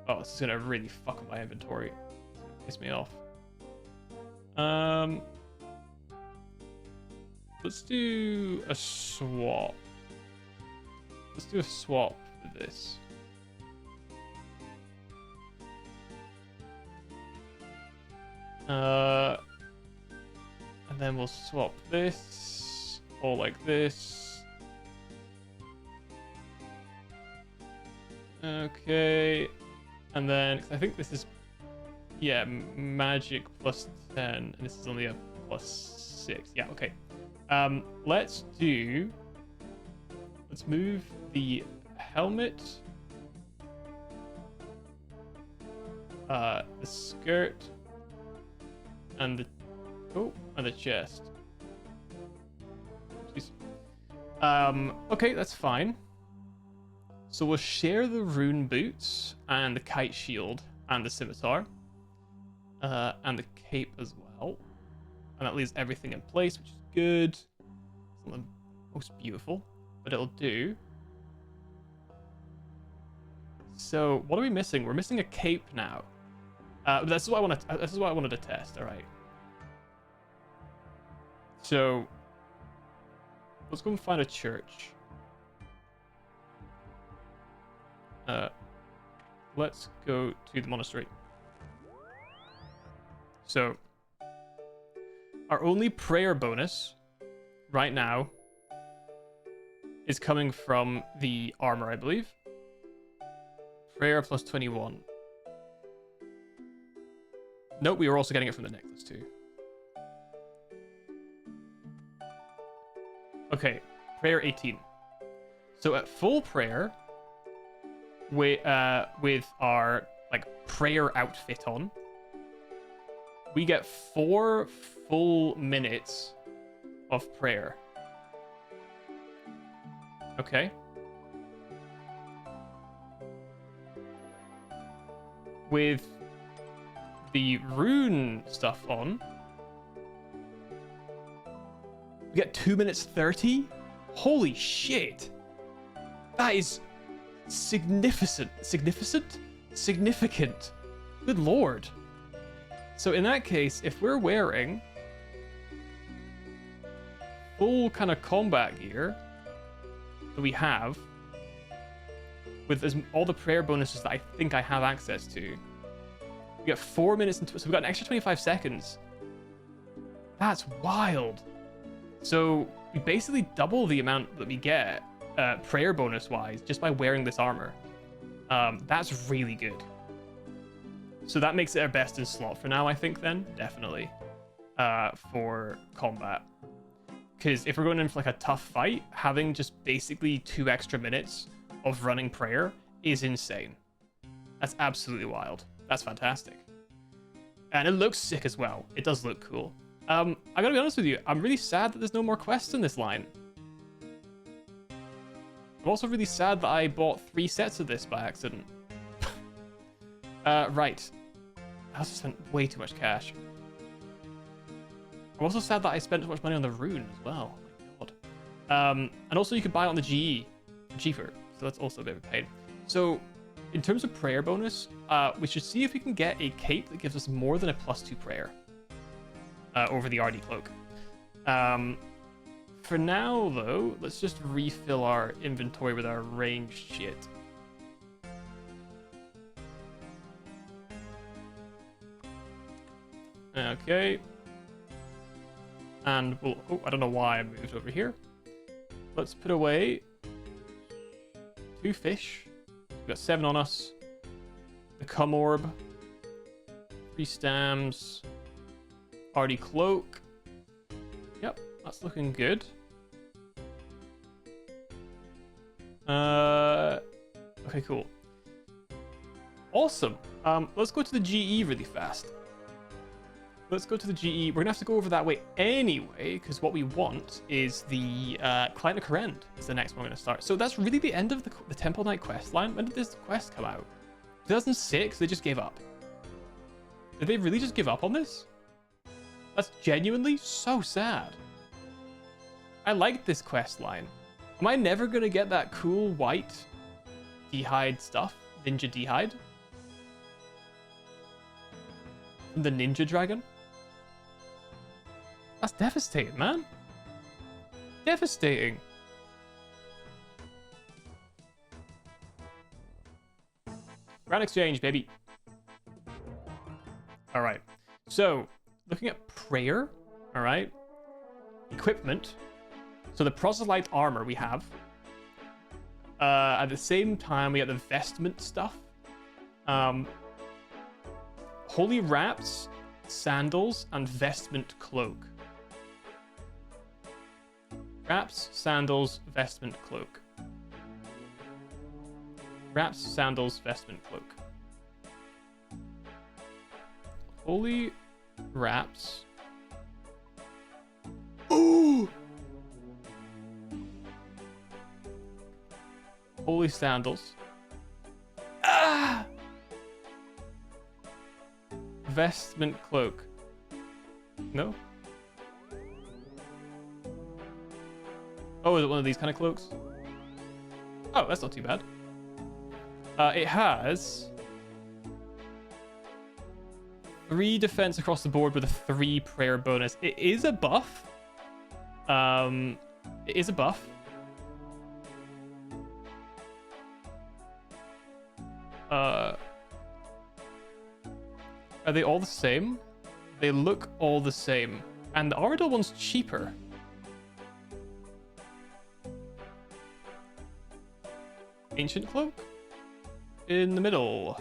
Oh, this is gonna really fuck up my inventory. Piss me off. Let's do a swap. Let's do a swap for this. And then we'll swap this all like this. Okay. And then I think this is, yeah, magic +10, and this is only a +6. Yeah, okay. Let's move the helmet, the skirt, and the chest. Jeez. Okay, that's fine. So we'll share the rune boots and the kite shield and the scimitar, and the cape as well. And that leaves everything in place, which is good. It's not the most beautiful, but it'll do. So what are we missing? We're missing a cape now. This is what I wanted to test. All right. So let's go and find a church. Let's go to the monastery. So our only prayer bonus right now is coming from the armor, I believe. Prayer +21. Nope, we were also getting it from the necklace too. Okay, prayer 18. So at full prayer, with our like prayer outfit on, we get 4 full minutes of prayer. Okay. With the rune stuff on, we get 2 minutes 30. Holy shit. That is significant. Good lord. So in that case, if we're wearing full kind of combat gear that we have, with all the prayer bonuses that I think I have access to, we get 4 minutes into it, so we've got an extra 25 seconds. That's wild. So we basically double the amount that we get prayer bonus wise just by wearing this armor. That's really good. So that makes it our best in slot for now, I think, then definitely for combat, because if we're going in for like a tough fight, having just basically 2 extra minutes of running prayer is insane. That's absolutely wild. That's fantastic. And it looks sick as well. It does look cool. I gotta be honest with you, I'm really sad that there's no more quests in this line. I'm also really sad that I bought 3 sets of this by accident. Right. I also spent way too much cash. I'm also sad that I spent too much money on the rune as well. Oh my god. And also you could buy it on the GE cheaper, so that's also a bit of a pain. So in terms of prayer bonus, we should see if we can get a cape that gives us more than a +2 prayer over the RD cloak. For now, though, let's just refill our inventory with our ranged shit. Okay. And we'll... Oh, I don't know why I moved over here. Let's put away 2 fish. We've got 7 on us. The cum orb. 3 stams. Hardy cloak. Yep, that's looking good. Okay, cool. Awesome. Let's go to the GE really fast. Let's go to the GE. We're gonna have to go over that way anyway, because what we want is the Clinet Kourend is the next one we're gonna start. So that's really the end of the Temple Knight quest line. When did this quest come out? 2006. They just gave up. Did they really just give up on this? That's genuinely so sad. I liked this quest line. Am I never gonna get that cool white d'hide stuff? Ninja d'hide? From the Ninja Dragon? That's devastating, man. Devastating. Grand exchange, baby. All right. So, looking at prayer, all right. Equipment. So the proselyte armor we have. At the same time, we have the vestment stuff. Holy wraps, sandals, and vestment cloak. Wraps, sandals, vestment cloak. Wraps, sandals, vestment cloak. Holy wraps. Ooh! Holy sandals. Ah! Vestment cloak. No? Oh, is it one of these kind of cloaks? Oh, that's not too bad. It has 3 defense across the board with a 3 prayer bonus. It is a buff. It is a buff. Are they all the same? They look all the same. And the Aradol one's cheaper. Ancient cloak? In the middle.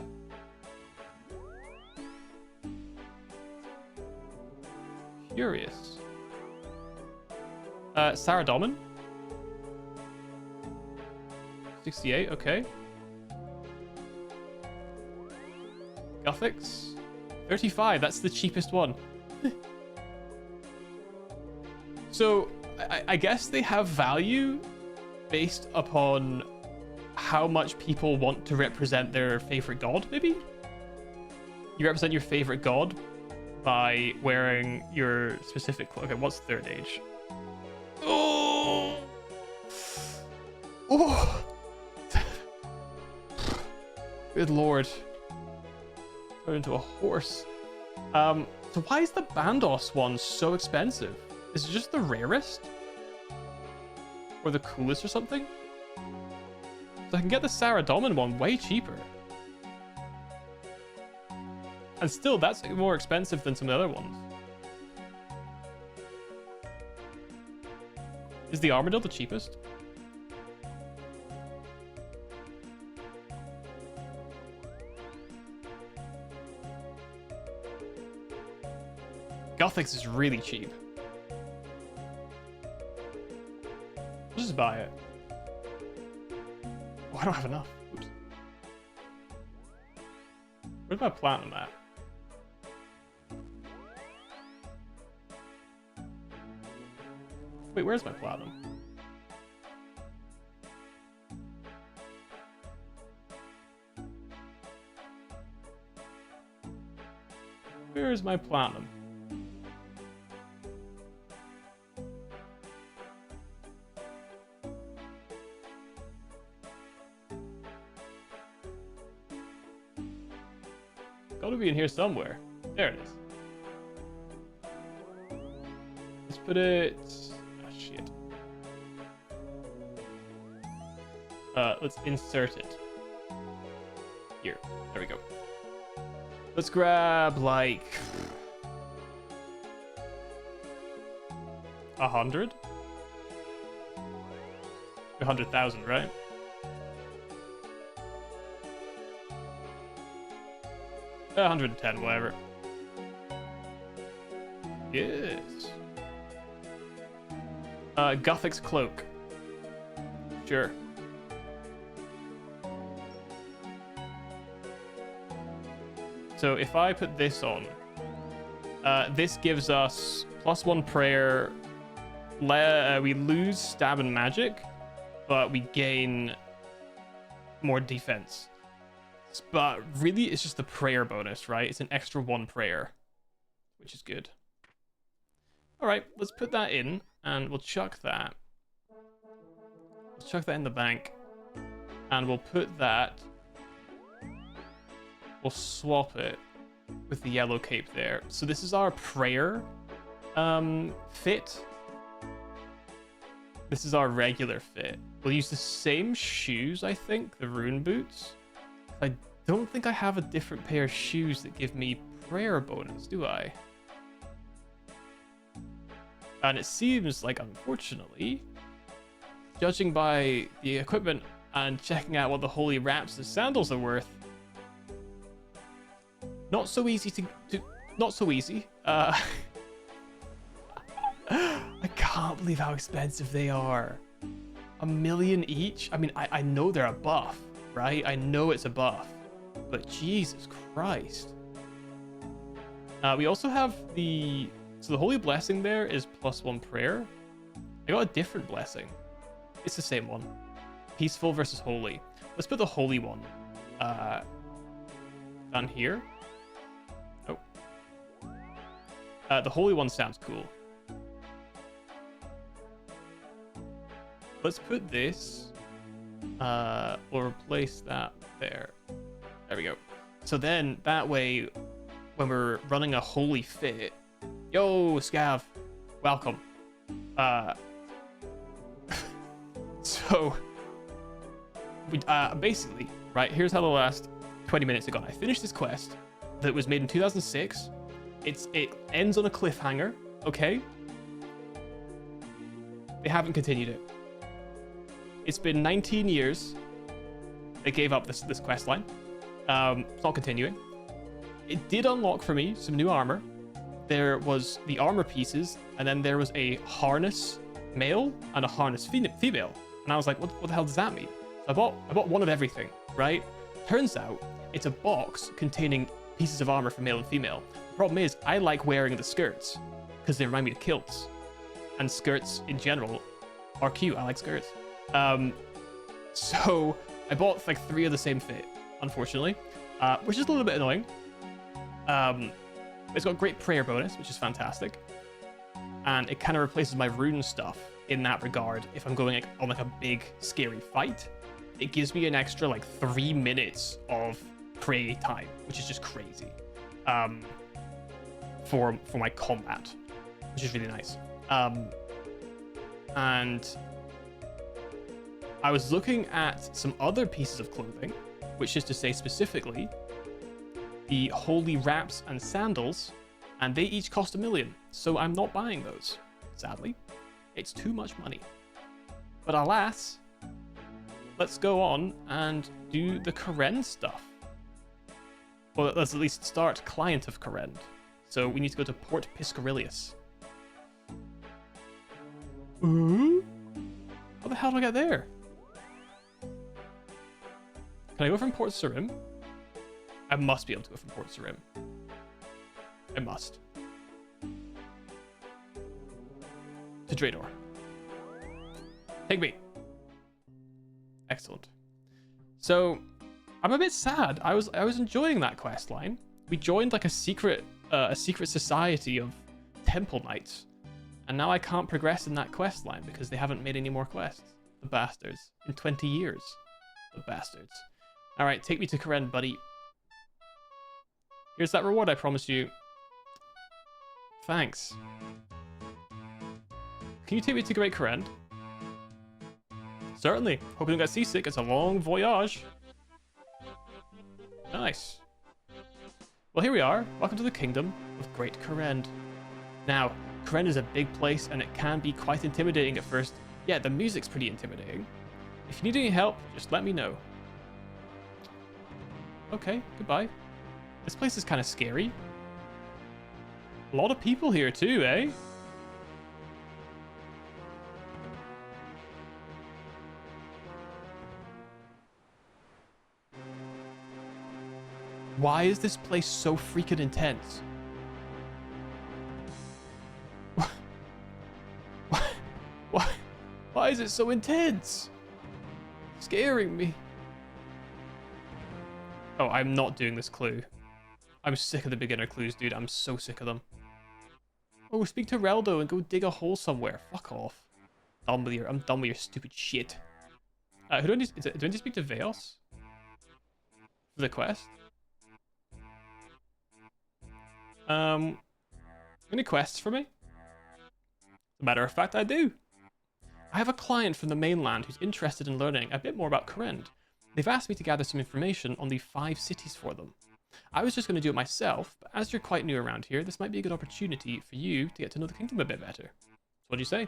Curious. Saradomin? 68, okay. Gothics? 35, that's the cheapest one. So, I guess they have value based upon how much people want to represent their favorite god, maybe? You represent your favorite god by wearing your specific cloak. Okay, what's 3rd age? Oh! Oh! Good lord. Turned into a horse. So why is the Bandos one so expensive? Is it just the rarest? Or the coolest or something? So I can get the Saradomin one way cheaper. And still, that's more expensive than some of the other ones. Is the Armadillo the cheapest? Gothics is really cheap. Let's just buy it. Oh, I don't have enough. Oops. Where's my platinum at? Wait, where's my platinum? Where's my platinum? Gotta be in here somewhere. There it is. Let's put it... Oh, shit. Let's insert it. Here. There we go. Let's grab, like... 100? 100,000, right? Uh, 110, whatever. Yes. Gothic's cloak. Sure. So if I put this on, this gives us +1 prayer. We lose stab and magic, but we gain more defense. But really, it's just the prayer bonus, right? It's an extra 1 prayer, which is good. All right, let's put that in, and we'll chuck that. Let's chuck that in the bank, and we'll put that. We'll swap it with the yellow cape there. So this is our prayer fit. This is our regular fit. We'll use the same shoes, I think, the rune boots. I don't think I have a different pair of shoes that give me prayer bonus, do I? And it seems like, unfortunately, judging by the equipment and checking out what the holy wraps and sandals are worth, not so easy to not so easy. I can't believe how expensive they are. 1 million each? I mean, I know they're a buff, right? I know it's a buff, but Jesus Christ. We also have the... So the holy blessing there is +1 prayer. I got a different blessing. It's the same one. Peaceful versus holy. Let's put the holy one down here. Oh. The holy one sounds cool. Let's put this. We'll replace that there. There we go. So then that way, when we're running a holy fit, yo, Scav, welcome. So we basically, right, here's how the last 20 minutes have gone. I finished this quest that was made in 2006. It ends on a cliffhanger, okay? They haven't continued it. It's been 19 years. They gave up this quest line. It's not continuing. It did unlock for me some new armor. There was the armor pieces, and then there was a harness male and a harness female. And I was like, what the hell does that mean? So I bought one of everything, right? Turns out it's a box containing pieces of armor for male and female. The problem is I like wearing the skirts because they remind me of kilts. And skirts in general are cute. I like skirts. So I bought like 3 of the same fit, unfortunately, which is a little bit annoying. It's got great prayer bonus, which is fantastic. And it kind of replaces my rune stuff in that regard. If I'm going on like a big scary fight, it gives me an extra like 3 minutes of pray time, which is just crazy for my combat, which is really nice. And I was looking at some other pieces of clothing, which is to say specifically the holy wraps and sandals, and they each cost 1 million. So I'm not buying those, sadly. It's too much money. But alas, let's go on and do the Kourend stuff. Well, let's at least start Client of Kourend. So we need to go to Port Piscarilius. Ooh? How the hell do I get there? Can I go from Port Surim? I must be able to go from Port Sarim. I must. To Draenor. Take me. Excellent. So, I'm a bit sad. I was enjoying that quest line. We joined like a secret society of temple knights, and now I can't progress in that quest line because they haven't made any more quests. The bastards. In 20 years. The bastards. All right, take me to Kourend, buddy. Here's that reward I promised you. Thanks. Can you take me to Great Kourend? Certainly. Hope you don't get seasick. It's a long voyage. Nice. Well, here we are. Welcome to the kingdom of Great Kourend. Now, Kourend is a big place, and it can be quite intimidating at first. Yeah, the music's pretty intimidating. If you need any help, just let me know. Okay, goodbye. This place is kind of scary. A lot of people here too, eh? Why is this place so freaking intense? Why is it so intense? Scaring me. Oh, I'm not doing this clue. I'm sick of the beginner clues, dude. I'm so sick of them. Oh, speak to Reldo and go dig a hole somewhere. Fuck off. I'm done with your stupid shit. Who do I need? Do I need to speak to Veos? For the quest? Any quests for me? As a matter of fact, I do. I have a client from the mainland who's interested in learning a bit more about Kourend. They've asked me to gather some information on the 5 cities for them. I was just going to do it myself, but as you're quite new around here, this might be a good opportunity for you to get to know the kingdom a bit better. So what do you say?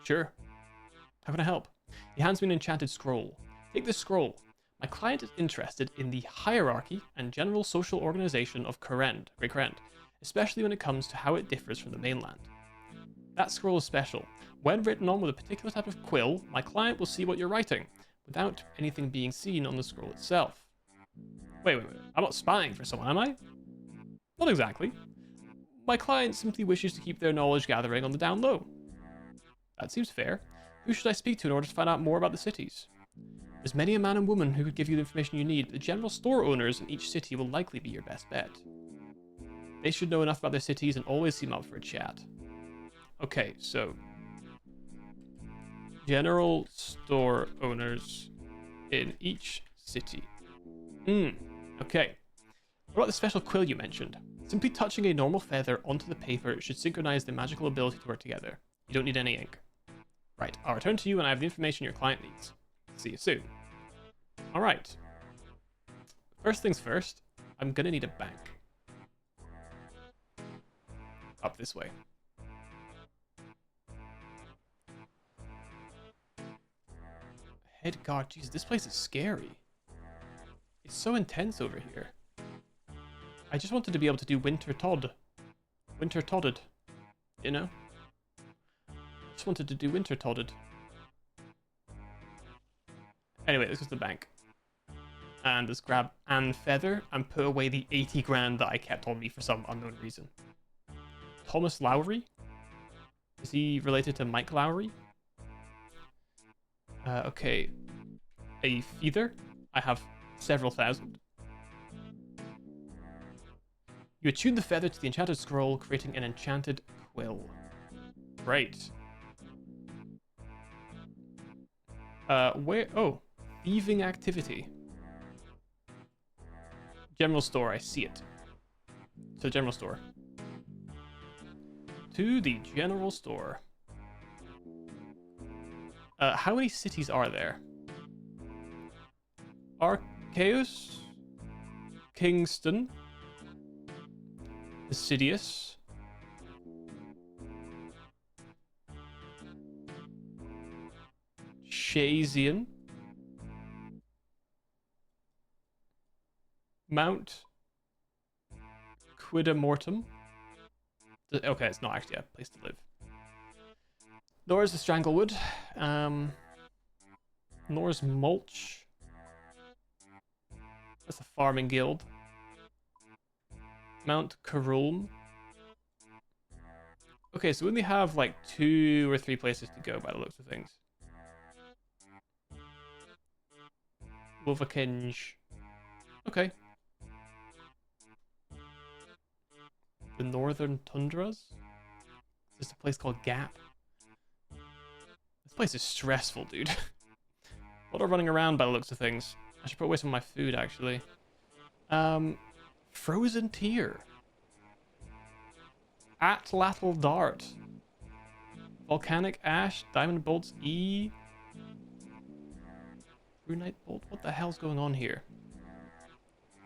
Sure. How can I help? He hands me an enchanted scroll. Take this scroll. My client is interested in the hierarchy and general social organization of Kourend, Great Kourend, especially when it comes to how it differs from the mainland. That scroll is special. When written on with a particular type of quill, my client will see what you're writing, without anything being seen on the scroll itself. Wait. I'm not spying for someone, am I? Not exactly. My client simply wishes to keep their knowledge gathering on the down low. That seems fair. Who should I speak to in order to find out more about the cities? There's many a man and woman who could give you the information you need, but the general store owners in each city will likely be your best bet. They should know enough about their cities and always seem up for a chat. Okay, so... general store owners in each city. Okay. What about the special quill you mentioned? Simply touching a normal feather onto the paper should synchronize the magical ability to work together. You don't need any ink. Right, I'll return to you when I have the information your client needs. See you soon. Alright. First things first, I'm gonna need a bank. Up this way. Head guard, jeez, this place is scary. It's so intense over here. I just wanted to be able to do Winter Todded. You know? Just wanted to do Winter Todded. Anyway, let's go to the bank. And let's grab Anne Feather and put away the 80 grand that I kept on me for some unknown reason. Thomas Lowry? Is he related to Mike Lowry? Okay. A feather? I have several thousand. You attune the feather to the enchanted scroll, creating an enchanted quill. Great. Where? Oh, thieving activity. General store, I see it. To the general store. To the general store. How many cities are there? Arceus, Kingston, Decidius, Shazian, Mount Quidamortum. Okay, it's not actually a place to live. Nor's the Stranglewood. Nor's Mulch. That's a farming guild. Mount Kourend. Okay, so we only have like 2 or 3 places to go by the looks of things. Wolverkinge. Okay. The Northern Tundras? There's a place called Gap. This place is stressful, dude. A lot of running around by the looks of things. I should put away some of my food, actually. Frozen Tear. Atlatl Dart. Volcanic Ash. Diamond Bolts E. Runite Bolt. What the hell's going on here?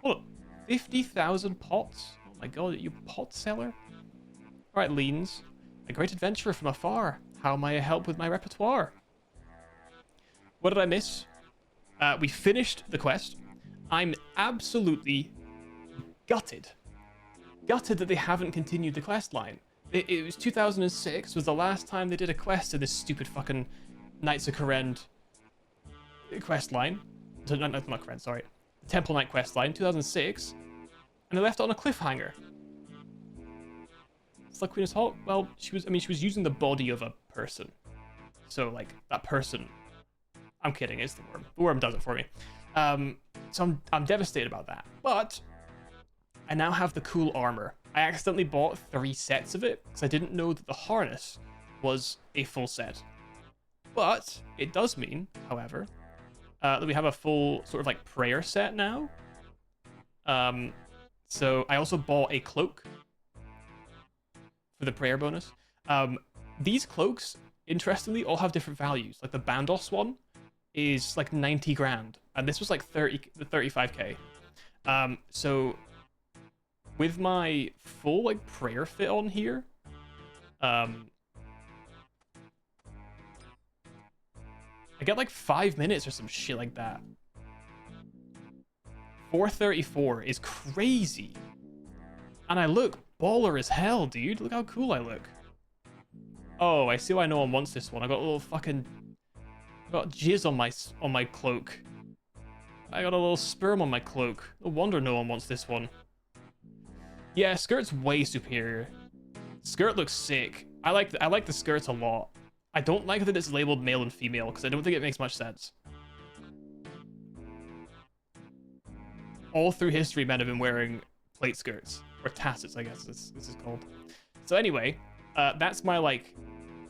Hold up. 50,000 pots? Oh my god, are you a pot seller? Alright, Leans. A great adventurer from afar. How may I help with my repertoire? What did I miss? We finished the quest. I'm absolutely gutted. Gutted that they haven't continued the quest line. It was 2006 was the last time they did a quest in this stupid fucking Knights of Kourend quest line. Not Kourend, sorry. The Temple Knight quest line, 2006. And they left it on a cliffhanger. Slug Queen is hot? Well, she was using the body of a person. So, like, that person... I'm kidding, it's the worm. The worm does it for me. So I'm devastated about that. But I now have the cool armor. I accidentally bought 3 sets of it because I didn't know that the harness was a full set. But it does mean, however, that we have a full sort of like prayer set now. So I also bought a cloak for the prayer bonus. These cloaks, interestingly, all have different values. Like the Bandos one is like 90 grand, and this was like 35k. So with my full like prayer fit on here, I get like 5 minutes or some shit like that. 434 is crazy. And I look baller as hell, dude. Look how cool I look. Oh, I see why no one wants this one. I got a little fucking... I got jizz on my cloak. I got a little sperm on my cloak. No wonder no one wants this one. Yeah, skirt's way superior. Skirt looks sick. I like the skirts a lot. I don't like that it's labeled male and female because I don't think it makes much sense. All through history, men have been wearing plate skirts. Or tassets, I guess this is called. So anyway, that's my, like,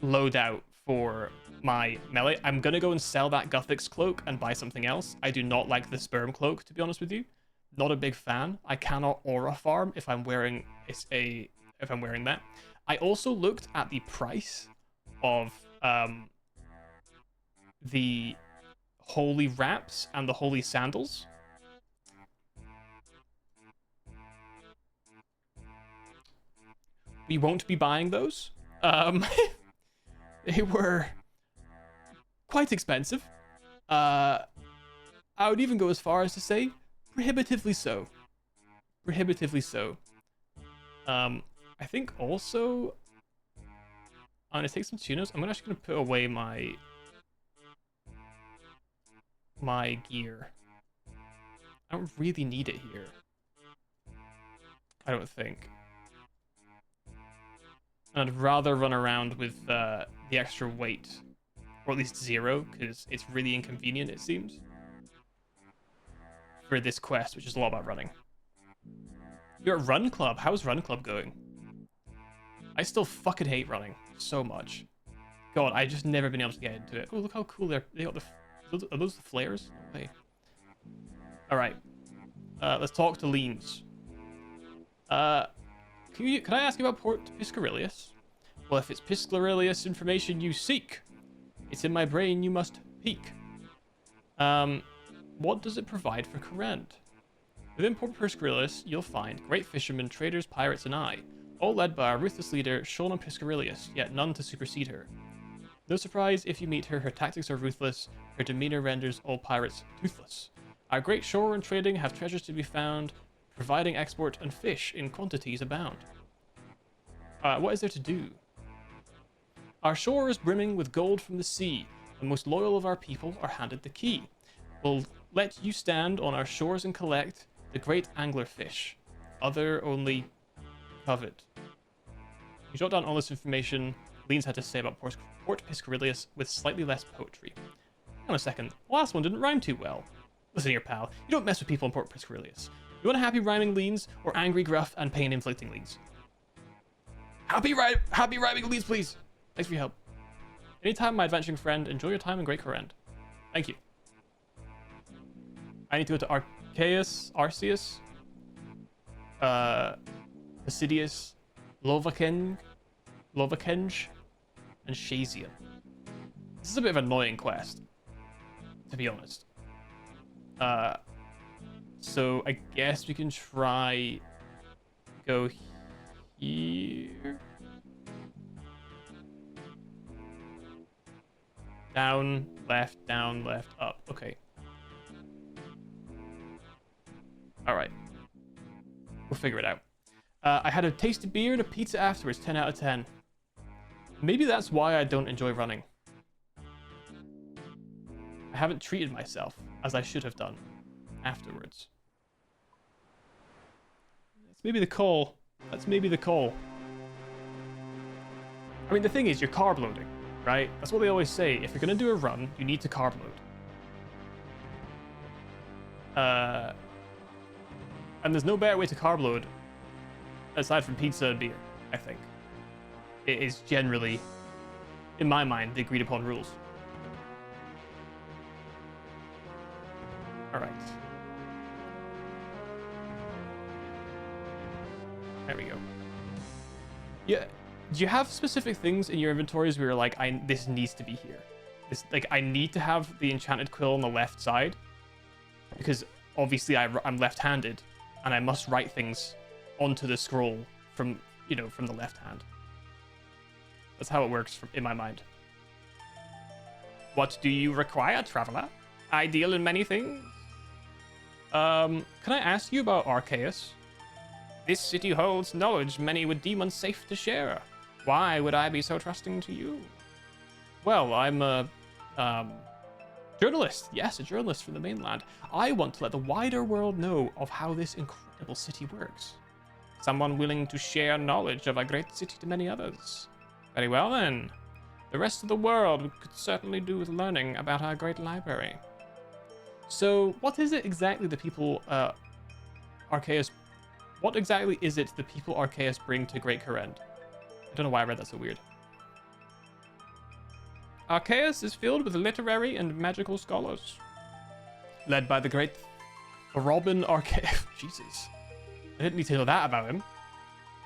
loadout for my melee. I'm gonna go and sell that Guthix cloak and buy something else. I do not like the sperm cloak, to be honest with you. Not a big fan. I cannot aura farm if I'm wearing that. I also looked at the price of the holy wraps and the holy sandals. We won't be buying those. They were quite expensive. I would even go as far as to say prohibitively so. Prohibitively so. I think also I'm gonna take some tunos. I'm actually gonna put away my gear. I don't really need it here. I don't think. I'd rather run around with the extra weight, or at least 0, because it's really inconvenient, it seems, for this quest, which is a lot about running. You're at Run Club. How's Run Club going? I still fucking hate running so much. God, I just never been able to get into it. Oh, look how cool they got are those the flares? Okay. All right. Let's talk to Leans. Can I ask you about Port Piscarilius? Well, if it's Piscarilius information you seek, it's in my brain you must peek. What does it provide for Kourend? Within Port Piscarilius, you'll find great fishermen, traders, pirates, and I, all led by our ruthless leader, Shona Piscarilius, yet none to supersede her. No surprise if you meet her, her tactics are ruthless, her demeanor renders all pirates toothless. Our great shore and trading have treasures to be found, providing export and fish in quantities abound. What is there to do? Our shore is brimming with gold from the sea. The most loyal of our people are handed the key. We'll let you stand on our shores and collect the great angler fish. Other only covet. You jot down all this information Leans had to say about Port Piscarilius with slightly less poetry. Hang on a second. The last one didn't rhyme too well. Listen here, pal. You don't mess with people in Port Piscarilius. You want happy rhyming Leans or angry, gruff, and pain-inflicting Leans? Happy rhyming Leans, please. Thanks for your help. Anytime, my adventuring friend. Enjoy your time in Great Kourend. Thank you. I need to go to Arceus, Pisidius, Lovakeng, and Shazian. This is a bit of an annoying quest, to be honest. So I guess we can try go here. Down, left, up. Okay. Alright. We'll figure it out. I had a tasty beer and a pizza afterwards, 10 out of 10. Maybe that's why I don't enjoy running. I haven't treated myself as I should have done afterwards. That's maybe the call. That's maybe the call. I mean, the thing is, you're carb loading, right? That's what they always say. If you're going to do a run, you need to carb load. And there's no better way to carb load aside from pizza and beer, I think. It is generally, in my mind, the agreed upon rules. Alright. There we go. Yeah. Do you have specific things in your inventories where you're like, this needs to be here? I need to have the enchanted quill on the left side because obviously I'm left-handed and I must write things onto the scroll from the left hand. That's how it works in my mind. What do you require, traveler? I deal in many things. Can I ask you about Arceus? This city holds knowledge many would deem unsafe to share. Why would I be so trusting to you? Well, I'm a journalist. Yes, a journalist from the mainland. I want to let the wider world know of how this incredible city works. Someone willing to share knowledge of our great city to many others. Very well then. The rest of the world could certainly do with learning about our great library. So, what is it exactly the people Arceus? What exactly is it the people Arceus bring to Great Kourend? I don't know why I read that so weird. Arceus is filled with literary and magical scholars, led by the great Robin Arceus. Jesus, I didn't need to know that about him.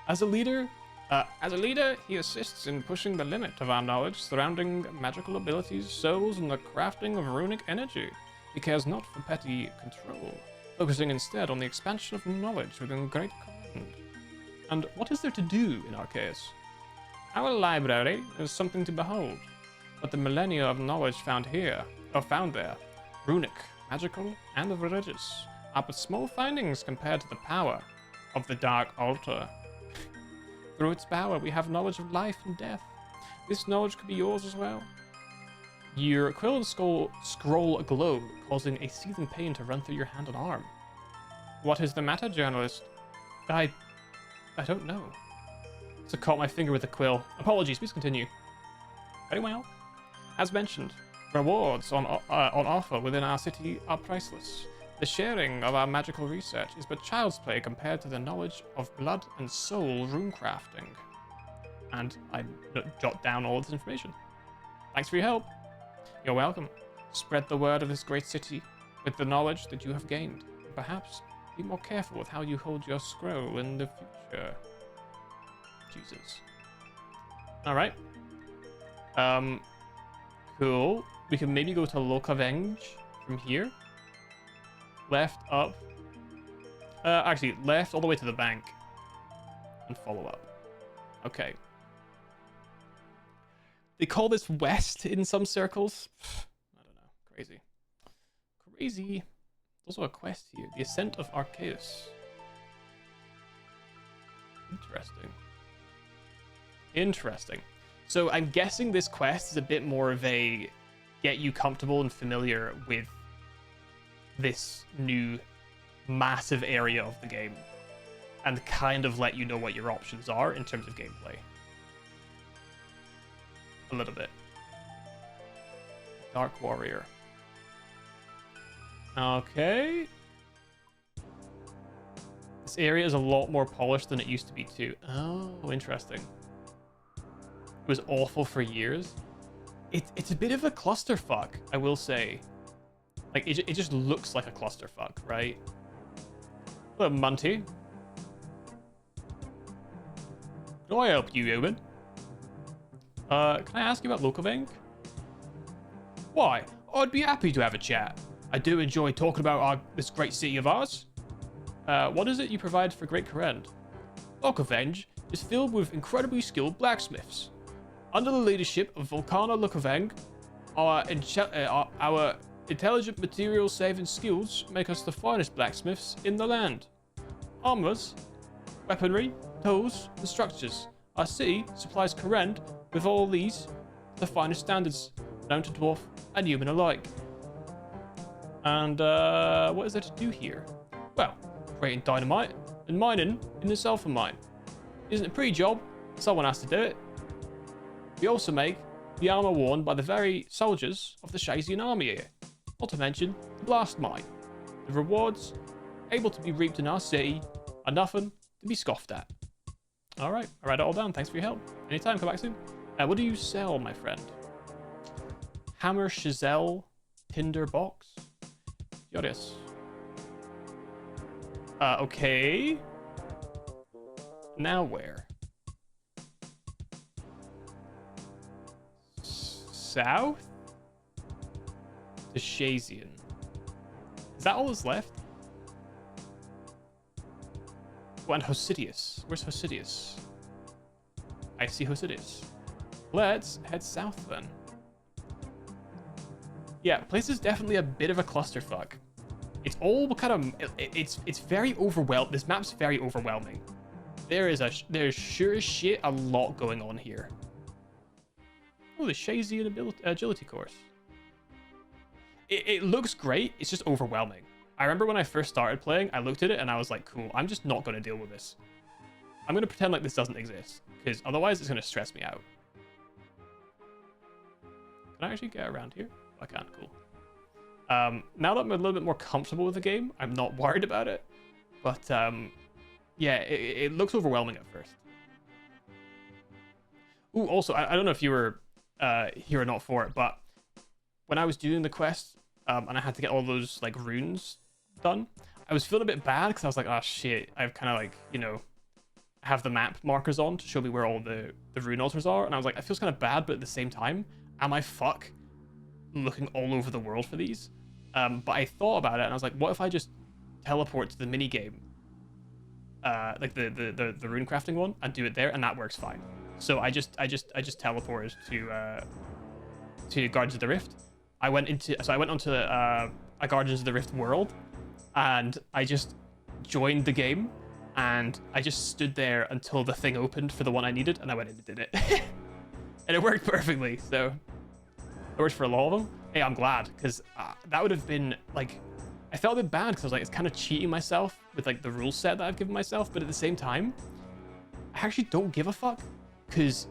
As a leader, he assists in pushing the limit of our knowledge surrounding magical abilities, souls, and the crafting of runic energy. He cares not for petty control, focusing instead on the expansion of knowledge within Great Kourend. And what is there to do in Arceus? Our library is something to behold, but the millennia of knowledge found there, runic, magical, and religious, are but small findings compared to the power of the Dark Altar. Through its power, we have knowledge of life and death. This knowledge could be yours as well. Your quill and scroll glow, causing a seething pain to run through your hand and arm. What is the matter, journalist? I don't know. So caught my finger with the quill. Apologies, please continue. Very well. As mentioned, rewards on offer within our city are priceless. The sharing of our magical research is but child's play compared to the knowledge of blood and soul rune crafting. And I jot down all of this information. Thanks for your help. You're welcome. Spread the word of this great city with the knowledge that you have gained. Perhaps be more careful with how you hold your scroll in the future. Jesus. Alright. Cool. We can maybe go to Lokavenge from here. Left, up. Actually, left all the way to the bank. And follow up. Okay. They call this west in some circles. I don't know. Crazy. Crazy. There's also a quest here. The Ascent of Arceus. Interesting. So I'm guessing this quest is a bit more of a get you comfortable and familiar with this new massive area of the game. and kind of let you know what your options are in terms of gameplay. A little bit. Dark Warrior. Okay. This area is a lot more polished than it used to be too. Oh, interesting. It was awful for years. It's a bit of a clusterfuck, I will say. Like, it just looks like a clusterfuck, right? Hello, Monty. Can I help you, human? Can I ask you about Lokovenk? Why? I'd be happy to have a chat. I do enjoy talking about this great city of ours. What is it you provide for Great Kourend? Lokovenk is filled with incredibly skilled blacksmiths. Under the leadership of Volcana Lokovenk, our intelligent material-saving skills make us the finest blacksmiths in the land. Armors, weaponry, tools, and structures. Our city supplies Kourend with all these the finest standards, known to dwarf and human alike. And what is there to do here? Well, creating dynamite and mining in the sulfur mine. Isn't it a pretty job? Someone has to do it. We also make the armor worn by the very soldiers of the Shazian army here. Not to mention the blast mine. The rewards able to be reaped in our city are nothing to be scoffed at. Alright, I write it all down. Thanks for your help. Anytime, come back soon. What do you sell, my friend? Hammer Chazelle Tinder box? Curious. Okay. Now where? South? To Shazian. Is that all that's left? Oh, and Hosidius. Where's Hosidius? I see Hosidius. Let's head south then. Yeah, place is definitely a bit of a clusterfuck. It's all kind of... It's very overwhelming. This map's very overwhelming. There's sure as shit a lot going on here. Oh, the Shazian agility course. It looks great. It's just overwhelming. I remember when I first started playing, I looked at it and I was like, cool, I'm just not going to deal with this. I'm going to pretend like this doesn't exist, because otherwise it's going to stress me out. Can I actually get around here? I can't, cool. Now that I'm a little bit more comfortable with the game, I'm not worried about it. But, yeah, it looks overwhelming at first. Ooh, also, I don't know if you were here or not for it, but when I was doing the quest, and I had to get all those, like, runes done, I was feeling a bit bad, because I was like, oh, shit, I've kind of, like, you know, have the map markers on to show me where all the rune altars are, and I was like, it feels kind of bad, but at the same time, am I looking all over the world for these? But I thought about it, and I was like, what if I just teleport to the mini game, like the rune crafting one, and do it there, and that works fine. So I just teleported to Guardians of the Rift. I went onto a Guardians of the Rift world, and I just joined the game, and I just stood there until the thing opened for the one I needed, and I went in and did it. And it worked perfectly, so it worked for a lot of them. Hey, I'm glad, because that would have been, like, I felt a bit bad, because I was like, it's kind of cheating myself with, like, the rule set that I've given myself, but at the same time, I actually don't give a fuck, because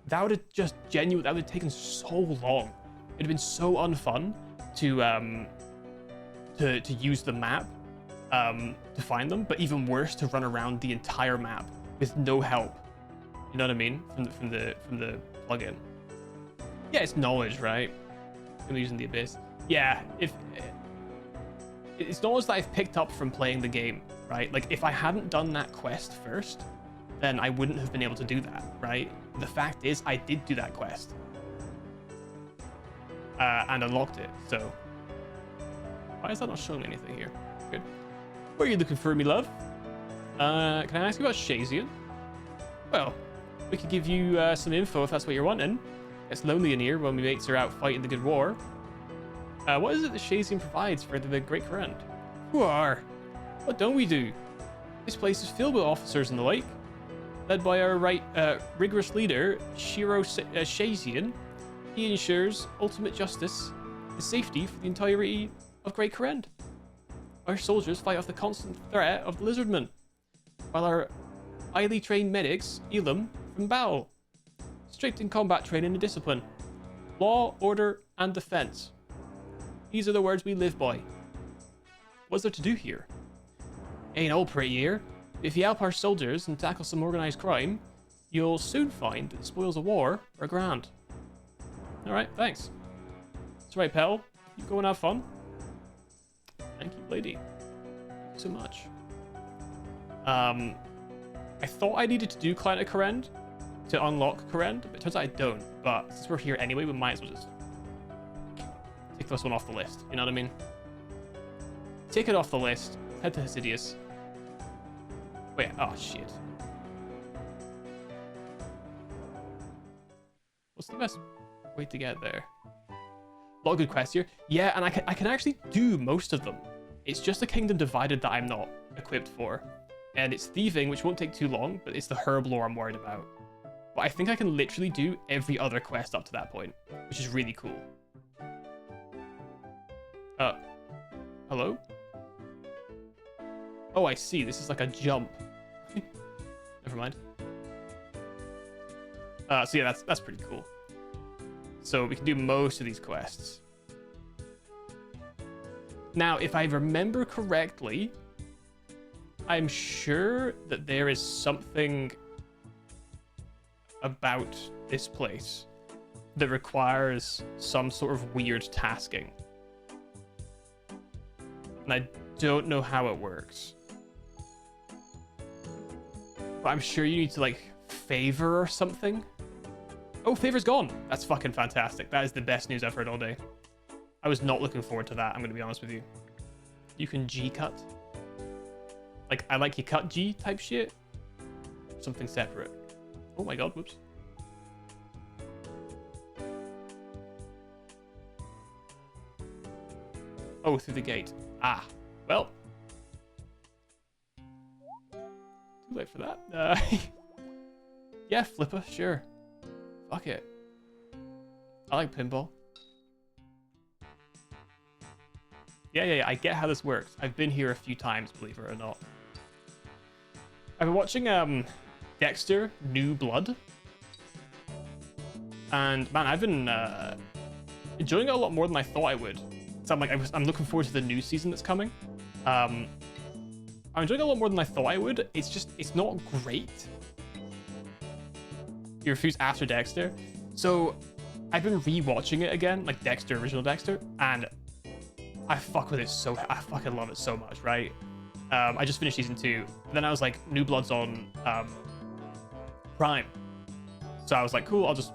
that would have just that would have taken so long. It'd have been so unfun to use the map to find them, but even worse, to run around the entire map with no help. You know what I mean? From the plugin. Yeah, it's knowledge, right? I'm using the Abyss. Yeah, it's knowledge that I've picked up from playing the game, right? Like, if I hadn't done that quest first, then I wouldn't have been able to do that, right? The fact is, I did do that quest. And unlocked it, so... Why is that not showing me anything here? Good. What are you looking for, me love? Can I ask you about Shazian? Well, we could give you some info if that's what you're wanting. It's lonely in here when we mates are out fighting the good war. What is it that Shazian provides for the Great Kourend? What don't we do? This place is filled with officers and the like. Led by our rigorous leader, Shiro Shazian, he ensures ultimate justice and safety for the entirety of Great Kourend. Our soldiers fight off the constant threat of the lizardmen. while our highly trained medics heal them from battle. Strict in combat training and discipline. Law, order, and defense. These are the words we live by. What's there to do here? Ain't all pretty here. If you help our soldiers and tackle some organized crime, you'll soon find that the spoils of war are grand. Alright, thanks. That's right, pal. You go and have fun. Thank you, lady. Thank you so much. I thought I needed to do Clinet Kourend to unlock Kourend, but it turns out I don't. But since we're here anyway, we might as well just take this one off the list. You know what I mean? Take it off the list. Head to Hesidius. Wait, oh shit. What's the best way to get there? A lot of good quests here. Yeah, and I can actually do most of them. It's just the Kingdom Divided that I'm not equipped for. And it's thieving, which won't take too long, but it's the herb lore I'm worried about. But I think I can literally do every other quest up to that point, which is really cool. Hello? Oh, I see. This is like a jump. Never mind. So yeah, that's pretty cool. So we can do most of these quests. Now, if I remember correctly, I'm sure that there is something about this place that requires some sort of weird tasking. And I don't know how it works. But I'm sure you need to, like, favor or something. Oh, favor's gone. That's fucking fantastic. That is the best news I've heard all day. I was not looking forward to that, I'm going to be honest with you. You can G-cut. Like, I like you cut G type shit. Something separate. Oh my god, whoops. Oh, through the gate. Ah, well. Too late for that. Yeah, Flipper, sure. Fuck it. I like pinball. Yeah, I get how this works. I've been here a few times, believe it or not. I've been watching Dexter New Blood. And man, I've been enjoying it a lot more than I thought I would. So I'm looking forward to the new season that's coming. I'm enjoying it a lot more than I thought I would. It's not great. You refuse after Dexter. So I've been rewatching it again, like Dexter, original Dexter, and I fuck with it I fucking love it so much, right? I just finished season 2. Then I was like, New Blood's on Prime. So I was like, cool, I'll just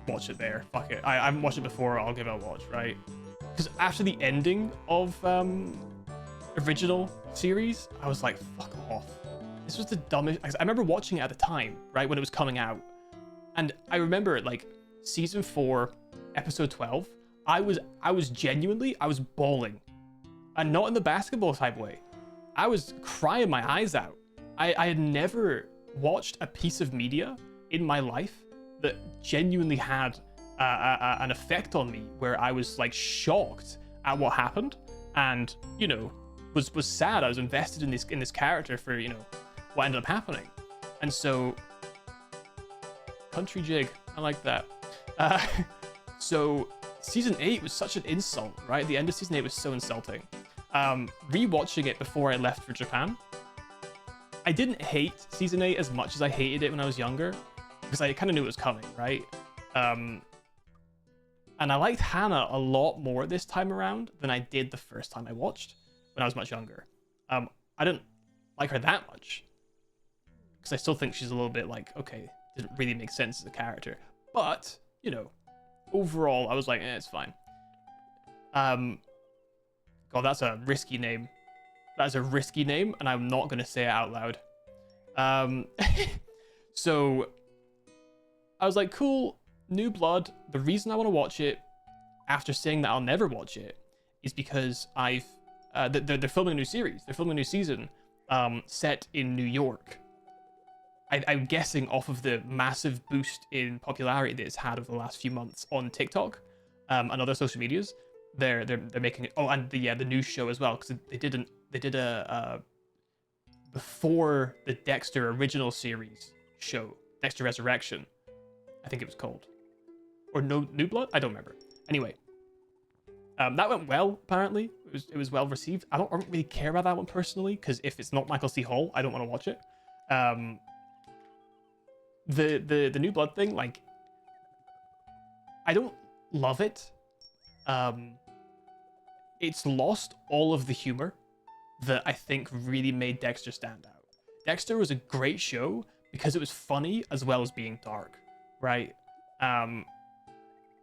watch it there. Fuck it. I haven't watched it before, I'll give it a watch, right? Because after the ending of original series, I was like, fuck off. This was the dumbest. I remember watching it at the time, right, when it was coming out. And I remember, like, season 4, episode 12, I was genuinely bawling. And not in the basketball type way. I was crying my eyes out. I had never watched a piece of media in my life that genuinely had an effect on me where I was, like, shocked at what happened and, you know, was sad. I was invested in this character for, you know, what ended up happening. And so, country jig, I like that. So season 8 was such an insult, right? The end of season 8 was so insulting. Rewatching it before I left for Japan, I didn't hate season 8 as much as I hated it when I was younger, because I kind of knew it was coming, right? And I liked Hannah a lot more this time around than I did the first time I watched when I was much younger. I didn't like her that much, because I still think she's a little bit like, okay, didn't really make sense as a character. But, you know, overall, I was like, it's fine. God, that's a risky name. That is a risky name, and I'm not going to say it out loud. So, I was like, cool, New Blood. The reason I want to watch it, after saying that I'll never watch it, is because they're filming a new series. They're filming a new season set in New York. I'm guessing off of the massive boost in popularity that it's had over the last few months on TikTok and other social medias. They're making it. Oh, and the news show as well, because they did a before the Dexter original series show, Dexter Resurrection, I think it was called. Or No New Blood? I don't remember. Anyway, that went well, apparently. It was well received. I don't really care about that one personally, because if it's not Michael C. Hall, I don't want to watch it. The New Blood thing, like, I don't love it. It's lost all of the humor that I think really made Dexter stand out. Dexter was a great show because it was funny as well as being dark, right?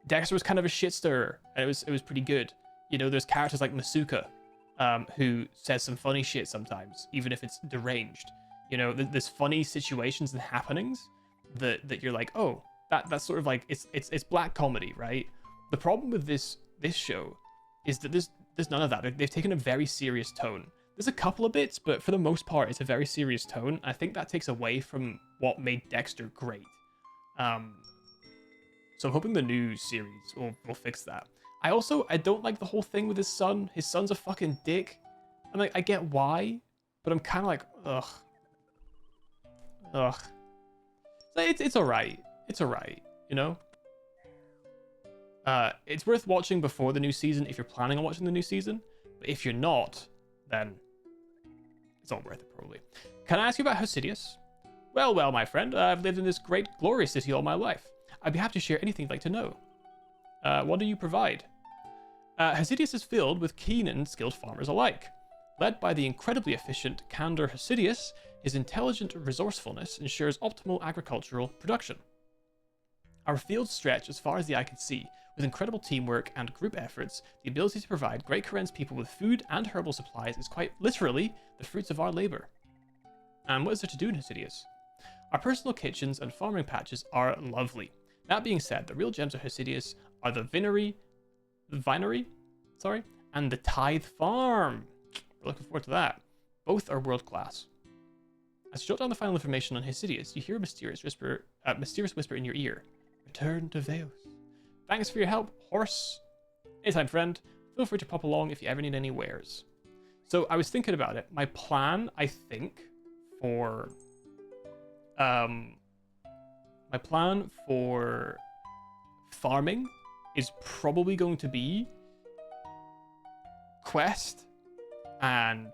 Dexter was kind of a shit stirrer, and it was pretty good. You know, there's characters like Masuka, who says some funny shit sometimes, even if it's deranged. You know, there's funny situations and happenings that you're like, oh, that's sort of like it's black comedy, right? The problem with this show is that there's none of that. They've taken a very serious tone. There's a couple of bits, but for the most part, it's a very serious tone. I think that takes away from what made Dexter great. So I'm hoping the new series will fix that. I don't like the whole thing with his son. His son's a fucking dick. I'm like, I get why, but I'm kind of like, ugh. So it's alright. It's alright, you know? It's worth watching before the new season if you're planning on watching the new season. But if you're not, then it's not worth it, probably. Can I ask you about Hosidius? Well, my friend, I've lived in this great, glorious city all my life. I'd be happy to share anything you'd like to know. What do you provide? Hosidius is filled with keen and skilled farmers alike. Led by the incredibly efficient Candor Hosidius, his intelligent resourcefulness ensures optimal agricultural production. Our fields stretch as far as the eye can see. With incredible teamwork and group efforts, the ability to provide Great Kourend's people with food and herbal supplies is quite literally the fruits of our labor. And what is there to do in Hosidius? Our personal kitchens and farming patches are lovely. That being said, the real gems of Hosidius are the vinery, and the Tithe Farm. We're looking forward to that. Both are world class. As you jot down the final information on Hosidius, you hear a mysterious whisper in your ear. Return to Veos. Thanks for your help, horse. Anytime, friend. Feel free to pop along if you ever need any wares. So I was thinking about it. My plan, I think, for farming is probably going to be quest and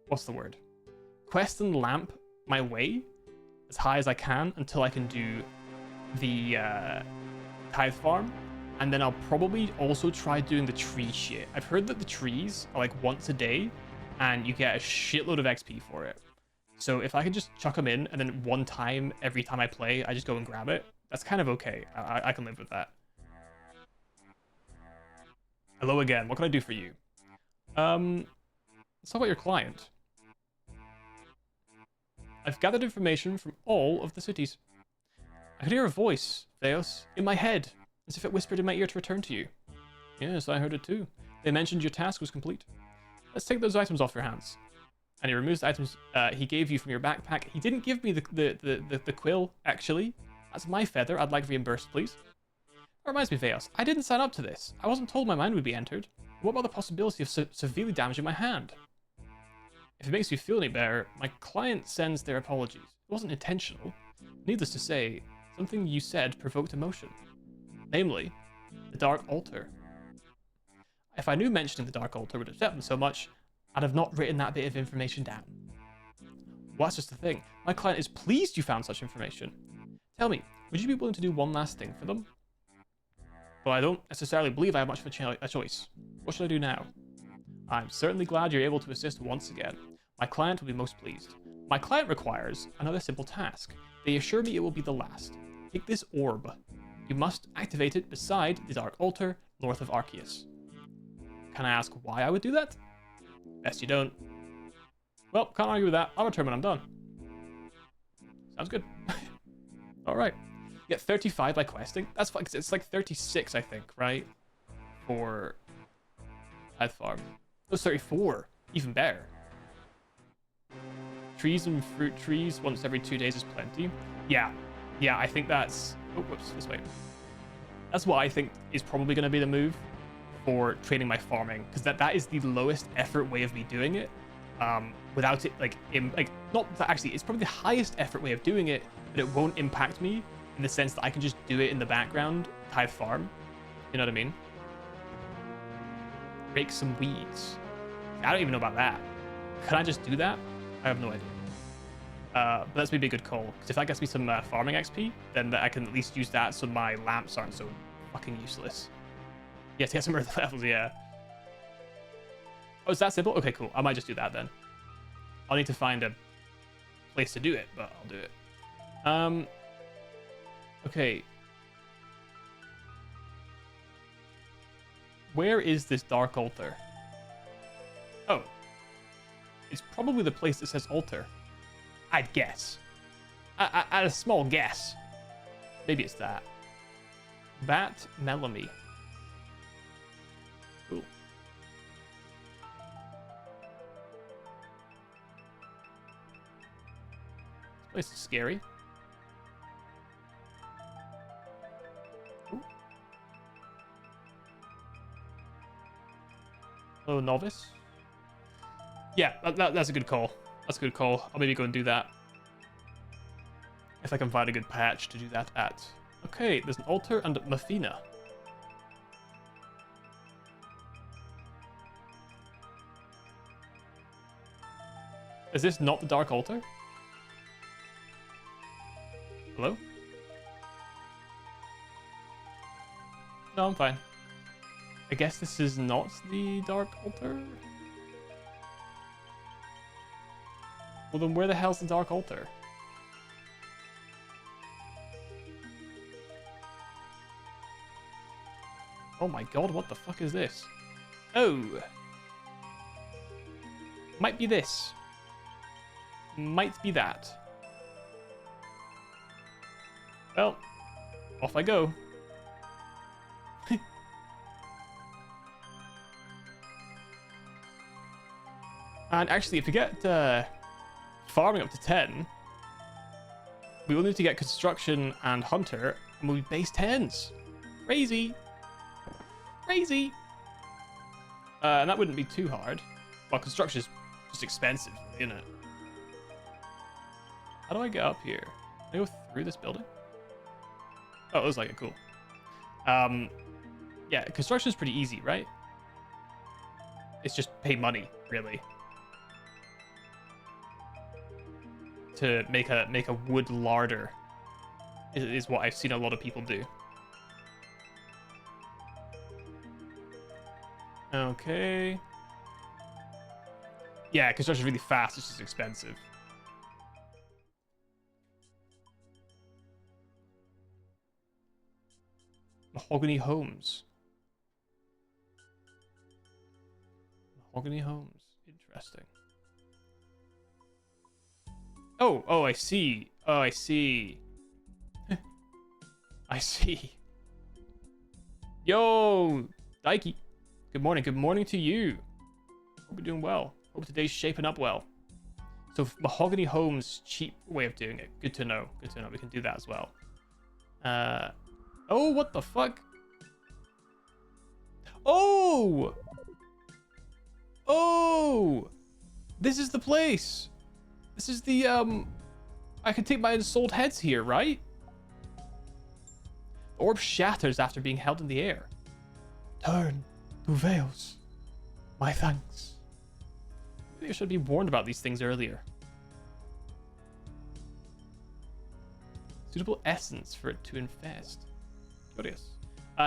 what's the word? Quest and lamp my way as high as I can until I can do the tithe farm, and then I'll probably also try doing the tree shit. I've heard that the trees are like once a day and you get a shitload of XP for it. So if I could just chuck them in and then one time every time I play I just go and grab it, that's kind of okay. I can live with that. Hello again, what can I do for you? Let's talk about your client. I've gathered information from all of the cities. I could hear a voice, Theos, in my head, as if it whispered in my ear to return to you. Yes, I heard it too. They mentioned your task was complete. Let's take those items off your hands. And he removes the items he gave you from your backpack. He didn't give me the quill, actually. That's my feather. I'd like reimbursed, please. That reminds me, Theos, I didn't sign up to this. I wasn't told my mind would be entered. What about the possibility of severely damaging my hand? If it makes you feel any better, my client sends their apologies. It wasn't intentional. Needless to say, something you said provoked emotion. Namely, the Dark Altar. If I knew mentioning the Dark Altar would upset them so much, I'd have not written that bit of information down. Well, that's just the thing. My client is pleased you found such information. Tell me, would you be willing to do one last thing for them? Well, I don't necessarily believe I have much of a choice. What should I do now? I'm certainly glad you're able to assist once again. My client will be most pleased. My client requires another simple task. They assure me it will be the last. Take this orb. You must activate it beside the Dark Altar, north of Arceus. Can I ask why I would do that? Best you don't. Well, can't argue with that. I'll return when I'm done. Sounds good. Alright. You get 35 by questing. That's fine, 'cause it's like 36, I think, right? For Tithe Farm. Oh, 34. Even better. Trees and fruit trees once every 2 days is plenty. Yeah, I think that's... Oh, whoops, this way. That's what I think is probably going to be the move for training my farming, because that is the lowest effort way of me doing it. Without it, not that actually, it's probably the highest effort way of doing it, but it won't impact me in the sense that I can just do it in the background, tithe farm. You know what I mean? Rake some weeds. I don't even know about that. Can I just do that? I have no idea. But that's maybe a good call, because if that gets me some farming XP, then I can at least use that so my lamps aren't so fucking useless. Yeah, to get some earth levels, yeah. Oh, is that simple? Okay, cool. I might just do that then. I'll need to find a place to do it, but I'll do it. Okay. Where is this dark altar? Oh. It's probably the place that says altar. I'd guess. At a small guess. Maybe it's that. Bat Melamy. Cool. This place is scary. Ooh. Hello, novice. Yeah, that's a good call. That's a good call. I'll maybe go and do that. If I can find a good patch to do that at. Okay, there's an altar and Mafina. Is this not the Dark Altar? Hello? No, I'm fine. I guess this is not the Dark Altar? Well, then where the hell's the Dark Altar? Oh my god, what the fuck is this? Oh! Might be this. Might be that. Well, off I go. And actually, if we get farming up to 10, we will need to get construction and hunter, and we'll be base 10s. Crazy. Crazy. And that wouldn't be too hard. Well, construction is just expensive, isn't it? How do I get up here? Can I go through this building? Oh, it looks like it. Cool. Yeah, construction is pretty easy, right? It's just pay money, really, to make a wood larder. Is what I've seen a lot of people do. Okay. Yeah, construction is really fast. It's just expensive. Mahogany homes. Mahogany homes. Interesting. Oh, I see. Oh, I see. I see. Yo, Daiki. Good morning. Good morning to you. Hope you're doing well. Hope today's shaping up well. So mahogany homes, cheap way of doing it. Good to know. Good to know. We can do that as well. Oh, what the fuck? Oh! Oh! This is the place. This is the, I can take my ensouled heads here, right? The orb shatters after being held in the air. Turn to veils. My thanks. Maybe I should be warned about these things earlier. Suitable essence for it to infest. Curious.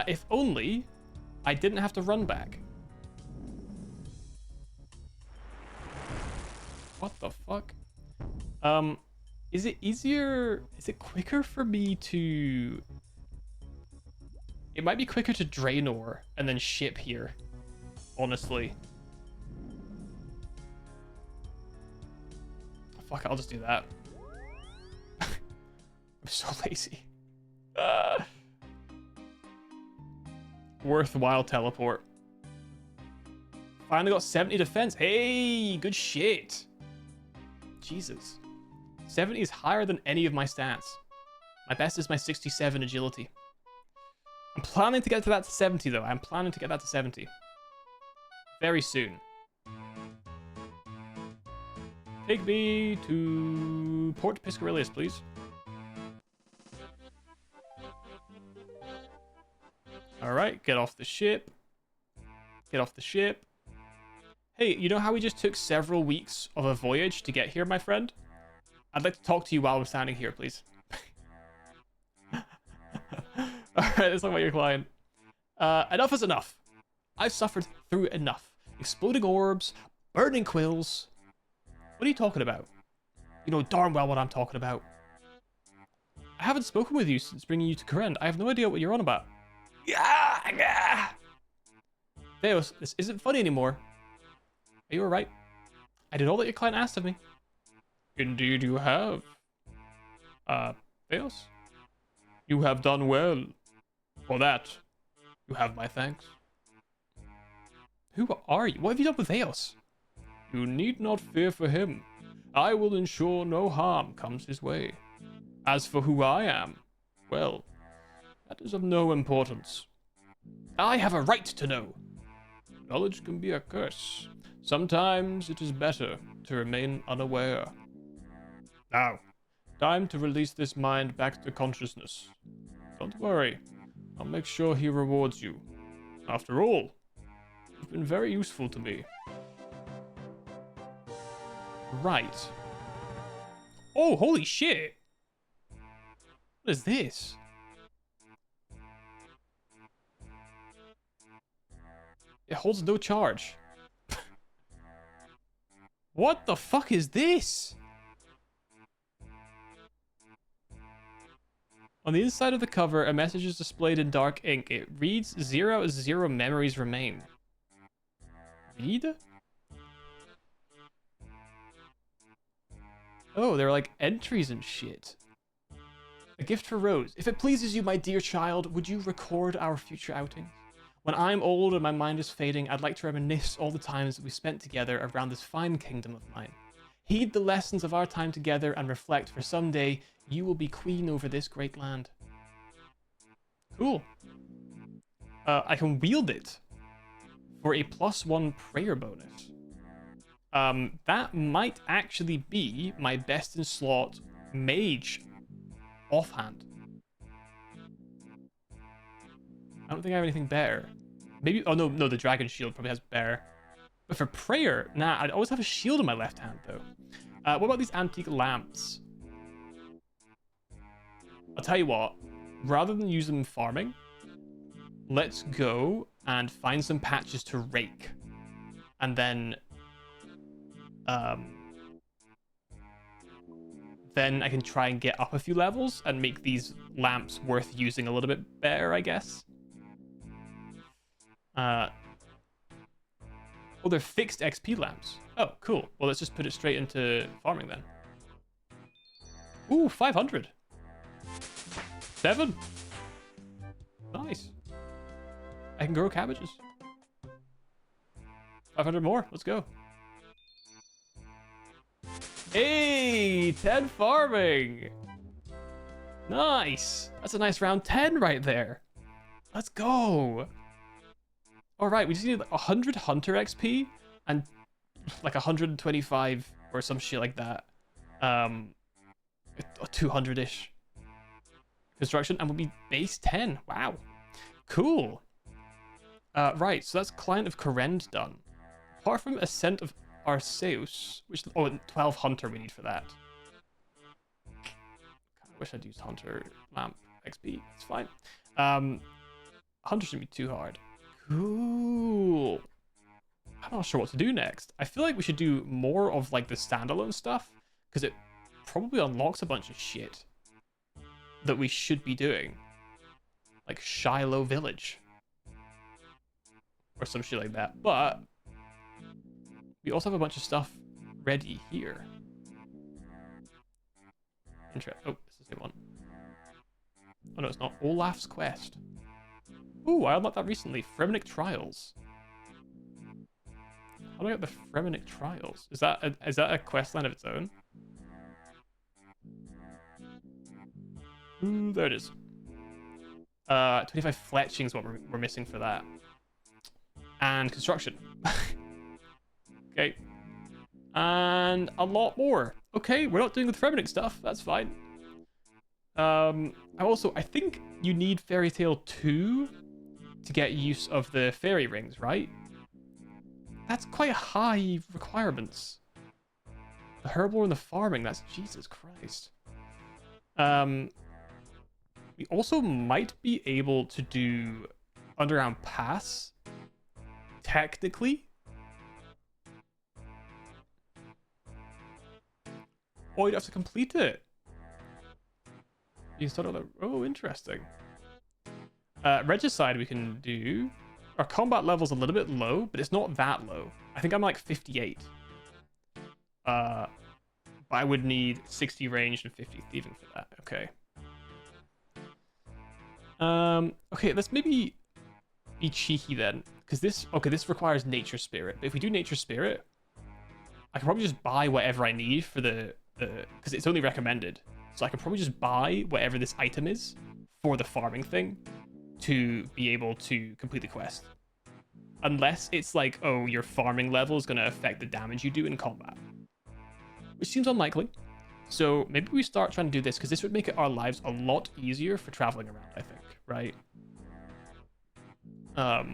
If only I didn't have to run back. What the fuck? Is it easier? Is it quicker for me to... It might be quicker to Draenor and then ship here, honestly. Fuck it, I'll just do that. I'm so lazy. Worthwhile teleport. Finally got 70 defense. Hey, good shit. Jesus. 70 is higher than any of my stats. My best is my 67 agility. I'm planning to get to that to 70, though. I'm planning to get that to 70. Very soon. Take me to Port Piscarilius, please. Alright, get off the ship. Get off the ship. Hey, you know how we just took several weeks of a voyage to get here, my friend? I'd like to talk to you while I'm standing here, please. Alright, let's talk about your client. Enough is enough. I've suffered through enough. Exploding orbs, burning quills. What are you talking about? You know darn well what I'm talking about. I haven't spoken with you since bringing you to Kourend. I have no idea what you're on about. Yeah. Theos, this isn't funny anymore. Are you alright? I did all that your client asked of me. Indeed you have. Theos? You have done well. For that, you have my thanks. Who are you? What have you done with Theos? You need not fear for him. I will ensure no harm comes his way. As for who I am, well, that is of no importance. I have a right to know. Knowledge can be a curse. Sometimes it is better to remain unaware. Now, time to release this mind back to consciousness. Don't worry, I'll make sure he rewards you. After all, you've been very useful to me. Right. Oh, holy shit! What is this? It holds no charge. What the fuck is this? On the inside of the cover, a message is displayed in dark ink. It reads 0 memories remain. Read? Oh, they're like entries and shit. A gift for Rose. If it pleases you, my dear child, would you record our future outings? When I'm old and my mind is fading, I'd like to reminisce all the times that we spent together around this fine kingdom of mine. Heed the lessons of our time together and reflect, for someday you will be queen over this great land. Cool. I can wield it for a +1 prayer bonus. That might actually be my best in slot mage offhand. I don't think I have anything better. Maybe, oh no, the dragon shield probably has better. But for prayer, nah, I'd always have a shield in my left hand though. What about these antique lamps? I'll tell you what, rather than use them in farming, let's go and find some patches to rake. And then I can try and get up a few levels and make these lamps worth using a little bit better, I guess. Oh, they're fixed XP lamps. Oh, cool. Well, let's just put it straight into farming then. Ooh, 500. 7. Nice. I can grow cabbages. 500 more. Let's go. Hey, 10 farming. Nice. That's a nice round 10 right there. Let's go. All right, we just need like 100 hunter XP and like 125 or some shit like that. 200-ish construction, and we'll be base 10. Wow, cool. Right, so that's Client of Kourend done. Apart from Ascent of Arceus, which 12 hunter we need for that. I wish I'd used hunter lamp XP. It's fine. Hunter shouldn't be too hard. Cool. I'm not sure what to do next. I feel like we should do more of like the standalone stuff because it probably unlocks a bunch of shit that we should be doing, like Shiloh Village or some shit like that. But we also have a bunch of stuff ready here. Oh, this is the one. Oh no, it's not. Olaf's Quest. Ooh, I unlocked that recently. Fremenic Trials. How do I get the Fremenic Trials? Is that a quest line of its own? Ooh, there it is. 25 fletching is what we're missing for that. And construction. Okay. And a lot more. Okay, we're not doing the Threminic stuff. That's fine. I think you need Fairy Tale 2 to get use of the fairy rings, right? That's quite high requirements. The herbal and the farming, that's Jesus Christ. We also might be able to do Underground Pass, technically. Oh, you'd have to complete it. You can start on the... Oh, interesting. Regicide we can do. Our combat level's a little bit low, but it's not that low. I think I'm like 58. But I would need 60 range and 50 thieving for that. Okay. Okay, let's maybe be cheeky then. Because this requires Nature Spirit. But if we do Nature Spirit, I can probably just buy whatever I need for the because it's only recommended. So I can probably just buy whatever this item is for the farming thing to be able to complete the quest. Unless it's like, oh, your farming level is going to affect the damage you do in combat. Which seems unlikely. So maybe we start trying to do this, because this would make our lives a lot easier for traveling around, I think, right? That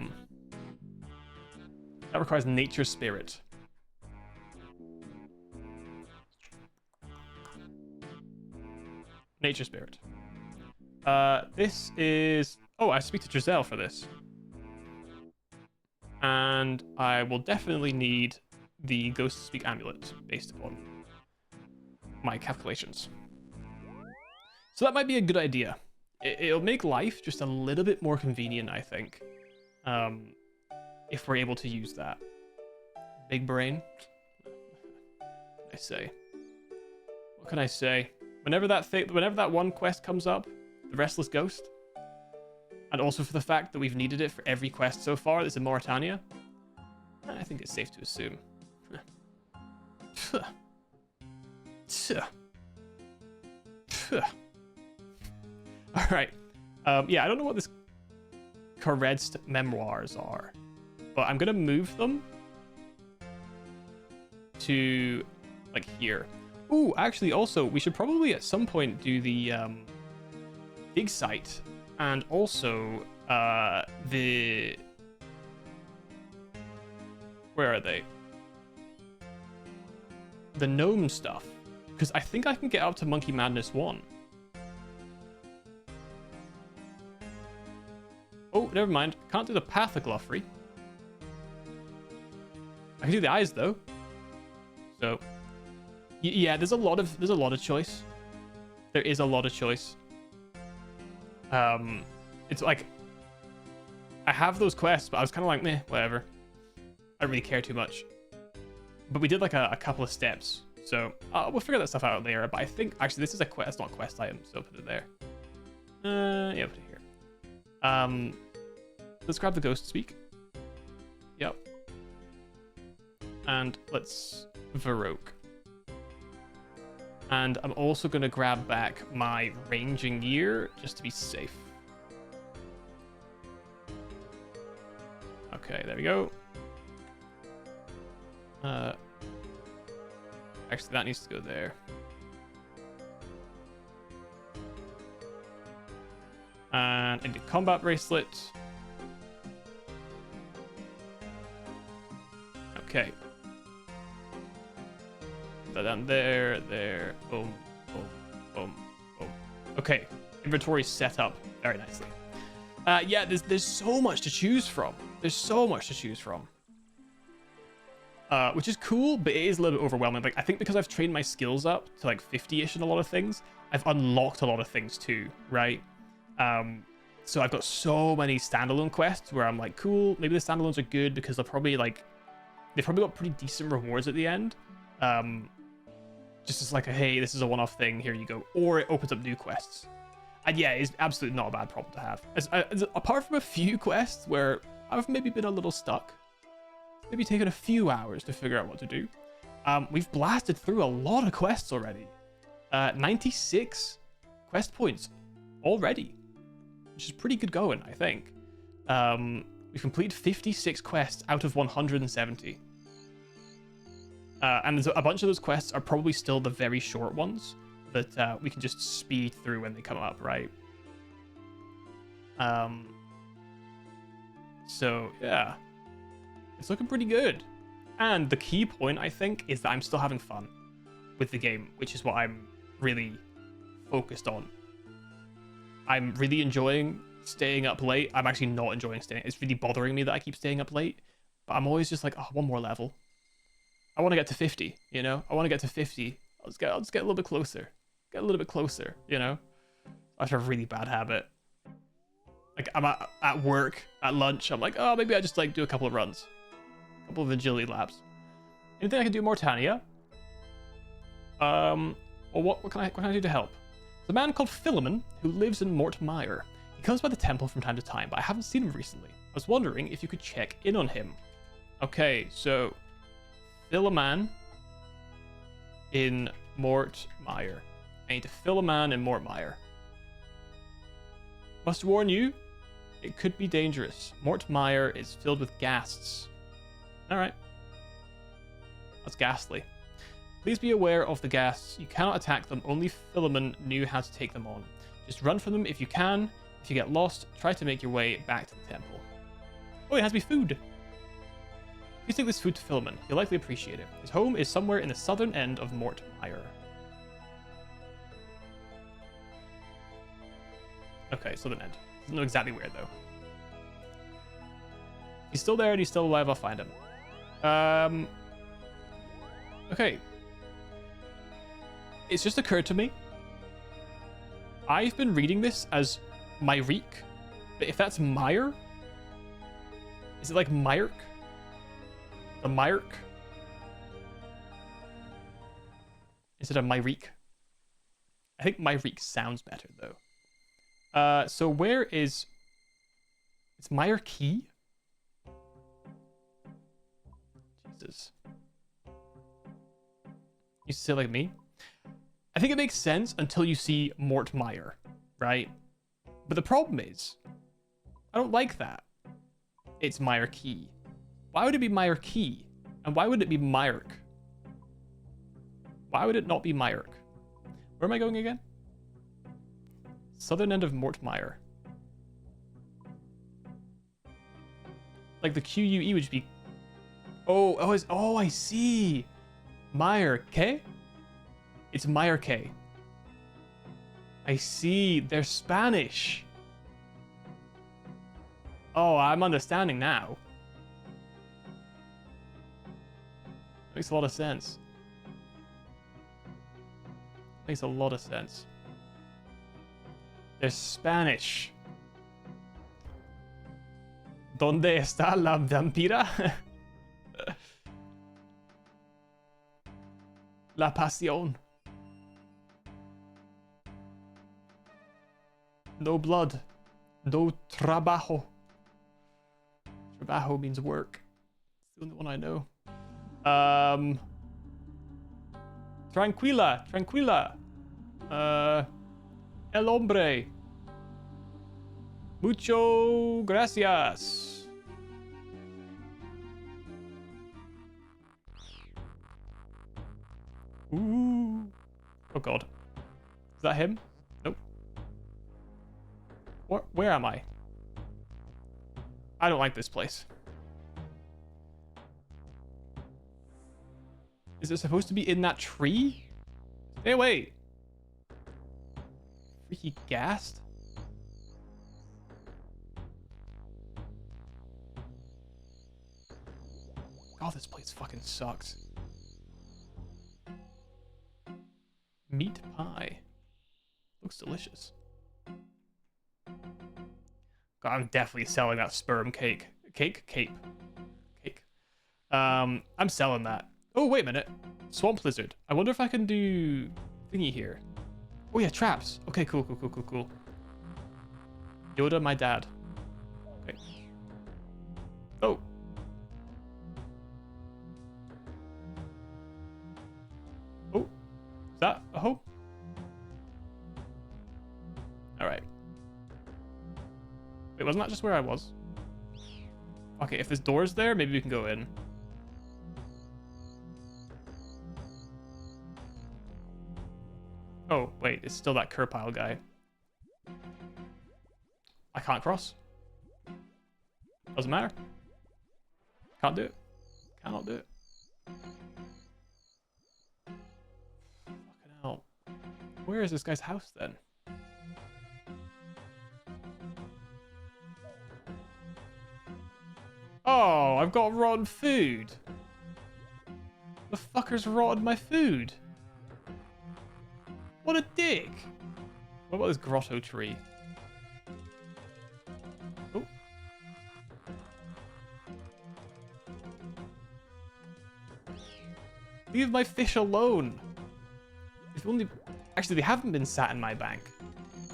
requires Nature Spirit. Nature Spirit. This is... Oh, I speak to Giselle for this. And I will definitely need the Ghost Speak Amulet based upon my calculations. So that might be a good idea. It'll make life just a little bit more convenient, I think. If we're able to use that. Big brain. What can I say? What can I say? Whenever that one quest comes up, the Restless Ghost, and also for the fact that we've needed it for every quest so far that's in Mauritania, I think it's safe to assume. Alright. Yeah, I don't know what this Kourend memoirs are, but I'm gonna move them to like here. Ooh, actually, also, we should probably at some point do the dig site and also the... Where are they? The gnome stuff. Because I think I can get up to Monkey Madness 1. Oh, never mind. Can't do the Path of Gloffrey. I can do the eyes, though. So... Yeah, there's a lot of choice. There is a lot of choice. It's like I have those quests, but I was kind of like, meh, whatever. I don't really care too much. But we did like a couple of steps, so we'll figure that stuff out later. But I think actually this is a quest, it's not a quest item, so put it there. Yeah, put it here. Let's grab the Ghost Speak. Yep. And let's Varroke. And I'm also going to grab back my ranging gear just to be safe. Okay, there we go. Actually, that needs to go there. And into combat bracelet. Okay. Put that down there, there, boom, boom, boom, boom. Okay, inventory set up very nicely. Yeah, there's so much to choose from. There's so much to choose from. Which is cool, but it is a little bit overwhelming. Like, I think because I've trained my skills up to like 50-ish in a lot of things, I've unlocked a lot of things too, right? So I've got so many standalone quests where I'm like, cool, maybe the standalones are good because they've probably got pretty decent rewards at the end. Just as like a, hey, this is a one-off thing, here you go. Or it opens up new quests. And yeah, it's absolutely not a bad problem to have. Apart from a few quests where I've maybe been a little stuck. Maybe taken a few hours to figure out what to do. We've blasted through a lot of quests already. 96 quest points already. which is pretty good going, I think. We've completed 56 quests out of 170. And there's a bunch of those quests are probably still the very short ones that we can just speed through when they come up, right? So, yeah. It's looking pretty good. And the key point, I think, is that I'm still having fun with the game, which is what I'm really focused on. I'm really enjoying staying up late. I'm actually not enjoying staying. It's really bothering me that I keep staying up late. But I'm always just like, oh, one more level. I want to get to 50, you know? I want to get to 50. I'll just get a little bit closer. Get a little bit closer, you know? That's a really bad habit. Like, I'm at work, at lunch, I'm like, oh, maybe I just, like, do a couple of runs. A couple of agility laps. Anything I can do more, Tanya? Well, what can I do to help? There's a man called Philemon who lives in Mortmire. He comes by the temple from time to time, but I haven't seen him recently. I was wondering if you could check in on him. Okay, so Philemon in Mortmire. I need to Philemon in Mortmire. Must warn you, it could be dangerous. Mortmire is filled with ghasts. Alright. That's ghastly. Please be aware of the ghasts. You cannot attack them. Only Philemon knew how to take them on. Just run from them if you can. If you get lost, try to make your way back to the temple. Oh, it has to be food. Please take this food to Philemon. He'll likely appreciate it. His home is somewhere in the southern end of Mortmire. Okay, southern end. Doesn't know exactly where, though. He's still there and he's still alive. I'll find him. Okay. It's just occurred to me. I've been reading this as Myrique, but if that's Mire, is it like Myrk? The Myrk? Instead of Myrique? I think Myrique sounds better, though. So where is... It's Myrkey? Jesus. You say like me? I think it makes sense until you see Mortmire, right? But the problem is, I don't like that. It's Myrkey. Why would it be Myrkey? And why would it be Myrk? Why would it not be Myrk? Where am I going again? Southern end of Mortmire. Like the QUE would be... Oh, I see. Myrke? It's Myrke. I see. They're Spanish. Oh, I'm understanding now. Makes a lot of sense. Makes a lot of sense. They're Spanish. ¿Dónde está la vampira? La pasión. No blood. No trabajo. Trabajo means work. It's the only one I know. Tranquila. Tranquila. El hombre. Mucho gracias. Ooh. Oh god. Is that him? Nope. Where am I? I don't like this place. Is it supposed to be in that tree? Stay away. Freaky gassed. God, this place fucking sucks. Meat pie. Looks delicious. God, I'm definitely selling that sperm cake. Cake? I'm selling that. Oh, wait a minute. Swamp lizard. I wonder if I can do thingy here. Oh yeah, traps. Okay, cool. Yoda, my dad. Okay. Oh. Oh. Is that a hope? Alright. Wait, wasn't that just where I was? Okay, if there's doors there, maybe we can go in. Oh, wait, it's still that Kerpile guy. I can't cross. Doesn't matter. Can't do it. Cannot do it. Fucking hell. Where is this guy's house then? Oh, I've got rotten food. The fucker's rotted my food. What a dick. What about this grotto tree? Oh. Leave my fish alone. If only... Actually, they haven't been sat in my bank.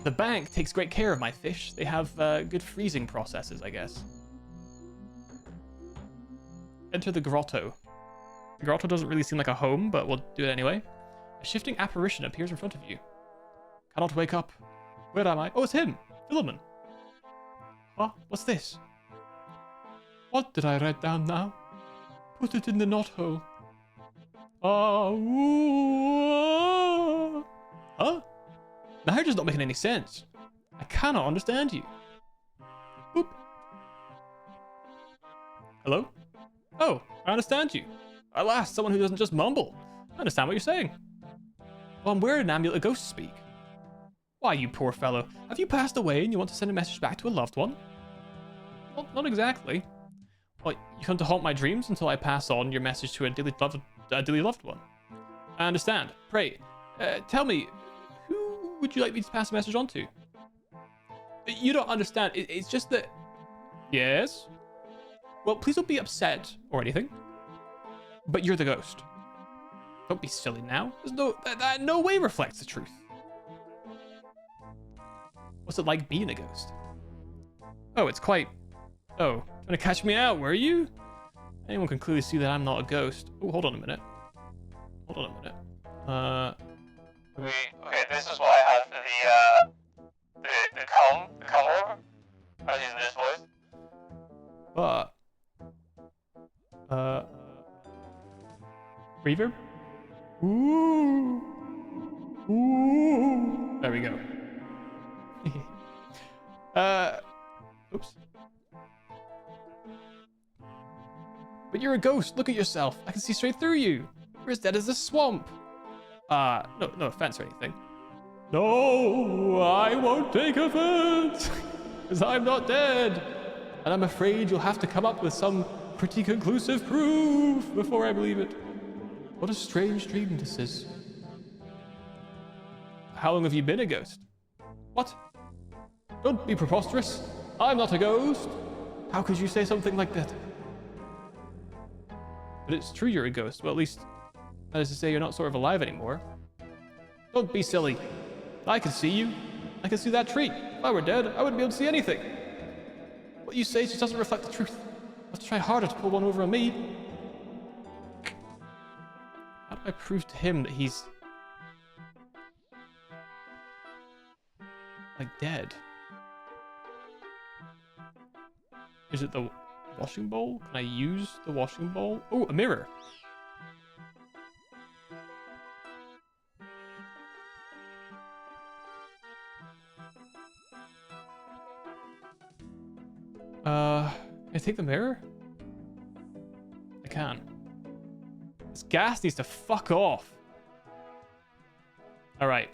The bank takes great care of my fish. They have good freezing processes, I guess. Enter the grotto. The grotto doesn't really seem like a home, but we'll do it anyway. A shifting apparition appears in front of you. Cannot wake up. Where am I? Oh, it's him! Philemon! Huh? What's this? What did I write down now? Put it in the knothole. Huh? Now you're just not making any sense. I cannot understand you. Boop. Hello? Oh, I understand you. At last, someone who doesn't just mumble. I understand what you're saying. Well, I'm wearing an amulet of ghost speak. Why, you poor fellow, have you passed away and you want to send a message back to a loved one? Well, not exactly. Well, you come to haunt my dreams until I pass on your message to a dearly loved one. I understand. Pray, tell me, who would you like me to pass a message on to? You don't understand. It's just that... Yes? Well, please don't be upset or anything. But you're the ghost. Don't be silly now. That no way reflects the truth. What's it like being a ghost? Oh, it's quite... Oh, trying to catch me out, were you? Anyone can clearly see that I'm not a ghost. Oh, hold on a minute. Hold on a minute. Okay, this is why I have the calm orb. I was using this voice. But... Reverb? Ooh. Ooh. There we go. Oops. But you're a ghost. Look at yourself. I can see straight through you. You're as dead as a swamp. No offense or anything. No, I won't take offense. Because I'm not dead. And I'm afraid you'll have to come up with some pretty conclusive proof before I believe it. What a strange dream this is. How long have you been a ghost? What? Don't be preposterous. I'm not a ghost. How could you say something like that? But it's true you're a ghost. Well, at least that is to say you're not sort of alive anymore. Don't be silly. I can see you. I can see that tree. If I were dead, I wouldn't be able to see anything. What you say just doesn't reflect the truth. Let's try harder to pull one over on me. How do I prove to him that he's... like dead? Is it the washing bowl? Can I use the washing bowl? Oh, a mirror. Can I take the mirror? I can. This gas needs to fuck off. Alright.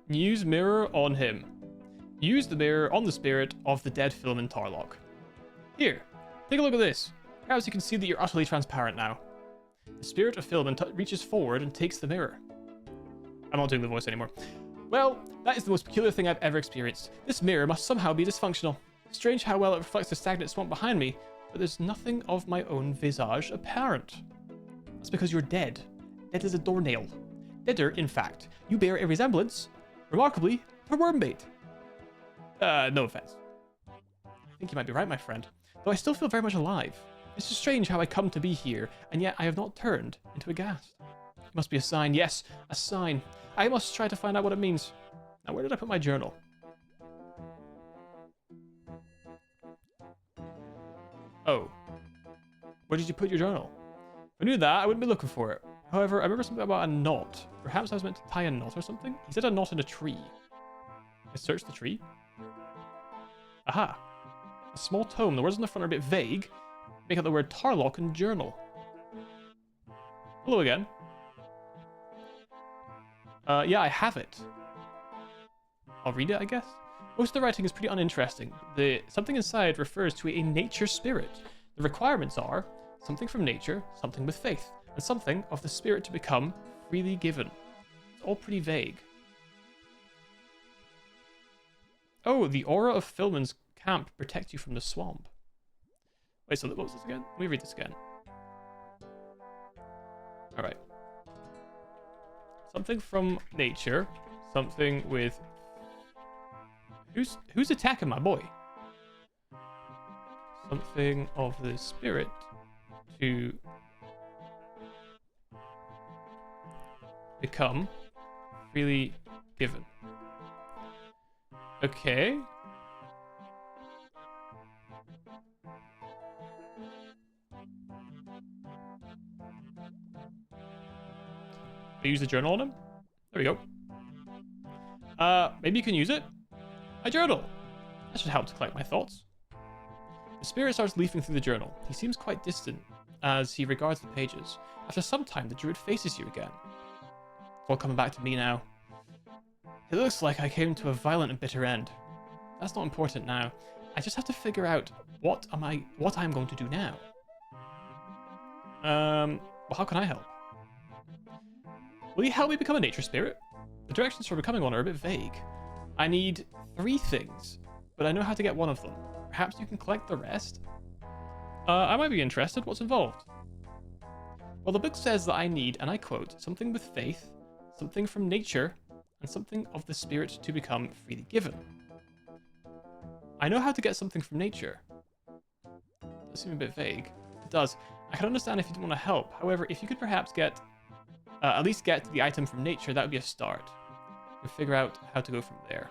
Use mirror on him. Use the mirror on the spirit of the dead Philemon Tarlock. Here, take a look at this. Perhaps you can see that you're utterly transparent now. The spirit of Philemon reaches forward and takes the mirror. I'm not doing the voice anymore. Well, that is the most peculiar thing I've ever experienced. This mirror must somehow be dysfunctional. Strange how well it reflects the stagnant swamp behind me, but there's nothing of my own visage apparent. That's because you're dead. Dead as a doornail. Deader, in fact. You bear a resemblance, remarkably, to wormbait. No offense. I think you might be right, my friend. Though I still feel very much alive. It's just strange how I come to be here, and yet I have not turned into a ghast. It must be a sign. Yes, a sign. I must try to find out what it means. Now, where did I put my journal? Oh. Where did you put your journal? If I knew that, I wouldn't be looking for it. However, I remember something about a knot. Perhaps I was meant to tie a knot or something? He said a knot in a tree. I searched the tree. Aha. A small tome. The words on the front are a bit vague. Make out the word Tarlock and journal. Hello again. Yeah, I have it. I'll read it, I guess. Most of the writing is pretty uninteresting. Something inside refers to a nature spirit. The requirements are something from nature, something with faith, and something of the spirit to become freely given. It's all pretty vague. Oh, the aura of Filman's camp protects you from the swamp. Wait, so what was this again? Let me read this again. Alright. Something from nature, something with... Who's attacking my boy? Something of the spirit to become freely given. Okay. I use the journal on him. There we go. Maybe you can use it. My journal. That should help to collect my thoughts. The spirit starts leafing through the journal. He seems quite distant as he regards the pages. After some time, the druid faces you again. It's all coming back to me now. It looks like I came to a violent and bitter end. That's not important now. I just have to figure out what I'm going to do now. Well, how can I help? Will you help me become a nature spirit? The directions for becoming one are a bit vague. I need 3 things, but I know how to get one of them. Perhaps you can collect the rest? I might be interested. What's involved? Well, the book says that I need, and I quote, something with faith, something from nature, and something of the spirit to become freely given. I know how to get something from nature. Does seem a bit vague. It does. I can understand if you didn't want to help. However, if you could perhaps at least get the item from nature, that would be a start. You can figure out how to go from there.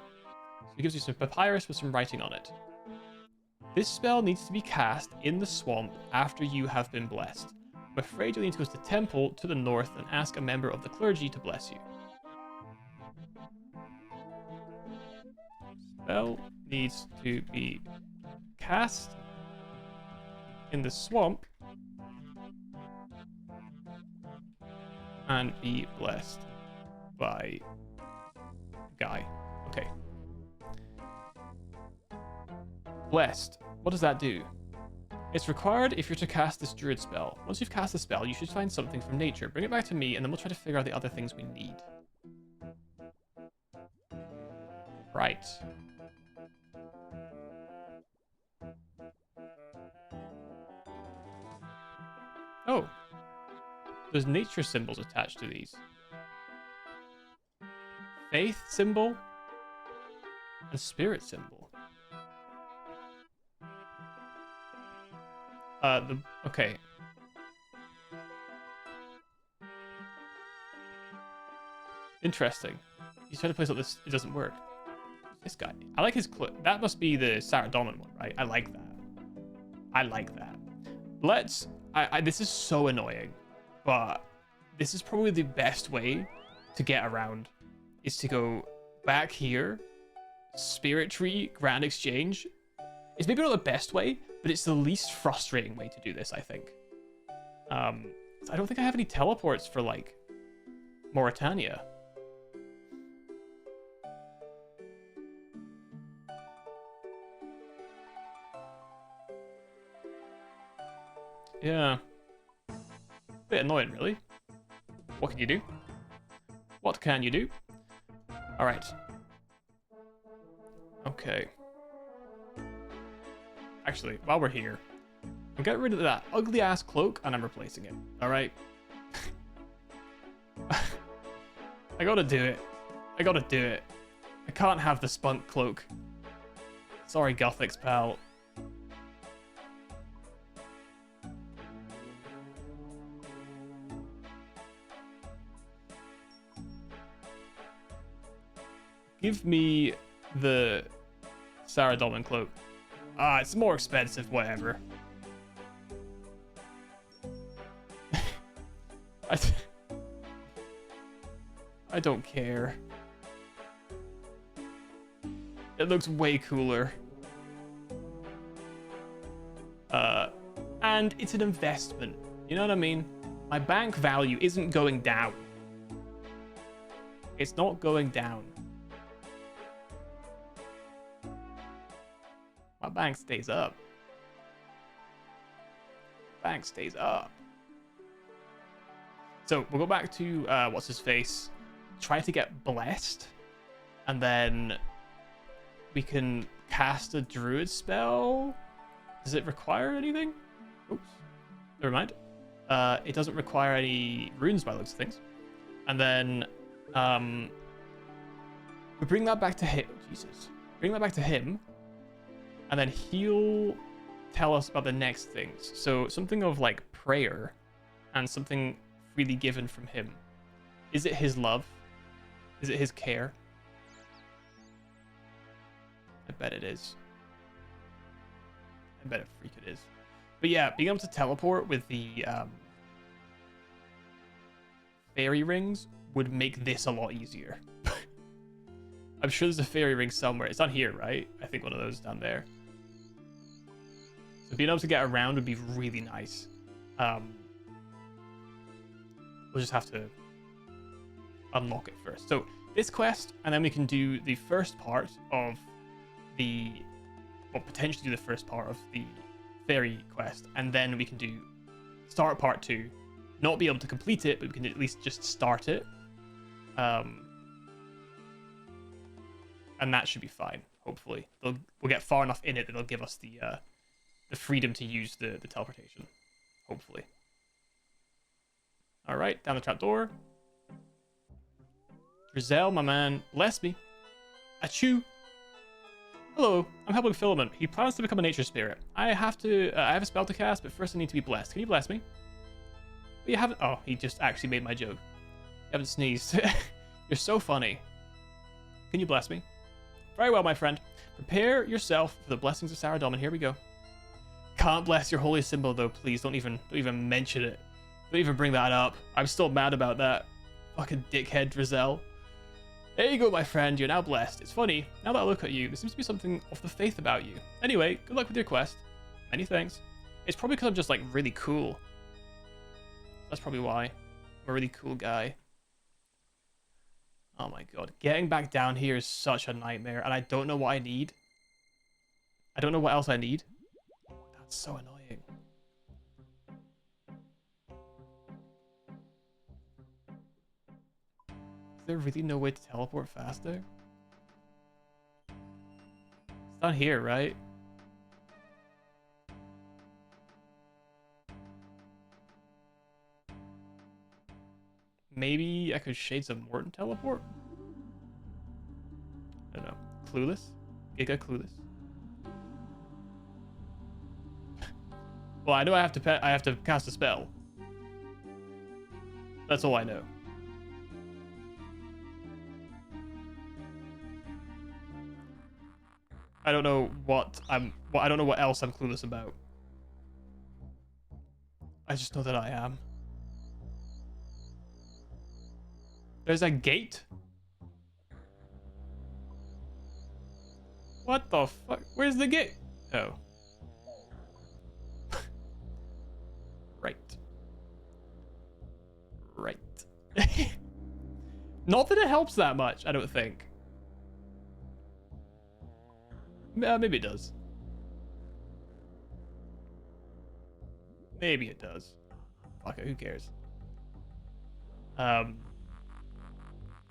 So it gives you some papyrus with some writing on it. This spell needs to be cast in the swamp after you have been blessed. I'm afraid you'll need to go to the temple to the north and ask a member of the clergy to bless you. Spell needs to be cast in the swamp and be blessed by Guy. Okay. Blessed. What does that do? It's required if you're to cast this druid spell. Once you've cast the spell, you should find something from nature. Bring it back to me, and then we'll try to figure out the other things we need. Right. Oh. There's nature symbols attached to these. Faith symbol and spirit symbol. Okay. Interesting. He's trying to place up this. It doesn't work. This guy. I like his that must be the Saradomin one, right? I like that. I like that. Let's. This is so annoying, but this is probably the best way to get around. Is to go back here, Spirit Tree, Grand Exchange. It's maybe not the best way, but it's the least frustrating way to do this, I think. I don't think I have any teleports for, like, Mauritania. Yeah. Bit annoying, really. What can you do? What can you do? Alright. Okay. Actually, while we're here, I'll get rid of that ugly ass cloak and I'm replacing it. Alright? I gotta do it. I gotta do it. I can't have the spunk cloak. Sorry, Gothics, pal. Give me the Saradomin cloak. It's more expensive, whatever. I don't care. It looks way cooler. And it's an investment. You know what I mean? My bank value isn't going down. It's not going down. My bank stays up. Bank stays up. So we'll go back to what's his face. Try to get blessed, and then we can cast a druid spell. Does it require anything? Oops, never mind. It doesn't require any runes by the looks of things. And then we bring that back to him. Jesus, bring that back to him, and then he'll tell us about the next things. So something of like prayer, and something freely given from him. Is it his love? Is it his care? I bet it is. I bet a freak it is. But yeah, being able to teleport with the fairy rings would make this a lot easier. I'm sure there's a fairy ring somewhere. It's not here, right? I think one of those is down there. So being able to get around would be really nice. We'll just have to unlock it first. So this quest, and then we can do the first part of the, well, potentially do the first part of the fairy quest, and then we can do start part 2. Not be able to complete it, but we can at least just start it. And that should be fine, hopefully. We'll get far enough in it that it'll give us the freedom to use the teleportation, hopefully. All right, down the trapdoor. Drizel, my man, bless me. Achoo. Hello, I'm helping Philemon. He plans to become a nature spirit. I have a spell to cast, but first I need to be blessed. Can you bless me? But you haven't. Oh, he just actually made my joke. You haven't sneezed. You're so funny. Can you bless me? Very well, my friend. Prepare yourself for the blessings of Saradomin. Here we go. Can't bless your holy symbol though. Please don't even mention it. Don't even bring that up. I'm still mad about that. Fucking dickhead, Drizel. There you go, my friend. You're now blessed. It's funny. Now that I look at you, there seems to be something of the faith about you. Anyway, good luck with your quest. Many thanks. It's probably because I'm just like really cool. That's probably why. I'm a really cool guy. Oh my god. Getting back down here is such a nightmare, and I don't know what I need. I don't know what else I need. That's so annoying. Is there really no way to teleport faster? It's not here, right? Maybe I could Shades of Morton teleport? I don't know. Clueless? Giga Clueless? Well, I know I have to cast a spell. That's all I know. I don't know I don't know what else I'm clueless about. I just know that I am. There's a gate? What the fuck? Where's the gate? Oh. Right. Right. Not that it helps that much, I don't think. Maybe it does. Maybe it does. Fuck it, who cares?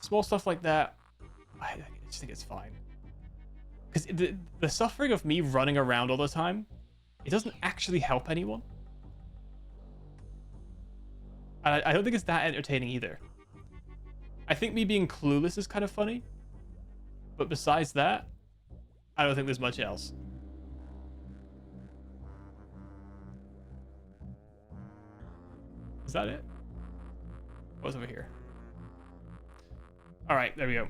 Small stuff like that, I just think it's fine. Because the suffering of me running around all the time, it doesn't actually help anyone. And I don't think it's that entertaining either. I think me being clueless is kind of funny. But besides that, I don't think there's much else. Is that it? What's over here? All right, there we go.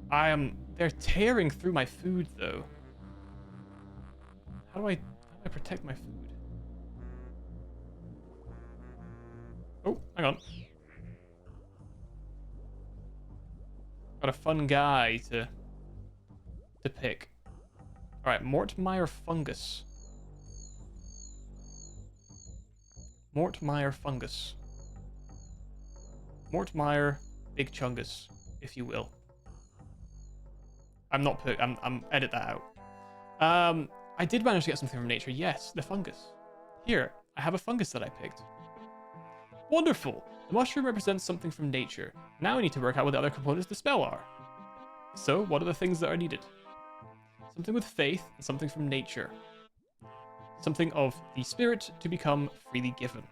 They're tearing through my food, though. How do I protect my food? Oh, hang on. Got a fun guy to pick. All right, Mortmire fungus. Mortmire fungus. Mortmire big chungus, if you will. I'm edit that out. I did manage to get something from nature. Yes, the fungus. Here, I have a fungus that I picked. Wonderful. The mushroom represents something from nature. Now I need to work out what the other components of the spell are. So, what are the things that are needed? Something with faith and something from nature. Something of the spirit to become freely given.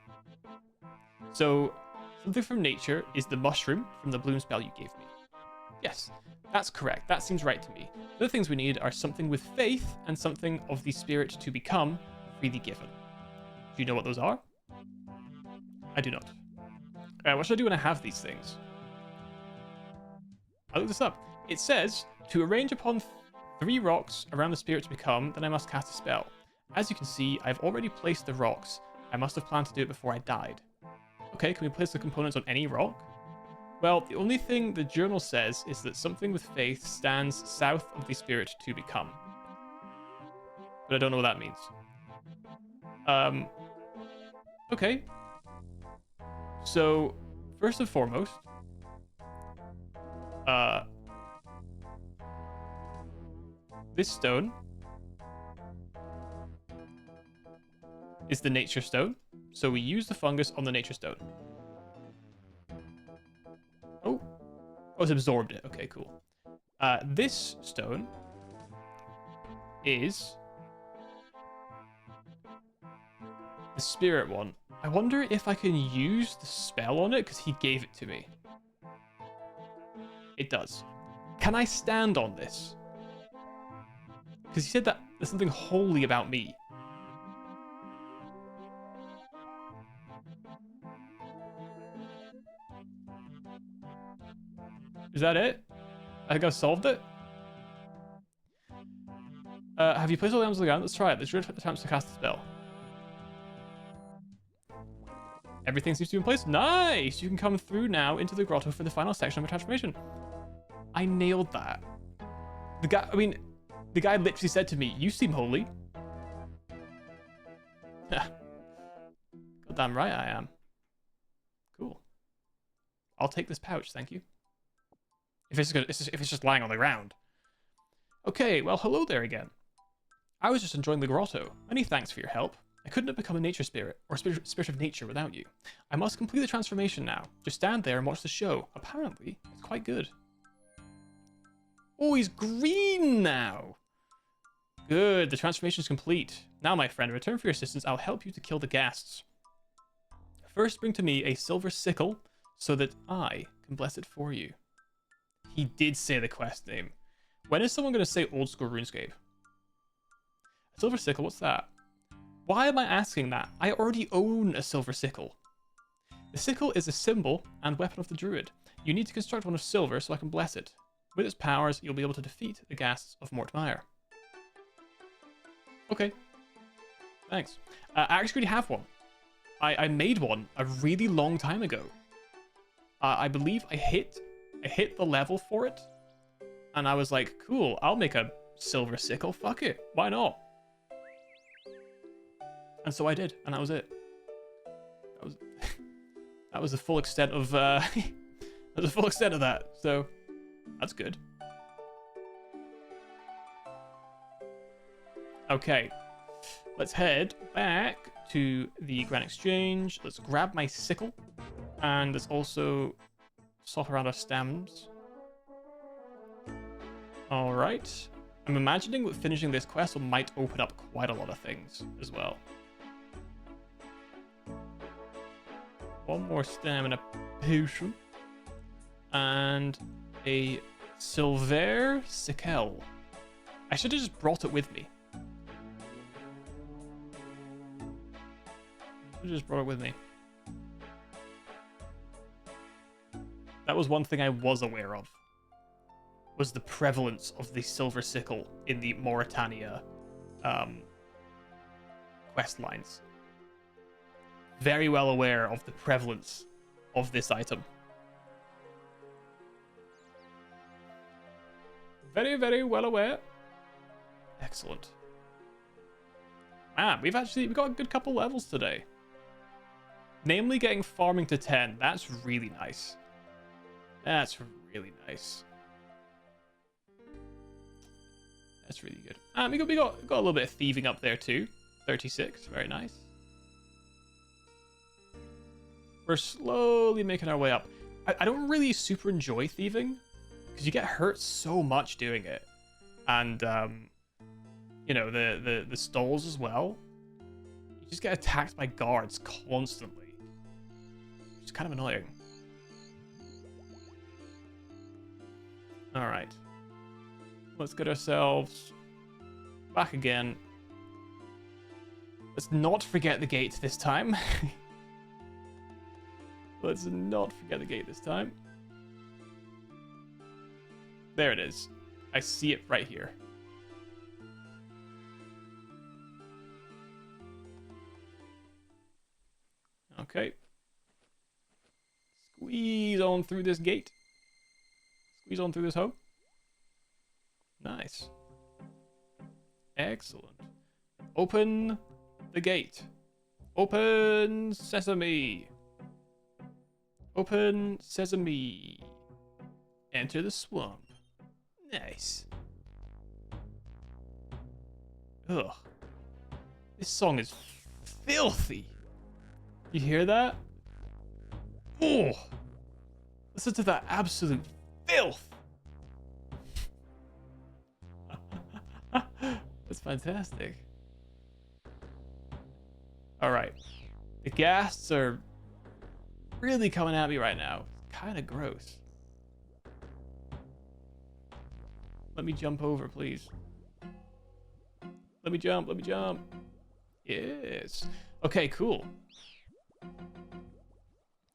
So, something from nature is the mushroom from the bloom spell you gave me. Yes, that's correct. That seems right to me. The other things we need are something with faith and something of the spirit to become freely given. Do you know what those are? I do not. What should I do when I have these things? I looked this up. It says, to arrange upon 3 rocks around the spirit to become, then I must cast a spell. As you can see, I've already placed the rocks. I must have planned to do it before I died. Okay, can we place the components on any rock? Well, the only thing the journal says is that something with faith stands south of the spirit to become. But I don't know what that means. Okay. So, first and foremost, this stone is the nature stone. So we use the fungus on the nature stone. Oh, it's absorbed it. Okay, cool. This stone is the spirit one. I wonder if I can use the spell on it because he gave it to me. It does. Can I stand on this? Because he said that there's something holy about me. Is that it? I think I've solved it. Have you placed all the items on the ground? Let's try it. Let's try attempts to cast the spell. Everything seems to be in place. Nice! You can come through now into the grotto for the final section of a transformation. I nailed that. The guy literally said to me, you seem holy. Goddamn right I am. Cool. I'll take this pouch, thank you. If it's just lying on the ground. Okay, well, hello there again. I was just enjoying the grotto. Many thanks for your help. I couldn't have become a nature spirit, or spirit of nature without you. I must complete the transformation now. Just stand there and watch the show. Apparently, it's quite good. Oh, he's green now! Good, the transformation is complete. Now, my friend, in return for your assistance, I'll help you to kill the ghasts. First, bring to me a silver sickle, so that I can bless it for you. He did say the quest name. When is someone going to say old school RuneScape? A silver sickle, what's that? Why am I asking that? I already own a silver sickle. The sickle is a symbol and weapon of the druid. You need to construct one of silver so I can bless it. With its powers, you'll be able to defeat the ghasts of Mortmire. Okay. Thanks. I actually already have one. I made one a really long time ago. I believe I hit the level for it. And I was like, cool, I'll make a silver sickle. Fuck it. Why not? And so I did, and that was it. That was the full extent of that. So that's good. Okay, let's head back to the Grand Exchange. Let's grab my sickle, and let's also swap around our stems. All right. I'm imagining that finishing this quest might open up quite a lot of things as well. One more stamina potion. And a silver sickle. I should have just brought it with me. That was one thing I was aware of. was the prevalence of the silver sickle in the Mauritania quest lines. Very well aware of the prevalence of this item. Very, very well aware. Excellent. Man, we've got a good couple levels today. Namely, getting farming to 10. That's really nice. That's really nice. That's really good. We got a little bit of thieving up there too. 36. Very nice. We're slowly making our way up. I don't really super enjoy thieving because you get hurt so much doing it, and you know, the stalls as well. You just get attacked by guards constantly. It's kind of annoying. All right, let's get ourselves back again. Let's not forget the gate this time. Let's not forget the gate this time. There it is. I see it right here. Okay. Squeeze on through this gate. Squeeze on through this hole. Nice. Excellent. Open the gate. Open sesame. Open sesame. Enter the swamp. Nice. Ugh. This song is filthy. You hear that? Oh! Listen to that absolute filth. That's fantastic. Alright. The ghasts are really coming at me right now. It's kind of gross. Let me jump over, please. Let me jump, let me jump. Yes. Okay, cool.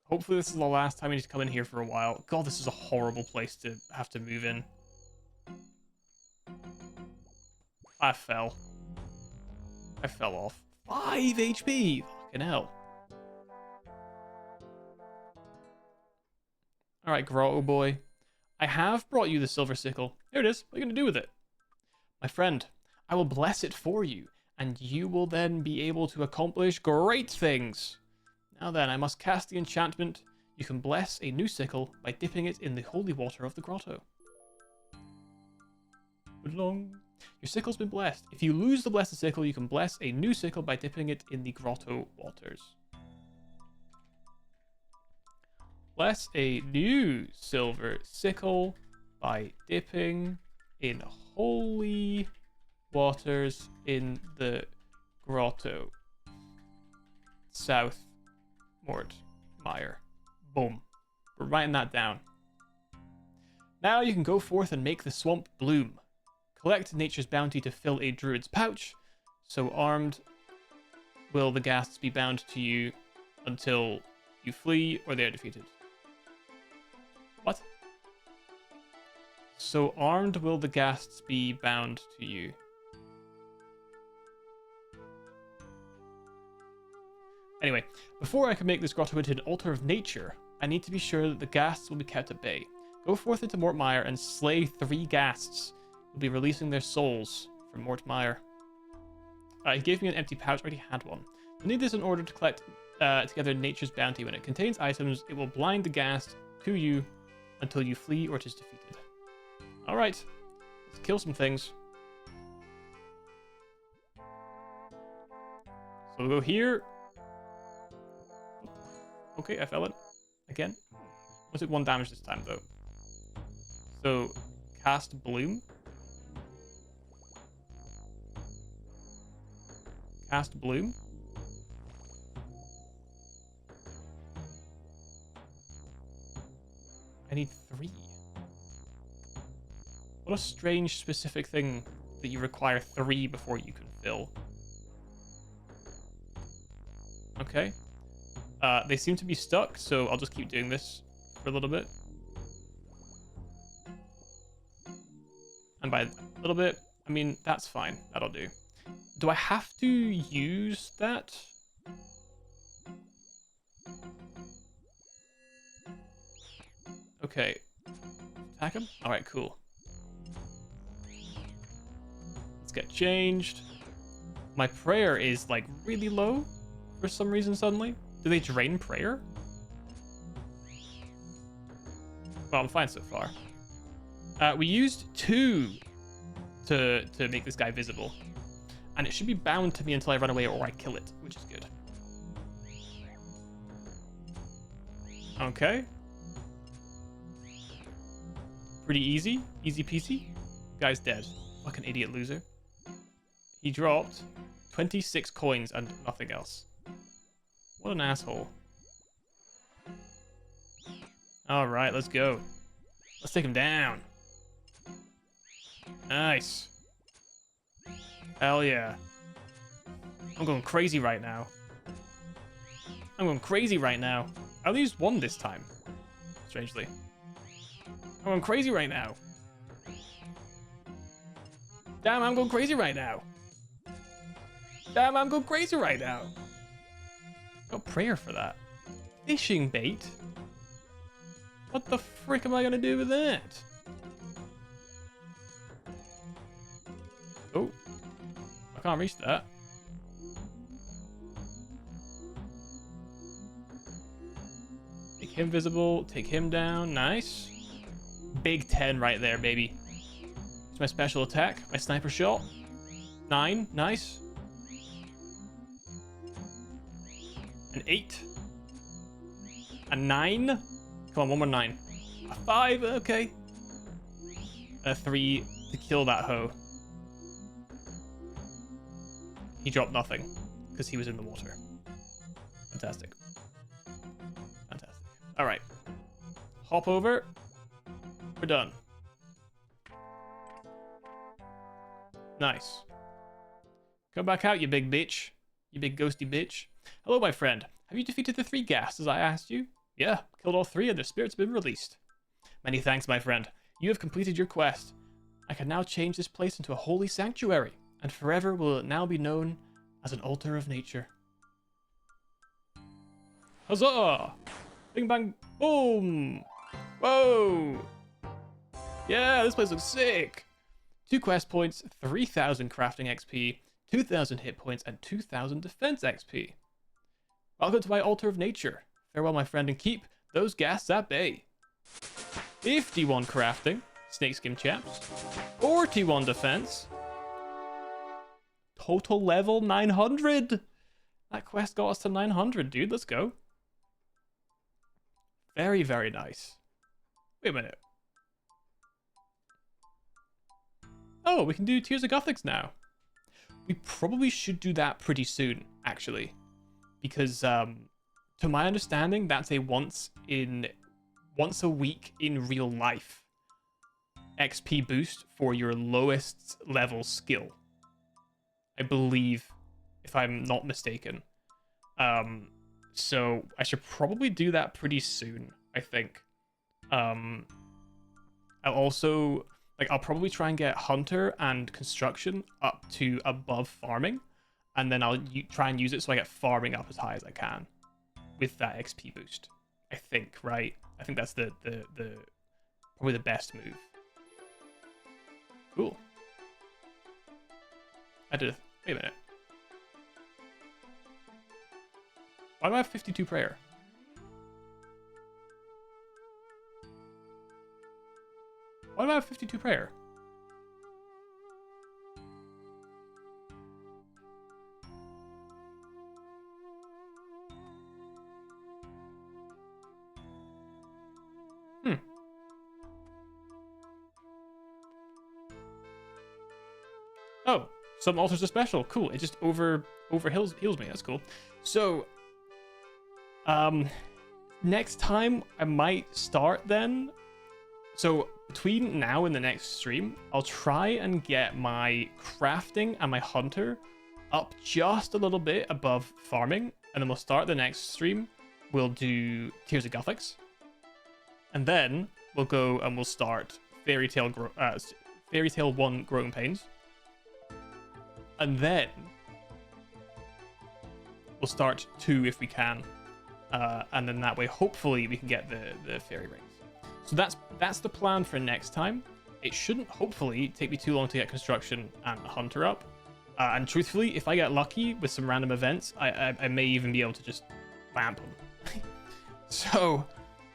Hopefully this is the last time I need to come in here for a while. God, this is a horrible place to have to move in. I fell. I fell off. 5 HP! Fucking hell. Alright, Grotto boy. I have brought you the silver sickle. Here it is. What are you going to do with it? My friend, I will bless it for you, and you will then be able to accomplish great things. Now then, I must cast the enchantment. You can bless a new sickle by dipping it in the holy water of the grotto. Long. Your sickle's been blessed. If you lose the blessed sickle, you can bless a new sickle by dipping it in the grotto waters. Bless a new silver sickle by dipping in holy waters in the grotto. South Mortmire. Boom. We're writing that down. Now you can go forth and make the swamp bloom. Collect nature's bounty to fill a druid's pouch. So armed will the ghasts be bound to you until you flee or they are defeated. What? So armed will the ghasts be bound to you. Anyway, before I can make this grotto into an altar of nature, I need to be sure that the ghasts will be kept at bay. Go forth into Mortmire and slay 3 ghasts. You'll be releasing their souls from Mortmire. It gave me an empty pouch. I already had one. I need this in order to collect together nature's bounty. When it contains items, it will blind the ghast to you until you flee or it is defeated. Alright, let's kill some things. So we'll go here. Okay, I fell in. Again. I took 1 damage this time, though. So, cast Bloom. Cast Bloom. I need 3. What a strange specific thing that you require 3 before you can fill. Okay. They seem to be stuck, so I'll just keep doing this for a little bit. And by a little bit, I mean, that's fine. That'll do. Do I have to use that? Okay. Attack him? Alright, cool. Let's get changed. My prayer is, like, really low for some reason suddenly. Do they drain prayer? Well, I'm fine so far. We used 2 to make this guy visible. And it should be bound to me until I run away or I kill it, which is good. Okay. Pretty easy. Easy peasy. Guy's dead. Fucking idiot loser. He dropped 26 coins and nothing else. What an asshole. Alright, let's go. Let's take him down. Nice. Hell yeah. I'm going crazy right now. I'm going crazy right now. I only used 1 this time. Strangely. I'm going crazy right now. Damn, I'm going crazy right now. Damn, I'm going crazy right now. Got prayer for that. Fishing bait? What the frick am I gonna do with that? Oh. I can't reach that. Make him visible. Take him down. Nice. Big 10 right there, baby. It's my special attack. My sniper shot. 9. Nice. An 8. A 9. Come on, one more 9. A 5. Okay. A 3 to kill that hoe. He dropped nothing because he was in the water. Fantastic. Fantastic. All right. Hop over. We're done. Nice. Come back out, you big bitch. You big ghosty bitch. Hello, my friend. Have you defeated the 3 ghasts as I asked you? Yeah, killed all 3 and their spirits have been released. Many thanks, my friend. You have completed your quest. I can now change this place into a holy sanctuary, and forever will it now be known as an altar of nature. Huzzah! Bing bang boom! Whoa! Yeah, this place looks sick! 2 quest points, 3,000 crafting XP, 2,000 hit points, and 2,000 defense XP. Welcome to my altar of nature. Farewell, my friend, and keep those ghasts at bay. 51 crafting, snakeskin chaps, 41 defense, total level 900. That quest got us to 900, dude. Let's go. Very, very nice. Wait a minute. Oh, we can do Tears of Guthix now. We probably should do that pretty soon, actually. Because, to my understanding, that's a once a week in real life XP boost for your lowest level skill. I believe, if I'm not mistaken. So I should probably do that pretty soon, I think. I'll also, I'll probably try and get Hunter and Construction up to above farming, and then I'll try and use it so I get farming up as high as I can with that XP boost. I think, right? I think that's the probably the best move. Cool. Wait a minute. Why do I have 52 prayer? Why do I have 52 prayer? Oh, some altars are special. Cool. It just heals me. That's cool. So, next time I might start then. So between now and the next stream, I'll try and get my crafting and my hunter up just a little bit above farming, and then we'll start the next stream. We'll do Tears of Guthix, and then we'll go and we'll start Fairy Tale Fairy Tale 1 Growing Pains. And then we'll start 2 if we can. And then that way, hopefully, we can get the fairy rings. So that's the plan for next time. It shouldn't, hopefully, take me too long to get construction and hunter up. And truthfully, if I get lucky with some random events, I may even be able to just lamp them. So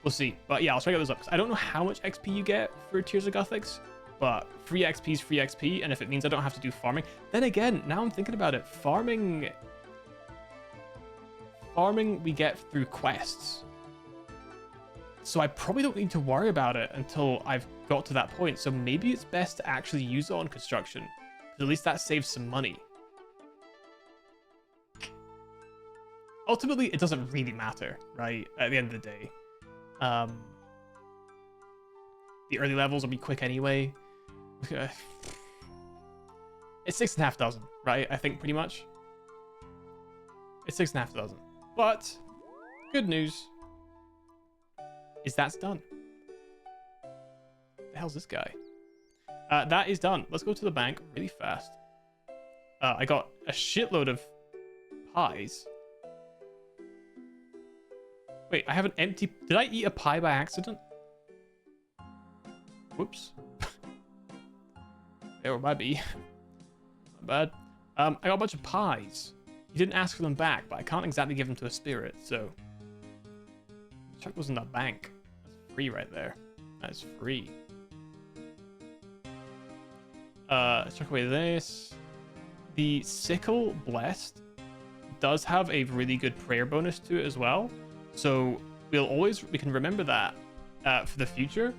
we'll see. But yeah, I'll try to get those up. 'Cause I don't know how much XP you get for Tears of Guthix, but free XP is free XP. And if it means I don't have to do farming, then again, now I'm thinking about it, farming we get through quests. So I probably don't need to worry about it until I've got to that point. So maybe it's best to actually use it on construction. At least that saves some money. Ultimately, it doesn't really matter, right? At the end of the day. The early levels will be quick anyway. It's 6,500, right? I think pretty much. It's 6,500. But good news is that's done. The hell's this guy? That is done. Let's go to the bank really fast. I got a shitload of pies. Wait, I have an empty... Did I eat a pie by accident? Whoops. There might be. Not bad. I got a bunch of pies. He didn't ask for them back, but I can't exactly give them to a spirit, so... Chuck was in that bank. That's free right there. That's free. Let's chuck away this. The Sickle Blessed does have a really good prayer bonus to it as well. So we can remember that for the future.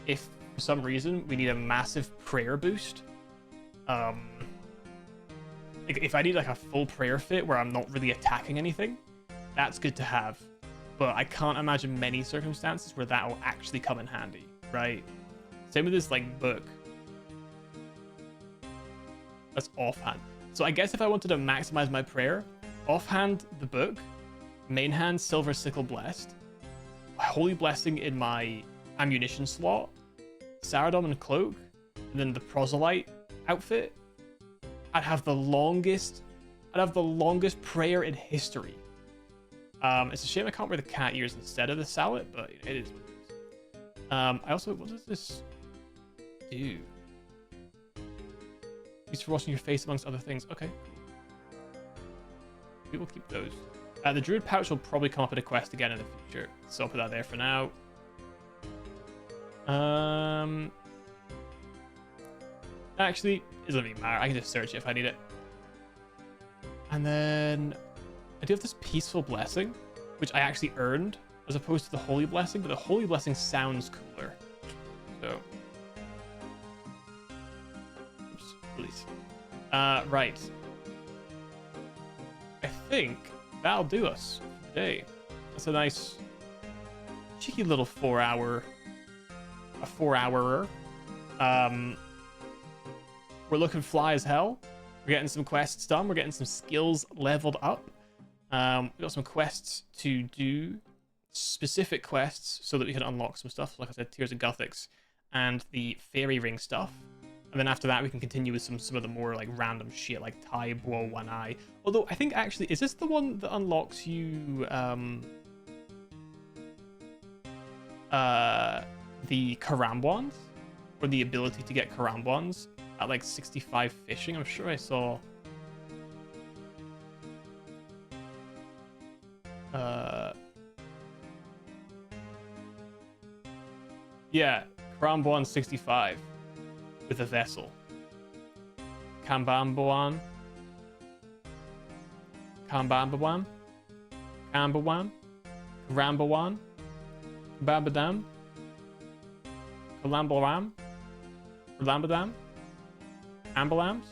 If for some reason we need a massive prayer boost. If I need like a full prayer fit where I'm not really attacking anything, that's good to have. But I can't imagine many circumstances where that will actually come in handy, right? Same with this like book. That's offhand. So I guess if I wanted to maximize my prayer, offhand the book, main hand Silver Sickle Blessed, Holy Blessing in my ammunition slot, Saradom and Cloak, and then the Proselyte outfit, I'd have the longest prayer in history. It's a shame I can't wear the cat ears instead of the sallet, but it is what it is. I also, what does this do? Used for washing your face amongst other things. Okay, cool. We will keep those. The Druid Pouch will probably come up at a quest again in the future, so I'll put that there for now. Actually, it doesn't really matter. I can just search it if I need it. And then I do have this Peaceful Blessing, which I actually earned, as opposed to the Holy Blessing, but the Holy Blessing sounds cooler. So, oops, release. Right. I think that'll do us for today. That's a nice, cheeky little 4-hour, a 4-hourer. We're looking fly as hell. We're getting some quests done. We're getting some skills leveled up. We've got some quests to do, specific quests, so that we can unlock some stuff. Like I said, Tears of Guthix and the Fairy Ring stuff. And then after that, we can continue with some of the more like random shit, like Tai Bo One Eye. Although I think actually, is this the one that unlocks you the Karambwans, or the ability to get Karambwans at like 65 fishing? I'm sure I saw. Yeah, Karambwan 65 with a vessel. Kambambawan. Kambambawan. Kambawan. Karambawan. Babadam. Kalambaram. Kalambadam. Ambalams.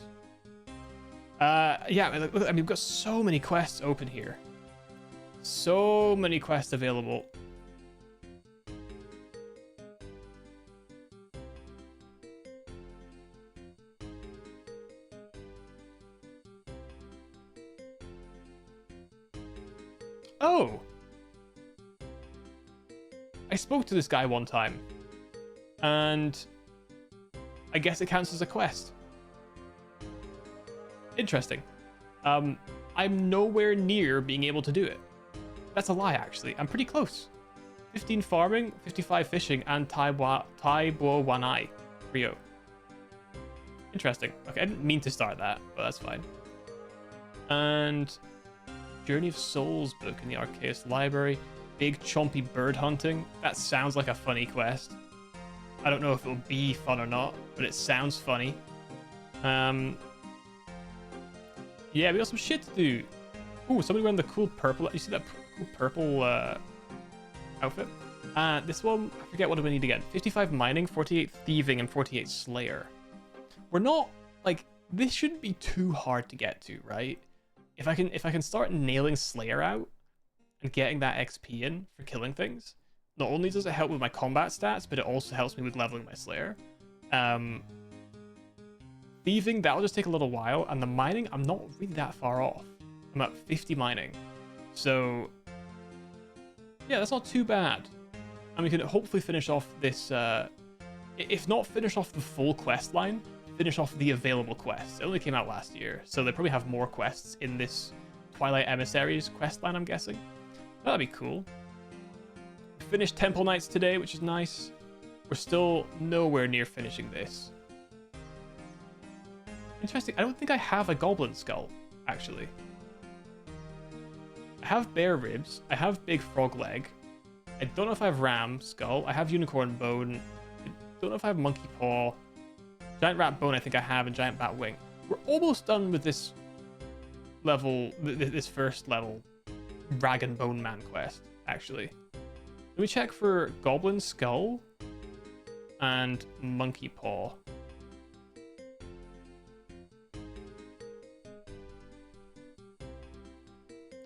Yeah, look, I mean, we've got so many quests open here. So many quests available. Oh! I spoke to this guy one time, and I guess it counts as a quest. Interesting. I'm nowhere near being able to do it. That's a lie, actually. I'm pretty close. 15 farming, 55 fishing, and Taibo Wanai Rio. Interesting. Okay, I didn't mean to start that, but that's fine. And Journey of Souls book in the Arceus Library. Big chompy bird hunting. That sounds like a funny quest. I don't know if it'll be fun or not, but it sounds funny. Yeah, we got some shit to do. Ooh, somebody wearing the cool purple. You see that cool purple outfit? This one, I forget what do we need again. 55 mining, 48 thieving, and 48 slayer. We're not like this shouldn't be too hard to get to, right? If I can start nailing slayer out and getting that XP in for killing things, not only does it help with my combat stats, but it also helps me with leveling my slayer. Thieving, that'll just take a little while, and the mining, I'm not really that far off. I'm at 50 mining. So, yeah, that's not too bad. And we can hopefully finish off this, if not finish off the full quest line, finish off the available quests. It only came out last year, so they probably have more quests in this Twilight Emissaries quest line, I'm guessing. That'd be cool. We finished Temple Knights today, which is nice. We're still nowhere near finishing this. Interesting. I don't think I have a goblin skull, actually. I have bear ribs. I have big frog leg. I don't know if I have ram skull. I have unicorn bone. I don't know if I have monkey paw. Giant rat bone I think I have, and giant bat wing. We're almost done with this level, this first level rag and bone man quest, actually. Let me check for goblin skull and monkey paw.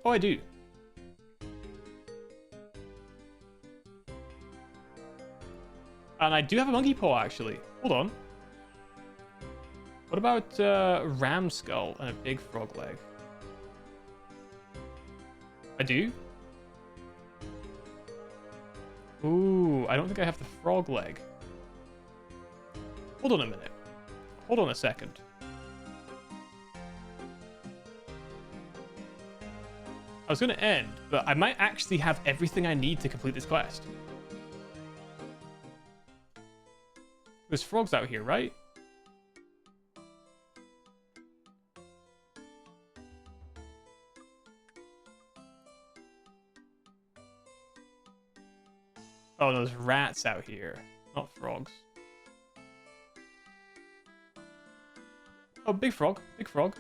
Oh, I do. And I do have a monkey paw, actually. Hold on. What about ram skull and a big frog leg? I do? Ooh, I don't think I have the frog leg. Hold on a minute. Hold on a second. I was going to end, but I might actually have everything I need to complete this quest. There's frogs out here, right? Oh, no, there's rats out here, not frogs. Oh, big frog, big frog.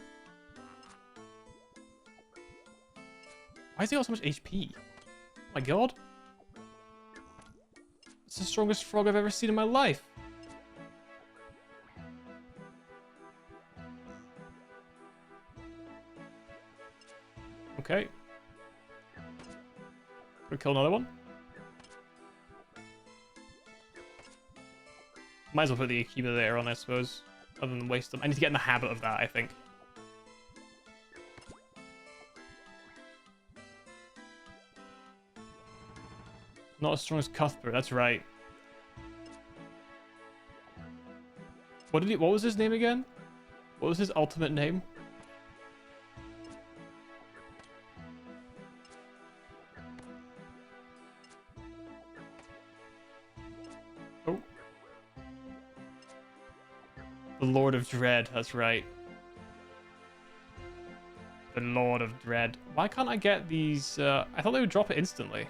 Why has he got so much HP? Oh my god. It's the strongest frog I've ever seen in my life. Okay. We'll kill another one. Might as well put the accumulator on, I suppose, other than waste them. I need to get in the habit of that, I think. Not as strong as Cuthbert, that's right. What was his name again? What was his ultimate name? Oh. The Lord of Dread, that's right. The Lord of Dread. Why can't I get these? I thought they would drop it instantly.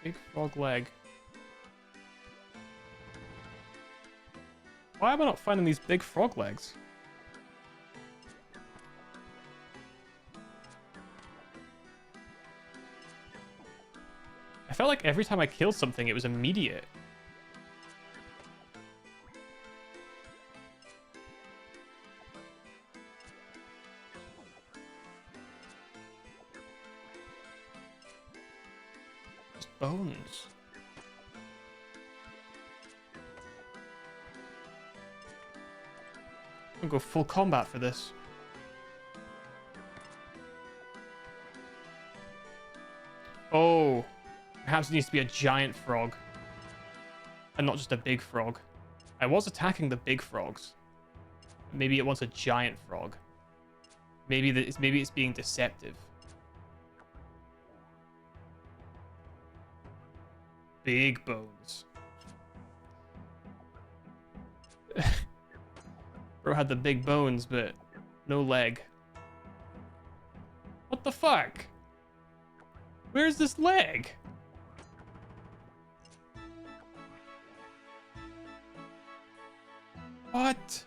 Big frog leg. Why am I not finding these big frog legs? I felt like every time I killed something, it was immediate. Just bones. I'm gonna go full combat for this. Oh, perhaps it needs to be a giant frog. And not just a big frog. I was attacking the big frogs. Maybe it wants a giant frog. Maybe it's being deceptive. Big bones. Bro had the big bones, but no leg. What the fuck? Where's this leg? What?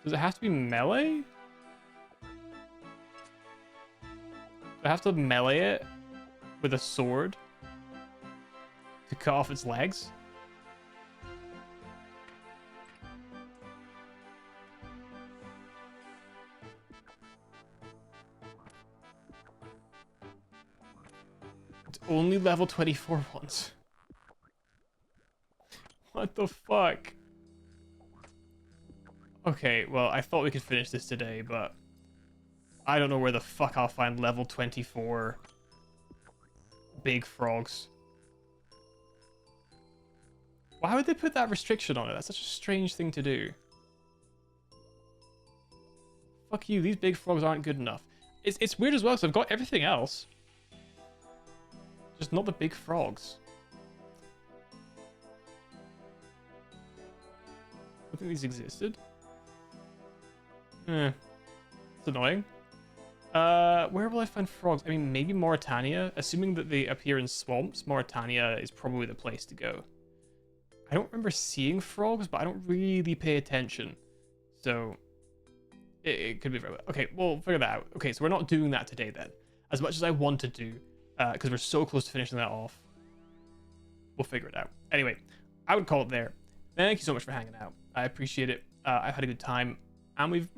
Does it have to be melee? Do I have to melee it with a sword to cut off its legs? It's only level 24 ones. What the fuck? Okay, well, I thought we could finish this today, but I don't know where the fuck I'll find level 24 big frogs. Why would they put that restriction on it? That's such a strange thing to do. Fuck you, these big frogs aren't good enough. It's weird as well, because I've got everything else. Just not the big frogs. I think these existed. It's annoying. Where will I find frogs? I mean, maybe Mauritania. Assuming that they appear in swamps, Mauritania is probably the place to go. I don't remember seeing frogs, but I don't really pay attention. So, it could be very well. Okay, we'll figure that out. Okay, so we're not doing that today then. As much as I want to do, because we're so close to finishing that off. We'll figure it out. Anyway, I would call it there. Thank you so much for hanging out. I appreciate it. I've had a good time. And we're just